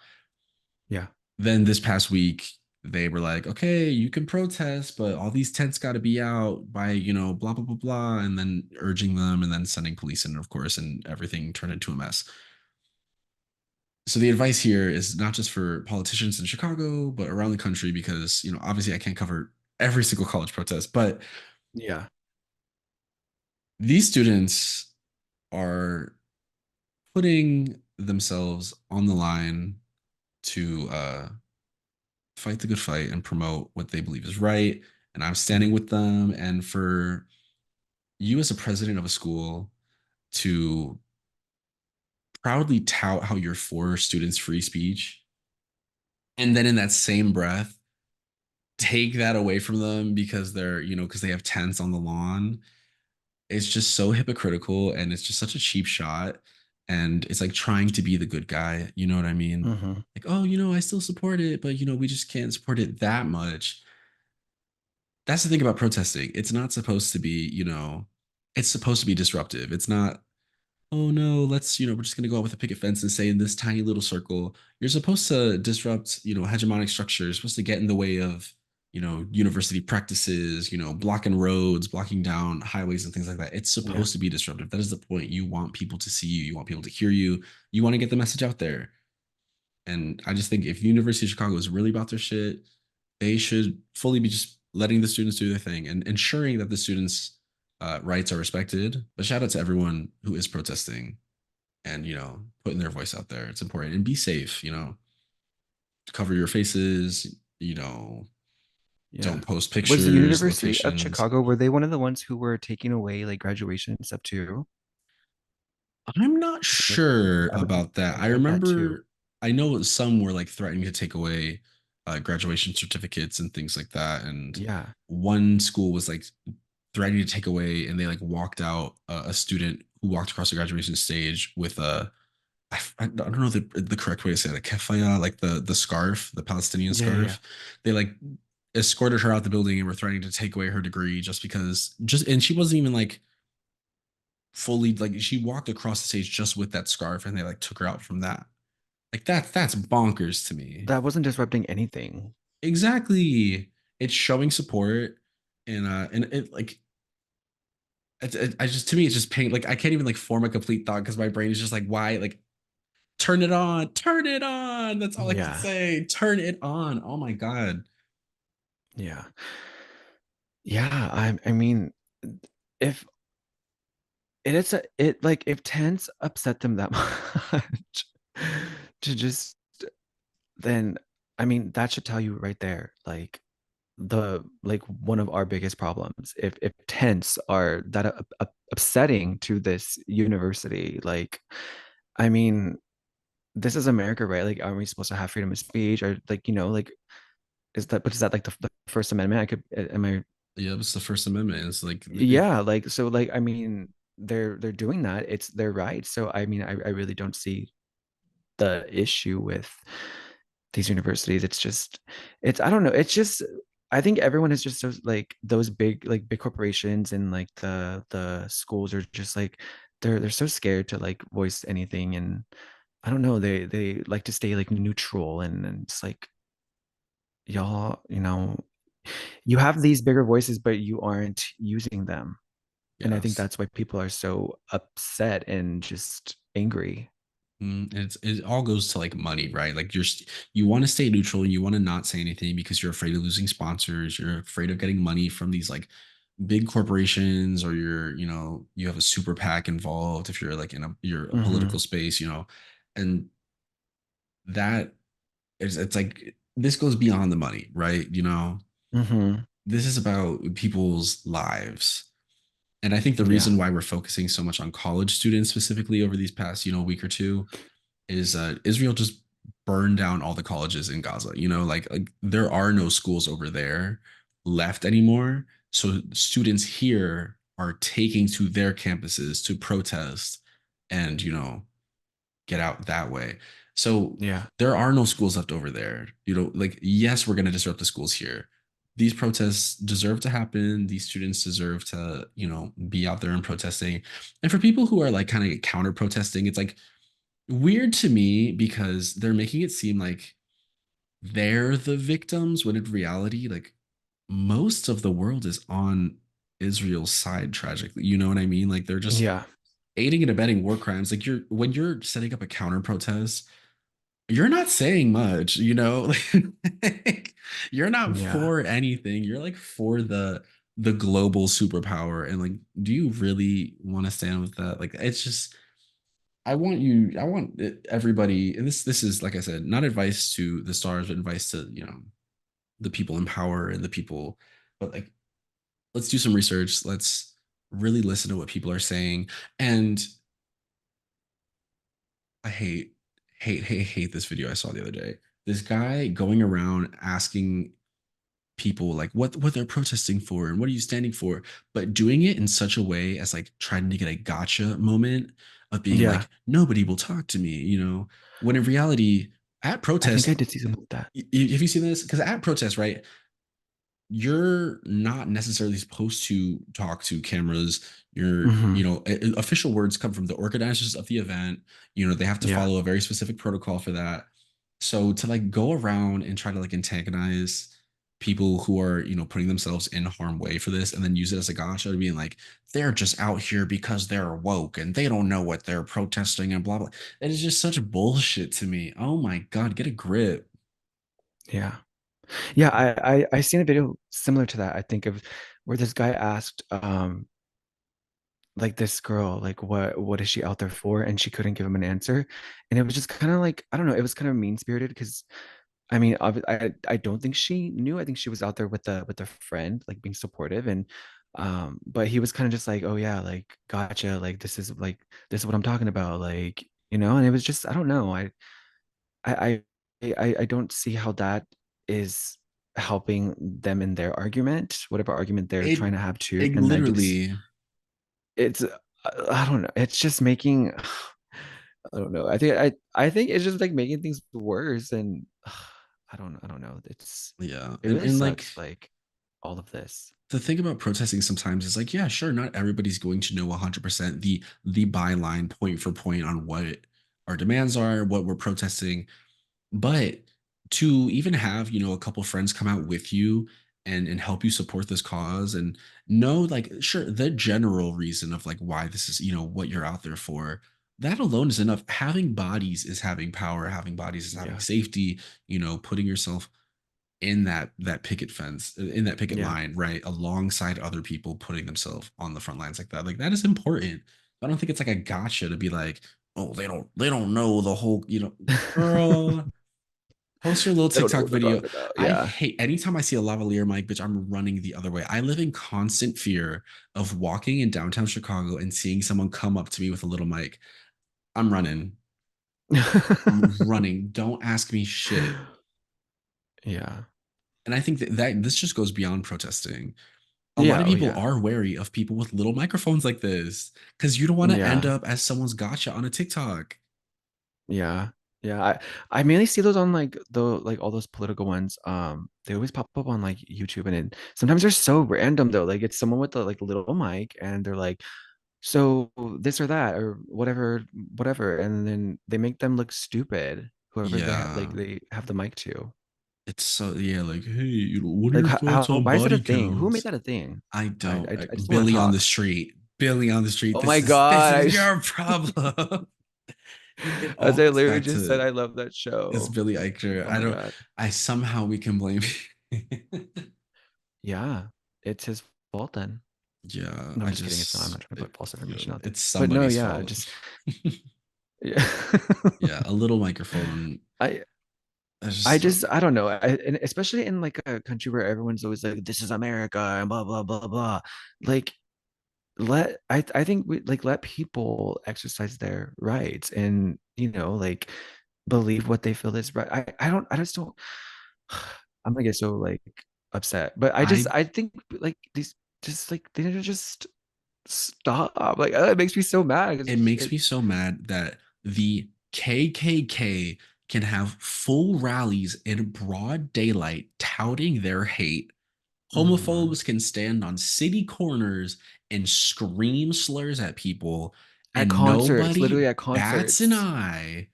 [SPEAKER 2] Yeah.
[SPEAKER 1] Then this past week, they were like, okay, you can protest, but all these tents got to be out by, blah, blah, blah, blah. And then urging them and then sending police in, of course, and everything turned into a mess. So the advice here is not just for politicians in Chicago, but around the country, because, obviously I can't cover every single college protest, but
[SPEAKER 2] Yeah.
[SPEAKER 1] these students are putting themselves on the line to fight the good fight and promote what they believe is right. And I'm standing
[SPEAKER 2] Mhm.
[SPEAKER 1] with them. And for you as a president of a school to proudly tout how you're for students' free speech, and then in that same breath, take that away from them because because they have tents on the lawn, it's just so hypocritical and it's just such a cheap shot. And it's like trying to be the good guy. You know what I mean?
[SPEAKER 2] Mhm.
[SPEAKER 1] Like, oh, I still support it, but we just can't support it that much. That's the thing about protesting. It's not supposed to be, it's supposed to be disruptive. It's not, oh no, let's, we're just going to go out with a picket fence and say in this tiny little circle. You're supposed to disrupt, hegemonic structures. You're supposed to get in the way of, university practices, blocking roads, blocking down highways and things like that. It's
[SPEAKER 2] Yeah.
[SPEAKER 1] supposed to be disruptive. That is the point. You want people to see you, you want people to hear you, you want to get the message out there. And I just think if University of Chicago is really about their shit, they should fully be just letting the students do their thing and ensuring that the students' rights are respected. But shout out to everyone who is protesting and putting their voice out there. It's important and be safe. Cover your faces.
[SPEAKER 2] Yeah.
[SPEAKER 1] Don't post
[SPEAKER 2] Was the
[SPEAKER 1] pictures,
[SPEAKER 2] University of
[SPEAKER 1] locations.
[SPEAKER 2] Chicago, were they one of the ones who were taking away like graduation and stuff too?
[SPEAKER 1] I'm not
[SPEAKER 2] Like,
[SPEAKER 1] sure
[SPEAKER 2] I
[SPEAKER 1] about that.
[SPEAKER 2] I
[SPEAKER 1] I
[SPEAKER 2] heard that too.
[SPEAKER 1] remember, I know some were like threatening to take away graduation certificates and things like that. And
[SPEAKER 2] Yeah.
[SPEAKER 1] one school was like threatening to take away, and they like walked out a student who walked across the graduation stage with a, I don't know the correct way to say it, a keffaya, like the scarf, the Palestinian
[SPEAKER 2] Yeah, yeah, yeah.
[SPEAKER 1] scarf. They like escorted her out the building and were threatening to take away her degree just because, and she wasn't even like fully, like she walked across the stage just with that scarf and they like took her out from that. Like that's bonkers to me.
[SPEAKER 2] That wasn't disrupting anything.
[SPEAKER 1] Exactly. It's showing support and it like I just, to me it's just pain. Like I can't even like form a complete thought because my brain is just like, why, like, turn it on, turn it on. That's all I can
[SPEAKER 2] Yeah.
[SPEAKER 1] say. Turn it on. Oh my God.
[SPEAKER 2] Yeah. Yeah. I mean, if it like if tents upset them that much to just then I mean that should tell you right there like the like one of our biggest problems if tents are that upsetting to this university like I mean this is America, right? Like are we supposed to have freedom of speech or like like is that but is that like the First Amendment? I could am I
[SPEAKER 1] Yeah, it's the First Amendment. It's like
[SPEAKER 2] yeah like so like I mean they're doing that, it's their right, so I mean I really don't see the issue with these universities. It's just, it's, I don't know. It's just, I think everyone is just so like those big corporations and like the schools are just like they're so scared to like voice anything and I don't know. They like to stay like neutral and it's like y'all, you have these bigger voices, but you aren't using them. And I think
[SPEAKER 1] yes.
[SPEAKER 2] that's why people are so upset and just angry.
[SPEAKER 1] It all goes to like money, right? Like you want to stay neutral, you want to not say anything because you're afraid of losing sponsors, you're afraid of getting money from these like big corporations, or you have a super PAC involved if you're like you're a
[SPEAKER 2] Mm-hmm.
[SPEAKER 1] political space, and that it's like this goes beyond the money, right?
[SPEAKER 2] Mm-hmm.
[SPEAKER 1] This is about people's lives. And I think the
[SPEAKER 2] Yeah.
[SPEAKER 1] reason why we're focusing so much on college students specifically over these past, week or two is Israel just burned down all the colleges in Gaza. Like there are no schools over there left anymore. So students here are taking to their campuses to protest and, get out that way. So
[SPEAKER 2] Yeah.
[SPEAKER 1] there are no schools left over there. Like, yes, we're going to disrupt the schools here. These protests deserve to happen. These students deserve to, be out there and protesting. And for people who are like kind of counter protesting, it's like weird to me because they're making it seem like they're the victims when in reality, like most of the world is on Israel's side tragically. You know what I mean? Like they're just
[SPEAKER 2] Yeah.
[SPEAKER 1] aiding and abetting war crimes. Like you're when you're setting up a counter protest, you're not saying much, you know? Like, you're not
[SPEAKER 2] Yeah.
[SPEAKER 1] for anything. You're like for the global superpower. And like, do you really want to stand with that? Like it's just I want everybody, and this is like I said, not advice to the stars, but advice to, the people in power and the people, but like let's do some research. Let's really listen to what people are saying. And I hate this video I saw the other day. This guy going around asking people like what they're protesting for and what are you standing for, but doing it in such a way as like trying to get a gotcha moment of being
[SPEAKER 2] Yeah.
[SPEAKER 1] like nobody will talk to me, when in reality at
[SPEAKER 2] I think I
[SPEAKER 1] protest,
[SPEAKER 2] did see something like that.
[SPEAKER 1] if you see this, because at protest, right, you're not necessarily supposed to talk to cameras.
[SPEAKER 2] Hmm.
[SPEAKER 1] Official words come from the organizers of the event. They have to
[SPEAKER 2] Yeah.
[SPEAKER 1] follow a very specific protocol for that. So to like go around and try to like antagonize people who are, putting themselves in harm way for this and then use it as a gotcha to being like, they're just out here because they're woke and they don't know what they're protesting and blah, blah. That is just such bullshit to me. Oh my God, get a grip.
[SPEAKER 2] Yeah. Yeah. I seen a video similar to that. I think of where this guy asked like this girl like what is she out there for, and she couldn't give him an answer, and it was just kind of like, I don't know, it was kind of mean spirited because I mean, I don't think she knew. I think she was out there with a friend, like being supportive, and but he was kind of just like, oh yeah, like gotcha, like this is what I'm talking about, like, and it was just, I don't know, I I don't see how that is helping them in their argument, whatever argument they're
[SPEAKER 1] It
[SPEAKER 2] trying to have too,
[SPEAKER 1] it
[SPEAKER 2] and I just,
[SPEAKER 1] literally
[SPEAKER 2] it's I don't know, it's just making I don't know. I think it's just like making things worse, and I don't know.
[SPEAKER 1] yeah.
[SPEAKER 2] It really
[SPEAKER 1] And like
[SPEAKER 2] sucks, like all of this.
[SPEAKER 1] the thing about protesting sometimes is like, yeah, sure, not everybody's going to know 100% the byline point for point on what our demands are, what we're protesting. But to even have, a couple friends come out with you and help you support this cause and know, like, sure, the general reason of like why this is, what you're out there for, that alone is enough. Having bodies is having power, having bodies is having
[SPEAKER 2] Yeah.
[SPEAKER 1] safety, putting yourself in that picket fence, in that picket
[SPEAKER 2] Yeah.
[SPEAKER 1] line, right, alongside other people putting themselves on the front lines like that. Like that is important. I don't think it's like a gotcha to be like, oh, they don't know the whole, girl. Post your little
[SPEAKER 2] They don't know
[SPEAKER 1] TikTok
[SPEAKER 2] what they're
[SPEAKER 1] video.
[SPEAKER 2] talking about.
[SPEAKER 1] I
[SPEAKER 2] Yeah.
[SPEAKER 1] hate anytime I see a lavalier mic, bitch, I'm running the other way. I live in constant fear of walking in downtown Chicago and seeing someone come up to me with a little mic. I'm running. I'm running. Don't ask me shit.
[SPEAKER 2] Yeah.
[SPEAKER 1] And I think that this just goes beyond protesting. A lot
[SPEAKER 2] Yeah.
[SPEAKER 1] of
[SPEAKER 2] Oh
[SPEAKER 1] people
[SPEAKER 2] yeah.
[SPEAKER 1] are wary of people with little microphones like this because you don't want to end
[SPEAKER 2] Yeah.
[SPEAKER 1] up as someone's gotcha on a TikTok.
[SPEAKER 2] Yeah. Yeah. I mainly see those on like like all those political ones. They always pop up on like YouTube, and sometimes they're so random though. Like it's someone with the like little mic, and they're like, so this or that or whatever, whatever, and then they make them look stupid, whoever
[SPEAKER 1] Yeah.
[SPEAKER 2] they have the mic to.
[SPEAKER 1] It's so, yeah, like, hey, what are
[SPEAKER 2] Like
[SPEAKER 1] your thoughts on
[SPEAKER 2] why is that a
[SPEAKER 1] body
[SPEAKER 2] thing? Who made
[SPEAKER 1] counts?
[SPEAKER 2] that a thing?
[SPEAKER 1] I
[SPEAKER 2] I
[SPEAKER 1] don't.
[SPEAKER 2] I just want to
[SPEAKER 1] Billy on the
[SPEAKER 2] talk.
[SPEAKER 1] street. Billy on the street.
[SPEAKER 2] Oh
[SPEAKER 1] This
[SPEAKER 2] my
[SPEAKER 1] is this
[SPEAKER 2] God.
[SPEAKER 1] is your problem. It
[SPEAKER 2] As
[SPEAKER 1] all
[SPEAKER 2] I
[SPEAKER 1] goes
[SPEAKER 2] literally
[SPEAKER 1] back
[SPEAKER 2] just said,
[SPEAKER 1] to
[SPEAKER 2] I love that
[SPEAKER 1] it's
[SPEAKER 2] show.
[SPEAKER 1] Billy Eichner.
[SPEAKER 2] Oh
[SPEAKER 1] I
[SPEAKER 2] my
[SPEAKER 1] don't.
[SPEAKER 2] God.
[SPEAKER 1] I somehow we can blame.
[SPEAKER 2] Yeah, it's his fault then.
[SPEAKER 1] Yeah,
[SPEAKER 2] No, I'm
[SPEAKER 1] I
[SPEAKER 2] just kidding. It's not. I'm not trying to
[SPEAKER 1] it,
[SPEAKER 2] put false information out there.
[SPEAKER 1] it's
[SPEAKER 2] But no,
[SPEAKER 1] somebody's
[SPEAKER 2] yeah,
[SPEAKER 1] fault.
[SPEAKER 2] just yeah.
[SPEAKER 1] Yeah, a little microphone.
[SPEAKER 2] I
[SPEAKER 1] That's just
[SPEAKER 2] I don't know. And especially in like a country where everyone's always like, "This is America," and blah blah blah blah. Like, I think we like let people exercise their rights, and like believe what they feel is right. I just don't. I'm gonna get so like upset, but
[SPEAKER 1] I.
[SPEAKER 2] I think like these just like they need to just stop. Like, it makes me so mad because
[SPEAKER 1] It makes me so mad that the KKK can have full rallies in broad daylight touting their hate.
[SPEAKER 2] Mhm.
[SPEAKER 1] Homophobes can stand on city corners and scream slurs at people,
[SPEAKER 2] At
[SPEAKER 1] and
[SPEAKER 2] concerts,
[SPEAKER 1] nobody
[SPEAKER 2] literally at
[SPEAKER 1] bats an
[SPEAKER 2] concerts.
[SPEAKER 1] eye.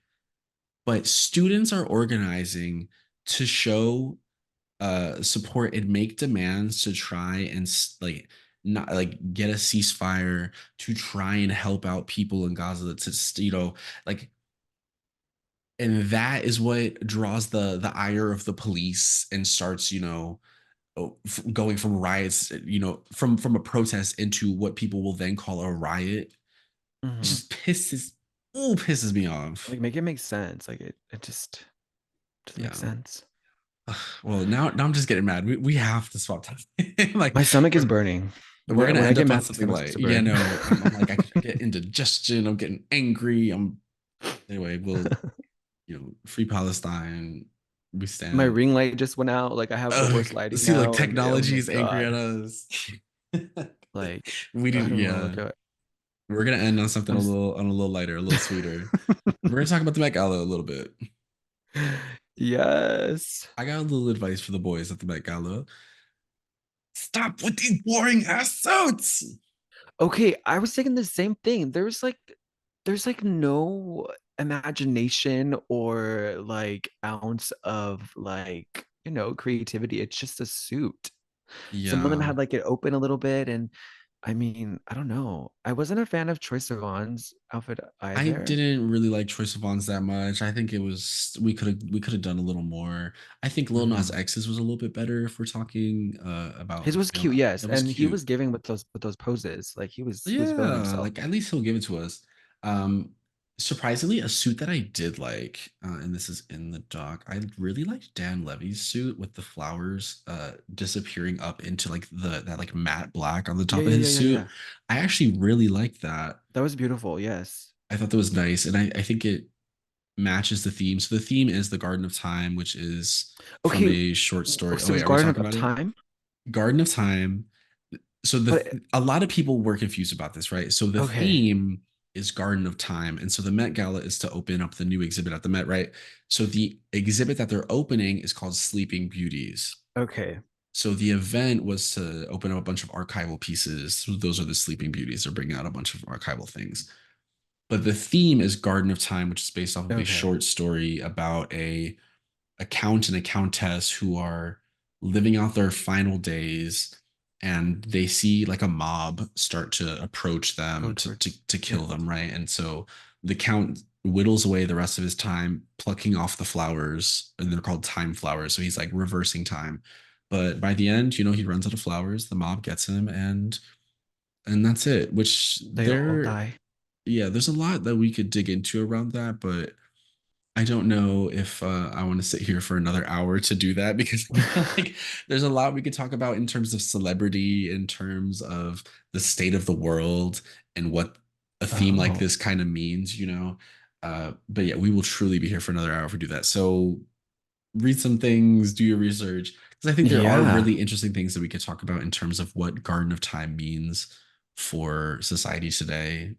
[SPEAKER 1] But students are organizing. to show support and make demands to try and like not like get a ceasefire to try and help out people in Gaza to like, and that is what draws the ire of the police and starts, going from riots, from a protest into what people will then call a riot. It
[SPEAKER 2] Hmm.
[SPEAKER 1] just pisses me off.
[SPEAKER 2] Like make it make sense. Like it just doesn't make
[SPEAKER 1] Yeah.
[SPEAKER 2] sense.
[SPEAKER 1] Well, now I'm just getting mad. We have to swap time. Like
[SPEAKER 2] My stomach is
[SPEAKER 1] we're
[SPEAKER 2] burning.
[SPEAKER 1] we're gonna
[SPEAKER 2] When I
[SPEAKER 1] end
[SPEAKER 2] get
[SPEAKER 1] up on
[SPEAKER 2] mad, my
[SPEAKER 1] something
[SPEAKER 2] stomach starts
[SPEAKER 1] light.
[SPEAKER 2] to
[SPEAKER 1] Yeah,
[SPEAKER 2] burn.
[SPEAKER 1] no, I'm like I get indigestion. I'm getting angry. Anyway. We'll free Palestine. We
[SPEAKER 2] My
[SPEAKER 1] stand.
[SPEAKER 2] ring light just went out. Like I have the
[SPEAKER 1] Ugh,
[SPEAKER 2] worst lighting
[SPEAKER 1] see, like
[SPEAKER 2] now, and oh
[SPEAKER 1] technology
[SPEAKER 2] my
[SPEAKER 1] is angry at
[SPEAKER 2] god.
[SPEAKER 1] us.
[SPEAKER 2] Like
[SPEAKER 1] We
[SPEAKER 2] I
[SPEAKER 1] didn't.
[SPEAKER 2] don't know.
[SPEAKER 1] Yeah, we're gonna end on something
[SPEAKER 2] I'm s-
[SPEAKER 1] a little lighter, a little sweeter. We're gonna talk about the Met Gala a little bit.
[SPEAKER 2] yes.
[SPEAKER 1] I got a little advice for the boys at the Met Gala. Stop with these boring ass suits.
[SPEAKER 2] Okay, I was thinking the same thing. There's like no imagination or like ounce of like, creativity. It's just a suit. Some of them
[SPEAKER 1] Yeah,
[SPEAKER 2] had like it open a little bit, and I mean, I don't know. I wasn't a fan of Troye Sivan's outfit
[SPEAKER 1] I
[SPEAKER 2] either.
[SPEAKER 1] didn't really like Troye Sivan's that much. I think it was we could have done a little more. I think Lil Nas
[SPEAKER 2] Hmm.
[SPEAKER 1] X's was a little bit better if we're talking about
[SPEAKER 2] His was cute, yes,
[SPEAKER 1] it was
[SPEAKER 2] and he
[SPEAKER 1] cute.
[SPEAKER 2] was giving with those poses. Like he was feeling
[SPEAKER 1] Yeah,
[SPEAKER 2] himself.
[SPEAKER 1] like at least he'll give it to us. Um, Surprisingly, a suit that I did like, and this is in the doc, I really liked Dan Levy's suit with the flowers disappearing up into like that like matte black on the
[SPEAKER 2] Yeah,
[SPEAKER 1] top of
[SPEAKER 2] yeah, yeah,
[SPEAKER 1] his
[SPEAKER 2] yeah,
[SPEAKER 1] suit.
[SPEAKER 2] yeah.
[SPEAKER 1] I actually really liked that.
[SPEAKER 2] That was beautiful. Yes.
[SPEAKER 1] I thought that was nice, and I think it matches the theme. So the theme is the Garden of Time, which is from
[SPEAKER 2] Okay,
[SPEAKER 1] a short story. Oh
[SPEAKER 2] so it
[SPEAKER 1] wait,
[SPEAKER 2] was
[SPEAKER 1] are we
[SPEAKER 2] Garden
[SPEAKER 1] talking
[SPEAKER 2] of
[SPEAKER 1] about it?
[SPEAKER 2] Time,
[SPEAKER 1] Garden of Time. So
[SPEAKER 2] but
[SPEAKER 1] a lot of people were confused about this, right? So the
[SPEAKER 2] okay,
[SPEAKER 1] theme is Garden of Time, and so the Met Gala is to open up the new exhibit at the Met, right? So the exhibit that they're opening is called Sleeping Beauties.
[SPEAKER 2] okay,
[SPEAKER 1] So the event was to open up a bunch of archival pieces. So those are the Sleeping Beauties. They're bringing out a bunch of archival things. But the theme is Garden of Time, which is based off of a
[SPEAKER 2] okay.
[SPEAKER 1] short story about a count and a countess who are living out their final days, and they see like a mob start to approach
[SPEAKER 2] Go
[SPEAKER 1] them
[SPEAKER 2] towards,
[SPEAKER 1] to kill
[SPEAKER 2] yes.
[SPEAKER 1] them, right? And so the count whittles away the rest of his time plucking off the flowers, and they're called time flowers, so he's like reversing time. But by the end, he runs out of flowers, the mob gets him, and that's it. Which
[SPEAKER 2] They all
[SPEAKER 1] there,
[SPEAKER 2] die.
[SPEAKER 1] yeah, there's a lot that we could dig into around that, but I don't know if I want to sit here for another hour to do that, because I feel like there's a lot we could talk about in terms of celebrity, in terms of the state of the world, and what a theme like
[SPEAKER 2] Oh,
[SPEAKER 1] this kind of means. But yeah, we will truly be here for another hour if we do that. So read some things, do your research, because I think there are
[SPEAKER 2] yeah.
[SPEAKER 1] really interesting things that we could talk about in terms of what Garden of Time means for society today.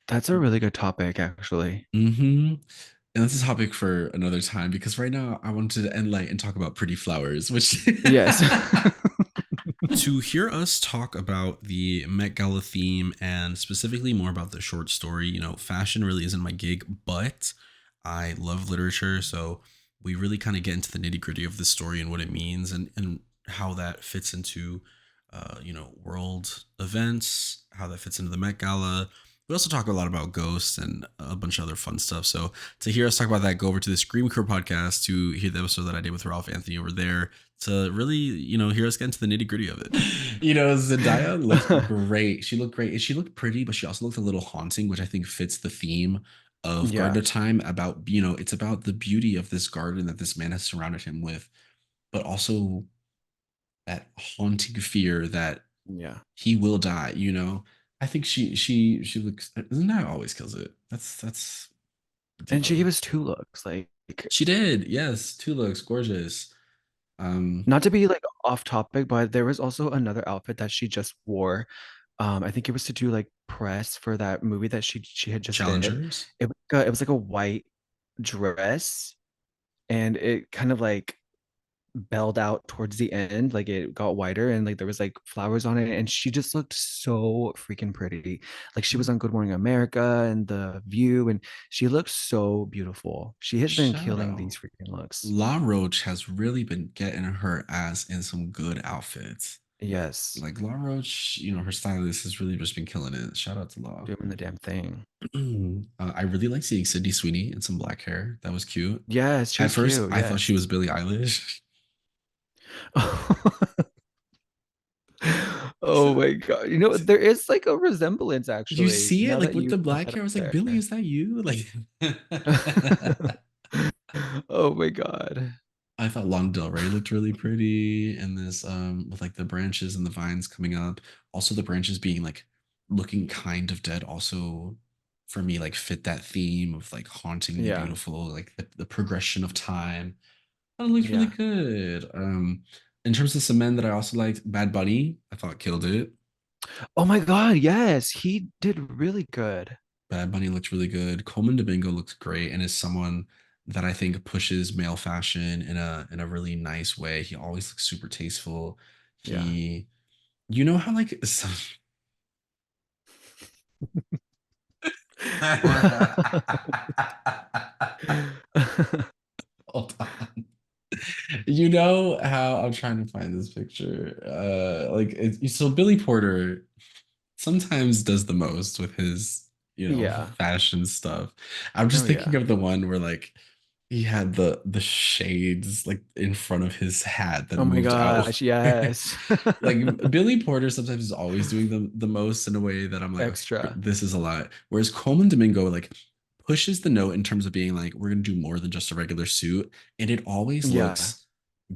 [SPEAKER 2] That's a really good topic, actually.
[SPEAKER 1] Mm-hmm. And that's a topic for another time, because right now I wanted to end light and talk about pretty flowers, which
[SPEAKER 2] Yes.
[SPEAKER 1] to hear us talk about the Met Gala theme and specifically more about the short story, fashion really isn't my gig, but I love literature. So we really kind of get into the nitty gritty of the story and what it means, and how that fits into, world events, how that fits into the Met Gala. We also talk a lot about ghosts and a bunch of other fun stuff. So to hear us talk about that, go over to the Scream Crew podcast to hear the episode that I did with Ralph Anthony over there, to really, hear us get into the nitty gritty of it. Zendaya looked great. She looked great. She looked pretty, but she also looked a little haunting, which I think fits the theme of Garden
[SPEAKER 2] Yeah.
[SPEAKER 1] of Time. It's about the beauty of this garden that this man has surrounded him with, but also that haunting fear that
[SPEAKER 2] Yeah.
[SPEAKER 1] he will die. I think she looks. Zendaya always kills it. That's
[SPEAKER 2] And she
[SPEAKER 1] diva.
[SPEAKER 2] gave us two looks. Like,
[SPEAKER 1] She did. Yes, two looks gorgeous. Um,
[SPEAKER 2] not to be like off topic, but there was also another outfit that she just wore. I think it was to do like press for that movie that she had just did.
[SPEAKER 1] Challengers.
[SPEAKER 2] It was like a white dress, and it kind of like belled out towards the end, like it got wider and like there was like flowers on it, and she just looked so freaking pretty. Like she was on Good Morning America and The View, and she looked so beautiful. She has been
[SPEAKER 1] Shout
[SPEAKER 2] killing
[SPEAKER 1] out.
[SPEAKER 2] these freaking looks.
[SPEAKER 1] La Roche has really been getting her ass in some good outfits.
[SPEAKER 2] Yes,
[SPEAKER 1] Like La Roche, her stylist has really just been killing it. Shout out to La.
[SPEAKER 2] doing the damn thing.
[SPEAKER 1] I really like seeing Sydney Sweeney in some black hair. That was cute.
[SPEAKER 2] Yes, she
[SPEAKER 1] At
[SPEAKER 2] was
[SPEAKER 1] first,
[SPEAKER 2] cute.
[SPEAKER 1] I thought she was
[SPEAKER 2] Yes.
[SPEAKER 1] Billie Eilish.
[SPEAKER 2] Oh my God. You know, there is like a resemblance
[SPEAKER 1] You
[SPEAKER 2] actually,
[SPEAKER 1] see it
[SPEAKER 2] now
[SPEAKER 1] like
[SPEAKER 2] that
[SPEAKER 1] with
[SPEAKER 2] you
[SPEAKER 1] the
[SPEAKER 2] put
[SPEAKER 1] black
[SPEAKER 2] that
[SPEAKER 1] hair. I
[SPEAKER 2] up
[SPEAKER 1] was like, Billy,
[SPEAKER 2] there.
[SPEAKER 1] is that you? Like,
[SPEAKER 2] Oh my God.
[SPEAKER 1] I thought Lana Del Rey looked really pretty in this, with like the branches and the vines coming up. Also, the branches being like looking kind of dead. Also, for me, like fit that theme of like hauntingly
[SPEAKER 2] Yeah.
[SPEAKER 1] beautiful, like the progression of time. That looked really
[SPEAKER 2] Yeah.
[SPEAKER 1] good. In terms of some men that I also liked, Bad Bunny, I thought killed it.
[SPEAKER 2] Oh my God. Yes, he did really good.
[SPEAKER 1] Bad Bunny looked really good. Coleman Domingo looks great and is someone that I think pushes male fashion in a really nice way. He always looks super tasteful.
[SPEAKER 2] Yeah.
[SPEAKER 1] He, you know how like some, hold on. You know how I'm trying to find this picture. Like so Billy Porter sometimes does the most with his,
[SPEAKER 2] Yeah.
[SPEAKER 1] fashion stuff. I'm
[SPEAKER 2] Oh
[SPEAKER 1] just thinking
[SPEAKER 2] yeah.
[SPEAKER 1] of the one where like he had the shades like in front of his hat that
[SPEAKER 2] Oh my
[SPEAKER 1] moved out.
[SPEAKER 2] gosh. Yes.
[SPEAKER 1] Like Billy Porter sometimes is always doing the most in a way that I'm like, okay,
[SPEAKER 2] Extra.
[SPEAKER 1] this is a lot. Whereas Coleman Domingo like pushes the note in terms of being like, we're gonna do more than just a regular suit, and it always
[SPEAKER 2] Yeah.
[SPEAKER 1] looks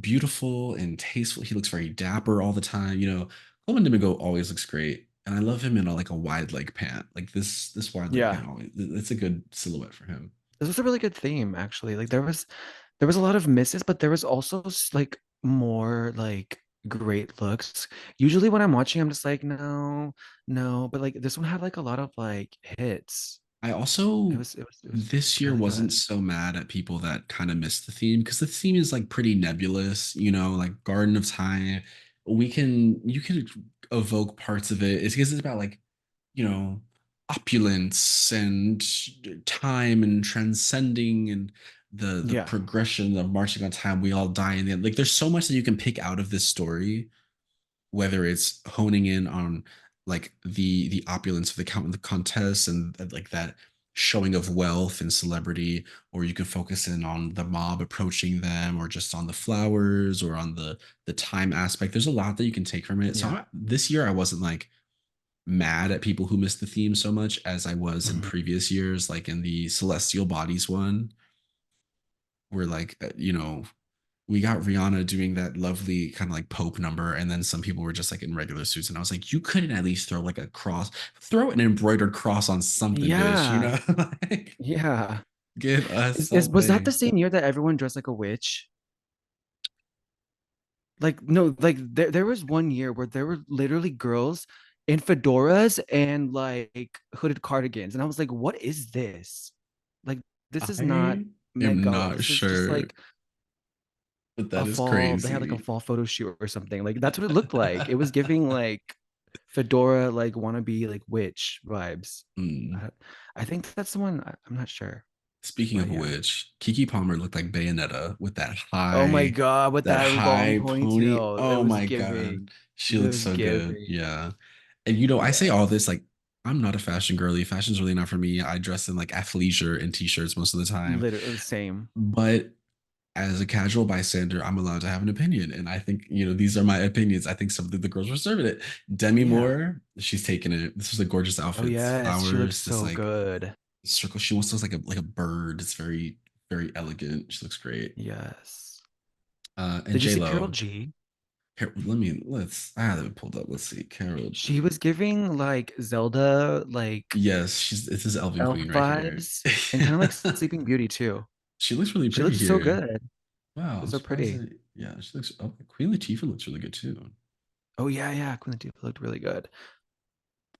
[SPEAKER 1] beautiful and tasteful. He looks very dapper all the time. Coleman Domingo always looks great, and I love him in like a wide leg pant. Like this wide leg
[SPEAKER 2] Yeah.
[SPEAKER 1] pant always. It's a good silhouette for him.
[SPEAKER 2] This was a really good theme, actually. Like there was a lot of misses, but there was also like more like great looks. Usually when I'm watching, I'm just like, no, no. But like this one had like a lot of like hits.
[SPEAKER 1] I
[SPEAKER 2] It
[SPEAKER 1] also
[SPEAKER 2] was it was it was
[SPEAKER 1] this year
[SPEAKER 2] really
[SPEAKER 1] wasn't
[SPEAKER 2] good.
[SPEAKER 1] so mad at people that kind of missed the theme because the theme is like pretty nebulous, like Garden of Time. You can evoke parts of it. It's because it's about like, you know, opulence and time and transcending and the
[SPEAKER 2] Yeah.
[SPEAKER 1] progression of marching on time. We all die in the end. Like there's so much that you can pick out of this story, whether it's honing in on like the opulence of the contest and like that showing of wealth and celebrity, or you can focus in on the mob approaching them, or just on the flowers, or on the time aspect. There's a lot that you can take from it. So
[SPEAKER 2] Yeah.
[SPEAKER 1] this year I wasn't like mad at people who missed the theme so much as I was in
[SPEAKER 2] Mhm.
[SPEAKER 1] previous years, like in the Celestial Bodies one, where like we got Rihanna doing that lovely kind of like Pope number, and then some people were just like in regular suits, and I was like, you couldn't at least throw like a cross, throw an embroidered cross on something, bitch,
[SPEAKER 2] Yeah.
[SPEAKER 1] like
[SPEAKER 2] Yeah.
[SPEAKER 1] give us
[SPEAKER 2] Was that the
[SPEAKER 1] something.
[SPEAKER 2] same year that everyone dressed like a witch? Like no, like there was one year where there were literally girls in fedoras and like hooded cardigans, and I was like, what is this? Like this is not
[SPEAKER 1] I
[SPEAKER 2] Met
[SPEAKER 1] am
[SPEAKER 2] Gala.
[SPEAKER 1] not
[SPEAKER 2] This is just
[SPEAKER 1] sure,
[SPEAKER 2] like
[SPEAKER 1] but
[SPEAKER 2] a
[SPEAKER 1] that is
[SPEAKER 2] fall. They had like a
[SPEAKER 1] crazy.
[SPEAKER 2] fall photo shoot or something. Like that's what it looked like. It was giving like fedora, like wannabe, like witch vibes.
[SPEAKER 1] Mm.
[SPEAKER 2] I, I think that's the one. I'm not sure,
[SPEAKER 1] Speaking
[SPEAKER 2] but
[SPEAKER 1] of
[SPEAKER 2] yeah.
[SPEAKER 1] which, Kiki Palmer looked like Bayonetta with that
[SPEAKER 2] Oh my
[SPEAKER 1] high,
[SPEAKER 2] God, with
[SPEAKER 1] that
[SPEAKER 2] that long
[SPEAKER 1] high pony.
[SPEAKER 2] ponytail, it
[SPEAKER 1] Oh
[SPEAKER 2] was
[SPEAKER 1] my God.
[SPEAKER 2] giving.
[SPEAKER 1] She
[SPEAKER 2] It
[SPEAKER 1] looks
[SPEAKER 2] was
[SPEAKER 1] so good.
[SPEAKER 2] giving.
[SPEAKER 1] Yeah. And I say all
[SPEAKER 2] Yes.
[SPEAKER 1] this like I'm not a fashion girly. Fashion's really not for me. I dress in like athleisure and t-shirts most of the time.
[SPEAKER 2] Literally the same.
[SPEAKER 1] But as a casual bystander, I'm allowed to have an opinion. And I think, these are my opinions. I think some of the girls were serving it. Demi
[SPEAKER 2] Yeah.
[SPEAKER 1] Moore, she's taking it. This was a gorgeous
[SPEAKER 2] Oh
[SPEAKER 1] outfit.
[SPEAKER 2] yes, she looked
[SPEAKER 1] Flowers, this
[SPEAKER 2] so
[SPEAKER 1] like
[SPEAKER 2] good.
[SPEAKER 1] circle. She almost looks like a bird. It's very, very elegant. She looks great.
[SPEAKER 2] Yes.
[SPEAKER 1] And
[SPEAKER 2] Did you
[SPEAKER 1] J
[SPEAKER 2] see Carol
[SPEAKER 1] Lo.
[SPEAKER 2] G?
[SPEAKER 1] I have it pulled up. Let's see. Carol
[SPEAKER 2] She was
[SPEAKER 1] G.
[SPEAKER 2] giving like Zelda, like
[SPEAKER 1] Yes, it's his Elven
[SPEAKER 2] elf
[SPEAKER 1] Queen right here.
[SPEAKER 2] vibes, and kind of like Sleeping Beauty too.
[SPEAKER 1] She looks really
[SPEAKER 2] She
[SPEAKER 1] pretty
[SPEAKER 2] looked so
[SPEAKER 1] here.
[SPEAKER 2] good.
[SPEAKER 1] Wow,
[SPEAKER 2] She was
[SPEAKER 1] I'm
[SPEAKER 2] so
[SPEAKER 1] surprised
[SPEAKER 2] pretty.
[SPEAKER 1] that, yeah, she looks, oh, Queen Latifah looks really good too.
[SPEAKER 2] Oh yeah, yeah. Queen Latifah looked really good.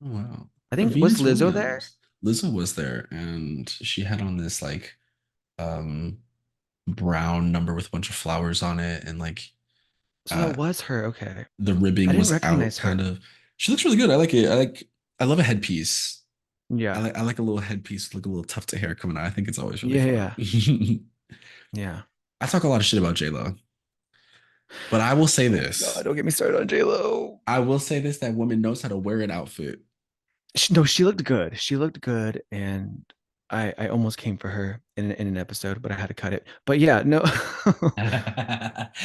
[SPEAKER 1] Oh, wow.
[SPEAKER 2] I think was
[SPEAKER 1] Venus
[SPEAKER 2] Lizzo there?
[SPEAKER 1] Williams. Lizzo was there, and she had on this like, um brown number with a bunch of flowers on it, and like
[SPEAKER 2] So that
[SPEAKER 1] uh
[SPEAKER 2] was her. Okay.
[SPEAKER 1] the
[SPEAKER 2] I
[SPEAKER 1] ribbing
[SPEAKER 2] didn't
[SPEAKER 1] was out
[SPEAKER 2] recognize
[SPEAKER 1] kind
[SPEAKER 2] her.
[SPEAKER 1] of. She looks really good. I like it. I love a headpiece.
[SPEAKER 2] Yeah.
[SPEAKER 1] I like a little headpiece with like a little tuft of hair coming out. I think it's always really
[SPEAKER 2] Yeah.
[SPEAKER 1] fun.
[SPEAKER 2] Yeah. Yeah.
[SPEAKER 1] I talk a lot of shit about J Lo, but I will say
[SPEAKER 2] Oh my God.
[SPEAKER 1] this.
[SPEAKER 2] Don't get me started on J-Lo.
[SPEAKER 1] I will say this: that woman knows how to wear an outfit.
[SPEAKER 2] No, she looked good. She looked good. And I almost came for her in an episode, but I had to cut it. But yeah, no.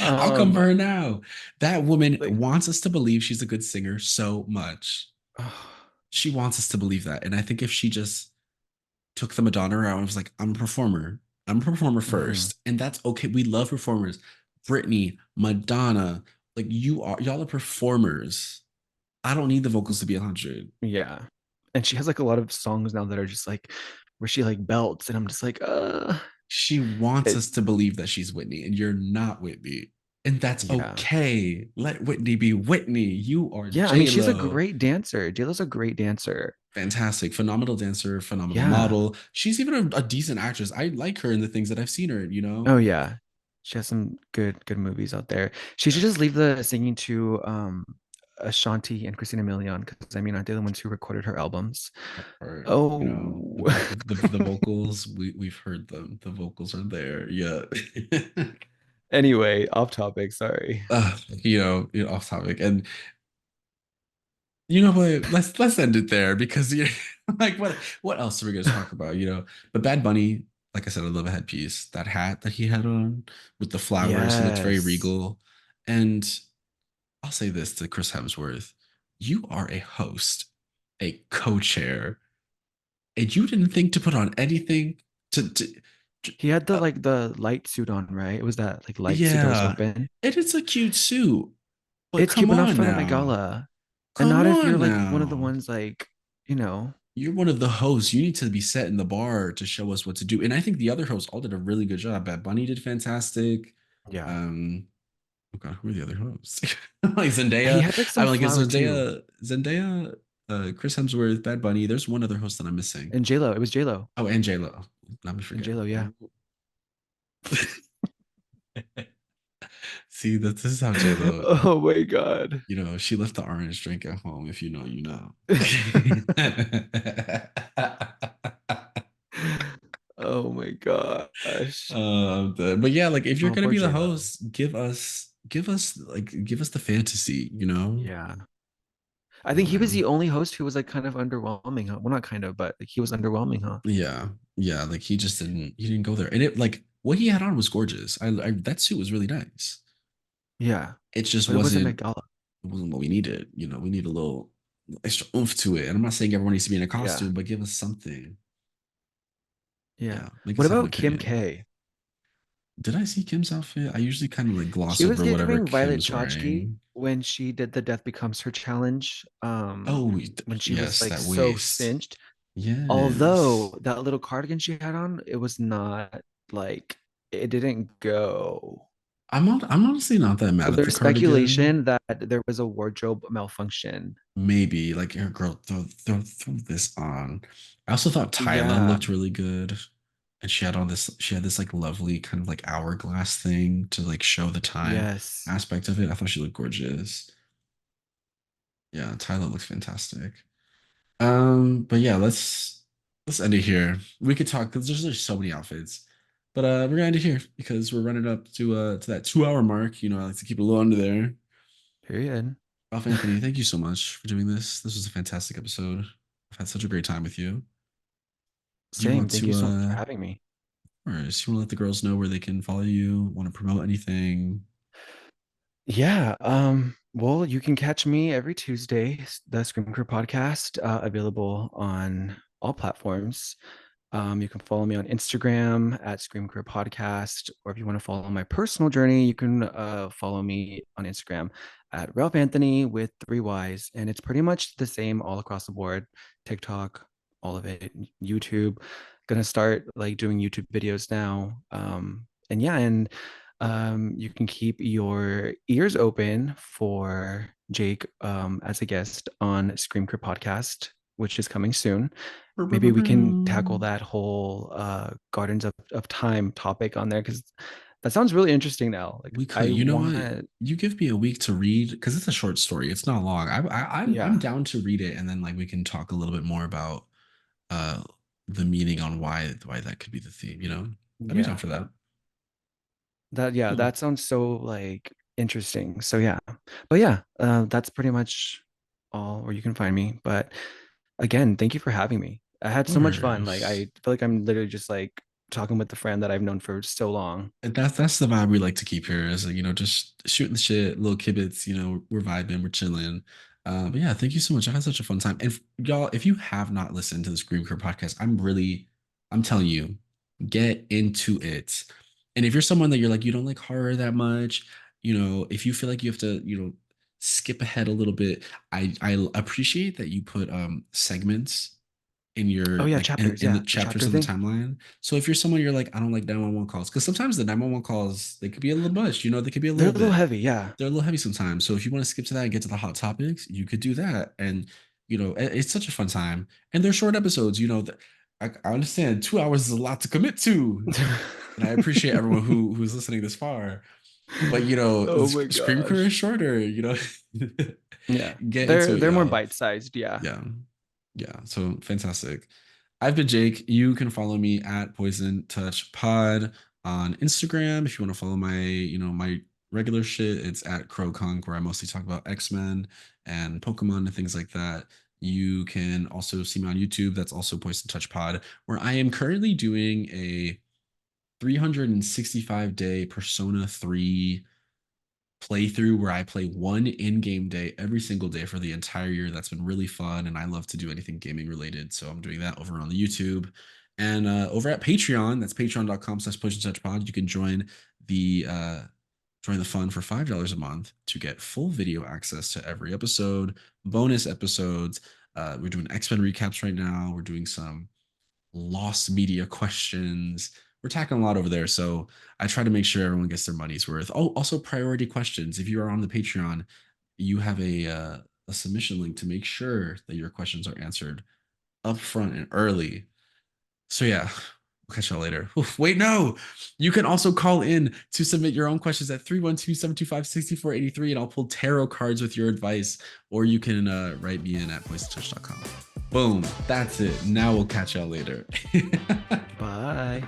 [SPEAKER 1] I'll come
[SPEAKER 2] um,
[SPEAKER 1] for her now. That woman
[SPEAKER 2] like,
[SPEAKER 1] wants us to believe she's a good singer so much. She wants us to believe that. And I think if she just took the Madonna route and was like, I'm a performer. I'm a performer
[SPEAKER 2] mhm.
[SPEAKER 1] first. And that's okay. We love performers. Britney, Madonna, like y'all are performers. I don't need the vocals to be 100.
[SPEAKER 2] Yeah. And she has like a lot of songs now that are just like where she like belts, and I'm just like,
[SPEAKER 1] She wants
[SPEAKER 2] it,
[SPEAKER 1] us to believe that she's Whitney, and you're not Whitney. And that's
[SPEAKER 2] yeah.
[SPEAKER 1] okay. Let Whitney be Whitney. You are
[SPEAKER 2] Yeah, I mean,
[SPEAKER 1] J
[SPEAKER 2] she's a
[SPEAKER 1] Lo.
[SPEAKER 2] great dancer. J-Lo's a great dancer.
[SPEAKER 1] Fantastic, phenomenal dancer, phenomenal
[SPEAKER 2] Yeah.
[SPEAKER 1] model. She's even a decent actress. I like her in the things that I've seen her in, you know?
[SPEAKER 2] Oh yeah. She has some good movies out there. She should just leave the singing to Ashanti and Christina Milian, because I mean, aren't they the ones who recorded her albums?
[SPEAKER 1] Or, you know,
[SPEAKER 2] Oh.
[SPEAKER 1] the vocals, we've heard them. The vocals are there. Yeah.
[SPEAKER 2] Anyway, off topic, sorry.
[SPEAKER 1] Off topic. And you know what? Let's end it there because you like what else are we gonna talk about? But Bad Bunny, like I said, I love a headpiece. That hat that he had on with the flowers, he looked very
[SPEAKER 2] Yes.
[SPEAKER 1] regal. And I'll say this to Chris Hemsworth: you are a host, a co-chair, and you didn't think to put on anything to
[SPEAKER 2] He had the
[SPEAKER 1] uh,
[SPEAKER 2] like the light suit on, right? It was that like light suit that was
[SPEAKER 1] yeah,
[SPEAKER 2] open.
[SPEAKER 1] and it's a cute suit, but
[SPEAKER 2] It's cute,
[SPEAKER 1] come
[SPEAKER 2] but not
[SPEAKER 1] on
[SPEAKER 2] for the Met
[SPEAKER 1] now,
[SPEAKER 2] Gala. And
[SPEAKER 1] come
[SPEAKER 2] not if
[SPEAKER 1] on
[SPEAKER 2] you're like one of the
[SPEAKER 1] now.
[SPEAKER 2] ones like, you know,
[SPEAKER 1] You're one of the hosts. You need to be setting the bar to show us what to do. And I think the other hosts all did a really good job. Bad Bunny did fantastic.
[SPEAKER 2] yeah.
[SPEAKER 1] Um, oh God, who are the other hosts? Like
[SPEAKER 2] He
[SPEAKER 1] Zendaya.
[SPEAKER 2] had like some
[SPEAKER 1] I'm like, is
[SPEAKER 2] flower too.
[SPEAKER 1] Zendaya, Chris Hemsworth, Bad Bunny. There's one other host that I'm missing.
[SPEAKER 2] And J-Lo, it was J-Lo.
[SPEAKER 1] Oh, and J Lo. Let me
[SPEAKER 2] And
[SPEAKER 1] forget.
[SPEAKER 2] J-Lo, yeah.
[SPEAKER 1] See, this is how J Lo.
[SPEAKER 2] Oh my God.
[SPEAKER 1] She left the orange drink at home. If you know, you know.
[SPEAKER 2] Oh my gosh.
[SPEAKER 1] But yeah, like if you're
[SPEAKER 2] Oh,
[SPEAKER 1] gonna
[SPEAKER 2] poor
[SPEAKER 1] be the
[SPEAKER 2] J-Lo.
[SPEAKER 1] host, give us the fantasy, you know?
[SPEAKER 2] Yeah. I
[SPEAKER 1] Yeah,
[SPEAKER 2] think he was
[SPEAKER 1] man.
[SPEAKER 2] the only host who was like kind of underwhelming, huh? Well, not kind of, but like, he was underwhelming, huh?
[SPEAKER 1] Yeah, yeah. Like he didn't go there, and it like what he had on was gorgeous. That suit was really nice.
[SPEAKER 2] Yeah.
[SPEAKER 1] It just
[SPEAKER 2] But it wasn't
[SPEAKER 1] wasn't
[SPEAKER 2] Met Gala.
[SPEAKER 1] it wasn't what we needed. We need a little extra oomph to it. And I'm not saying everyone needs to be in a
[SPEAKER 2] Yeah.
[SPEAKER 1] costume, but give us something.
[SPEAKER 2] Yeah.
[SPEAKER 1] Yeah, make
[SPEAKER 2] What
[SPEAKER 1] us have an
[SPEAKER 2] about Kim
[SPEAKER 1] opinion.
[SPEAKER 2] K?
[SPEAKER 1] Did I see Kim's outfit? I usually kind of like gloss
[SPEAKER 2] She was
[SPEAKER 1] over whatever
[SPEAKER 2] giving Violet
[SPEAKER 1] Kim's
[SPEAKER 2] Chachki
[SPEAKER 1] wearing.
[SPEAKER 2] when she did the Death Becomes Her challenge.
[SPEAKER 1] Oh,
[SPEAKER 2] When she was
[SPEAKER 1] yes,
[SPEAKER 2] like
[SPEAKER 1] that
[SPEAKER 2] so
[SPEAKER 1] waist.
[SPEAKER 2] cinched.
[SPEAKER 1] Yes.
[SPEAKER 2] Although that little cardigan she had on, it was not like it didn't go.
[SPEAKER 1] I'm honestly not that
[SPEAKER 2] So
[SPEAKER 1] mad at the
[SPEAKER 2] there's
[SPEAKER 1] cardigan.
[SPEAKER 2] speculation that there was a wardrobe malfunction.
[SPEAKER 1] Maybe like here, girl, throw this on. I also thought Tyla
[SPEAKER 2] Yeah.
[SPEAKER 1] looked really good. And she had this like lovely kind of like hourglass thing to like show the time
[SPEAKER 2] Yes.
[SPEAKER 1] aspect of it. I thought she looked gorgeous. Yeah, Tyla looks fantastic. But yeah, let's end it here. We could talk because there's so many outfits. But we're gonna end it here because we're running up to that 2 hour mark. I like to keep it a little under there.
[SPEAKER 2] Period.
[SPEAKER 1] Ralph Anthony, thank you so much for doing this. This was a fantastic episode. I've had such a great time with you. Do you
[SPEAKER 2] Same.
[SPEAKER 1] want
[SPEAKER 2] Thank
[SPEAKER 1] to
[SPEAKER 2] you so much for having me.
[SPEAKER 1] or do you want to let the girls know where they can follow you? Want to promote anything?
[SPEAKER 2] Yeah. Well, you can catch me every Tuesday, the Scream Crew podcast, available on all platforms. You can follow me on Instagram at Scream Career Podcast, or if you want to follow my personal journey, you can follow me on Instagram at Ralph Anthony with 3 Ys, and it's pretty much the same all across the board. TikTok, all of it, YouTube. Gonna start like doing YouTube videos now, and yeah, and you can keep your ears open for Jake as a guest on Scream Career Podcast, which is coming soon. maybe we can tackle that whole Gardens of Time topic on there because that sounds really interesting now. Like
[SPEAKER 1] We could.
[SPEAKER 2] I
[SPEAKER 1] You know
[SPEAKER 2] want
[SPEAKER 1] what?
[SPEAKER 2] to,
[SPEAKER 1] You give me a week to read because it's a short story. It's not long. I'm
[SPEAKER 2] yeah,
[SPEAKER 1] down to read it, and then like we can talk a little bit more about uh the meaning on why that could be the theme. I'd be down
[SPEAKER 2] yeah.
[SPEAKER 1] for that.
[SPEAKER 2] Yeah,
[SPEAKER 1] Cool.
[SPEAKER 2] that sounds so like interesting. So yeah. But yeah, that's pretty much all where you can find me. But again, thank you for having me. I had
[SPEAKER 1] Of
[SPEAKER 2] so much fun. Like
[SPEAKER 1] course.
[SPEAKER 2] I feel like I'm literally just like talking with the friend that I've known for so long.
[SPEAKER 1] And that's the vibe we like to keep here is just shooting the shit, little kibits, we're vibing, we're chilling. But yeah, thank you so much. I had such a fun time. And y'all, if you have not listened to the Scream Crew podcast, I'm telling you, get into it. And if you're someone that you're like, you don't like horror that much, if you feel like you have to, skip ahead a little bit, I appreciate that you put segments in
[SPEAKER 2] Oh
[SPEAKER 1] your
[SPEAKER 2] yeah,
[SPEAKER 1] like in,
[SPEAKER 2] chapters.
[SPEAKER 1] in the
[SPEAKER 2] Yeah, the
[SPEAKER 1] chapters
[SPEAKER 2] chapter
[SPEAKER 1] of the
[SPEAKER 2] thing.
[SPEAKER 1] timeline. So if you're someone you're like, I don't like 911 calls, because sometimes the 911 calls they could be a little much, they could be a
[SPEAKER 2] They're
[SPEAKER 1] little
[SPEAKER 2] a little
[SPEAKER 1] bit,
[SPEAKER 2] heavy, yeah.
[SPEAKER 1] they're a little heavy sometimes. So if you want to skip to that and get to the hot topics, you could do that. And it's such a fun time. And they're short episodes, that I understand 2 hours is a lot to commit to. And I appreciate everyone who's listening this far. But
[SPEAKER 2] Oh my
[SPEAKER 1] Scream Crew is
[SPEAKER 2] gosh.
[SPEAKER 1] shorter,
[SPEAKER 2] Yeah.
[SPEAKER 1] get into
[SPEAKER 2] They're
[SPEAKER 1] it,
[SPEAKER 2] they're more
[SPEAKER 1] y'all.
[SPEAKER 2] bite-sized, yeah.
[SPEAKER 1] Yeah. Yeah. So fantastic. I've been Jake. You can follow me at Poison Touch Pod on Instagram. If you want to follow my regular shit, it's at Crowconk, where I mostly talk about X-Men and Pokemon and things like that. You can also see me on YouTube. That's also Poison Touch Pod, where I am currently doing a 365-day Persona 3 playthrough where I play one in-game day every single day for the entire year. That's been really fun, and I love to do anything gaming related. So I'm doing that over on the YouTube. And over at Patreon, that's patreon.com/push and touch pod. You can join the fun for $5 a month to get full video access to every episode, bonus episodes. We're doing X-Men recaps right now. We're doing some lost media questions. We're tackling a lot over there. So I try to make sure everyone gets their money's worth. Oh, also priority questions. If you are on the Patreon, you have a submission link to make sure that your questions are answered upfront and early. So yeah, we'll catch y'all later. Oof, wait, no. You can also call in to submit your own questions at 312-725-6483, and I'll pull tarot cards with your advice, or you can write me in at voicetouch.com. Boom. That's it. Now we'll catch y'all later.
[SPEAKER 2] Bye.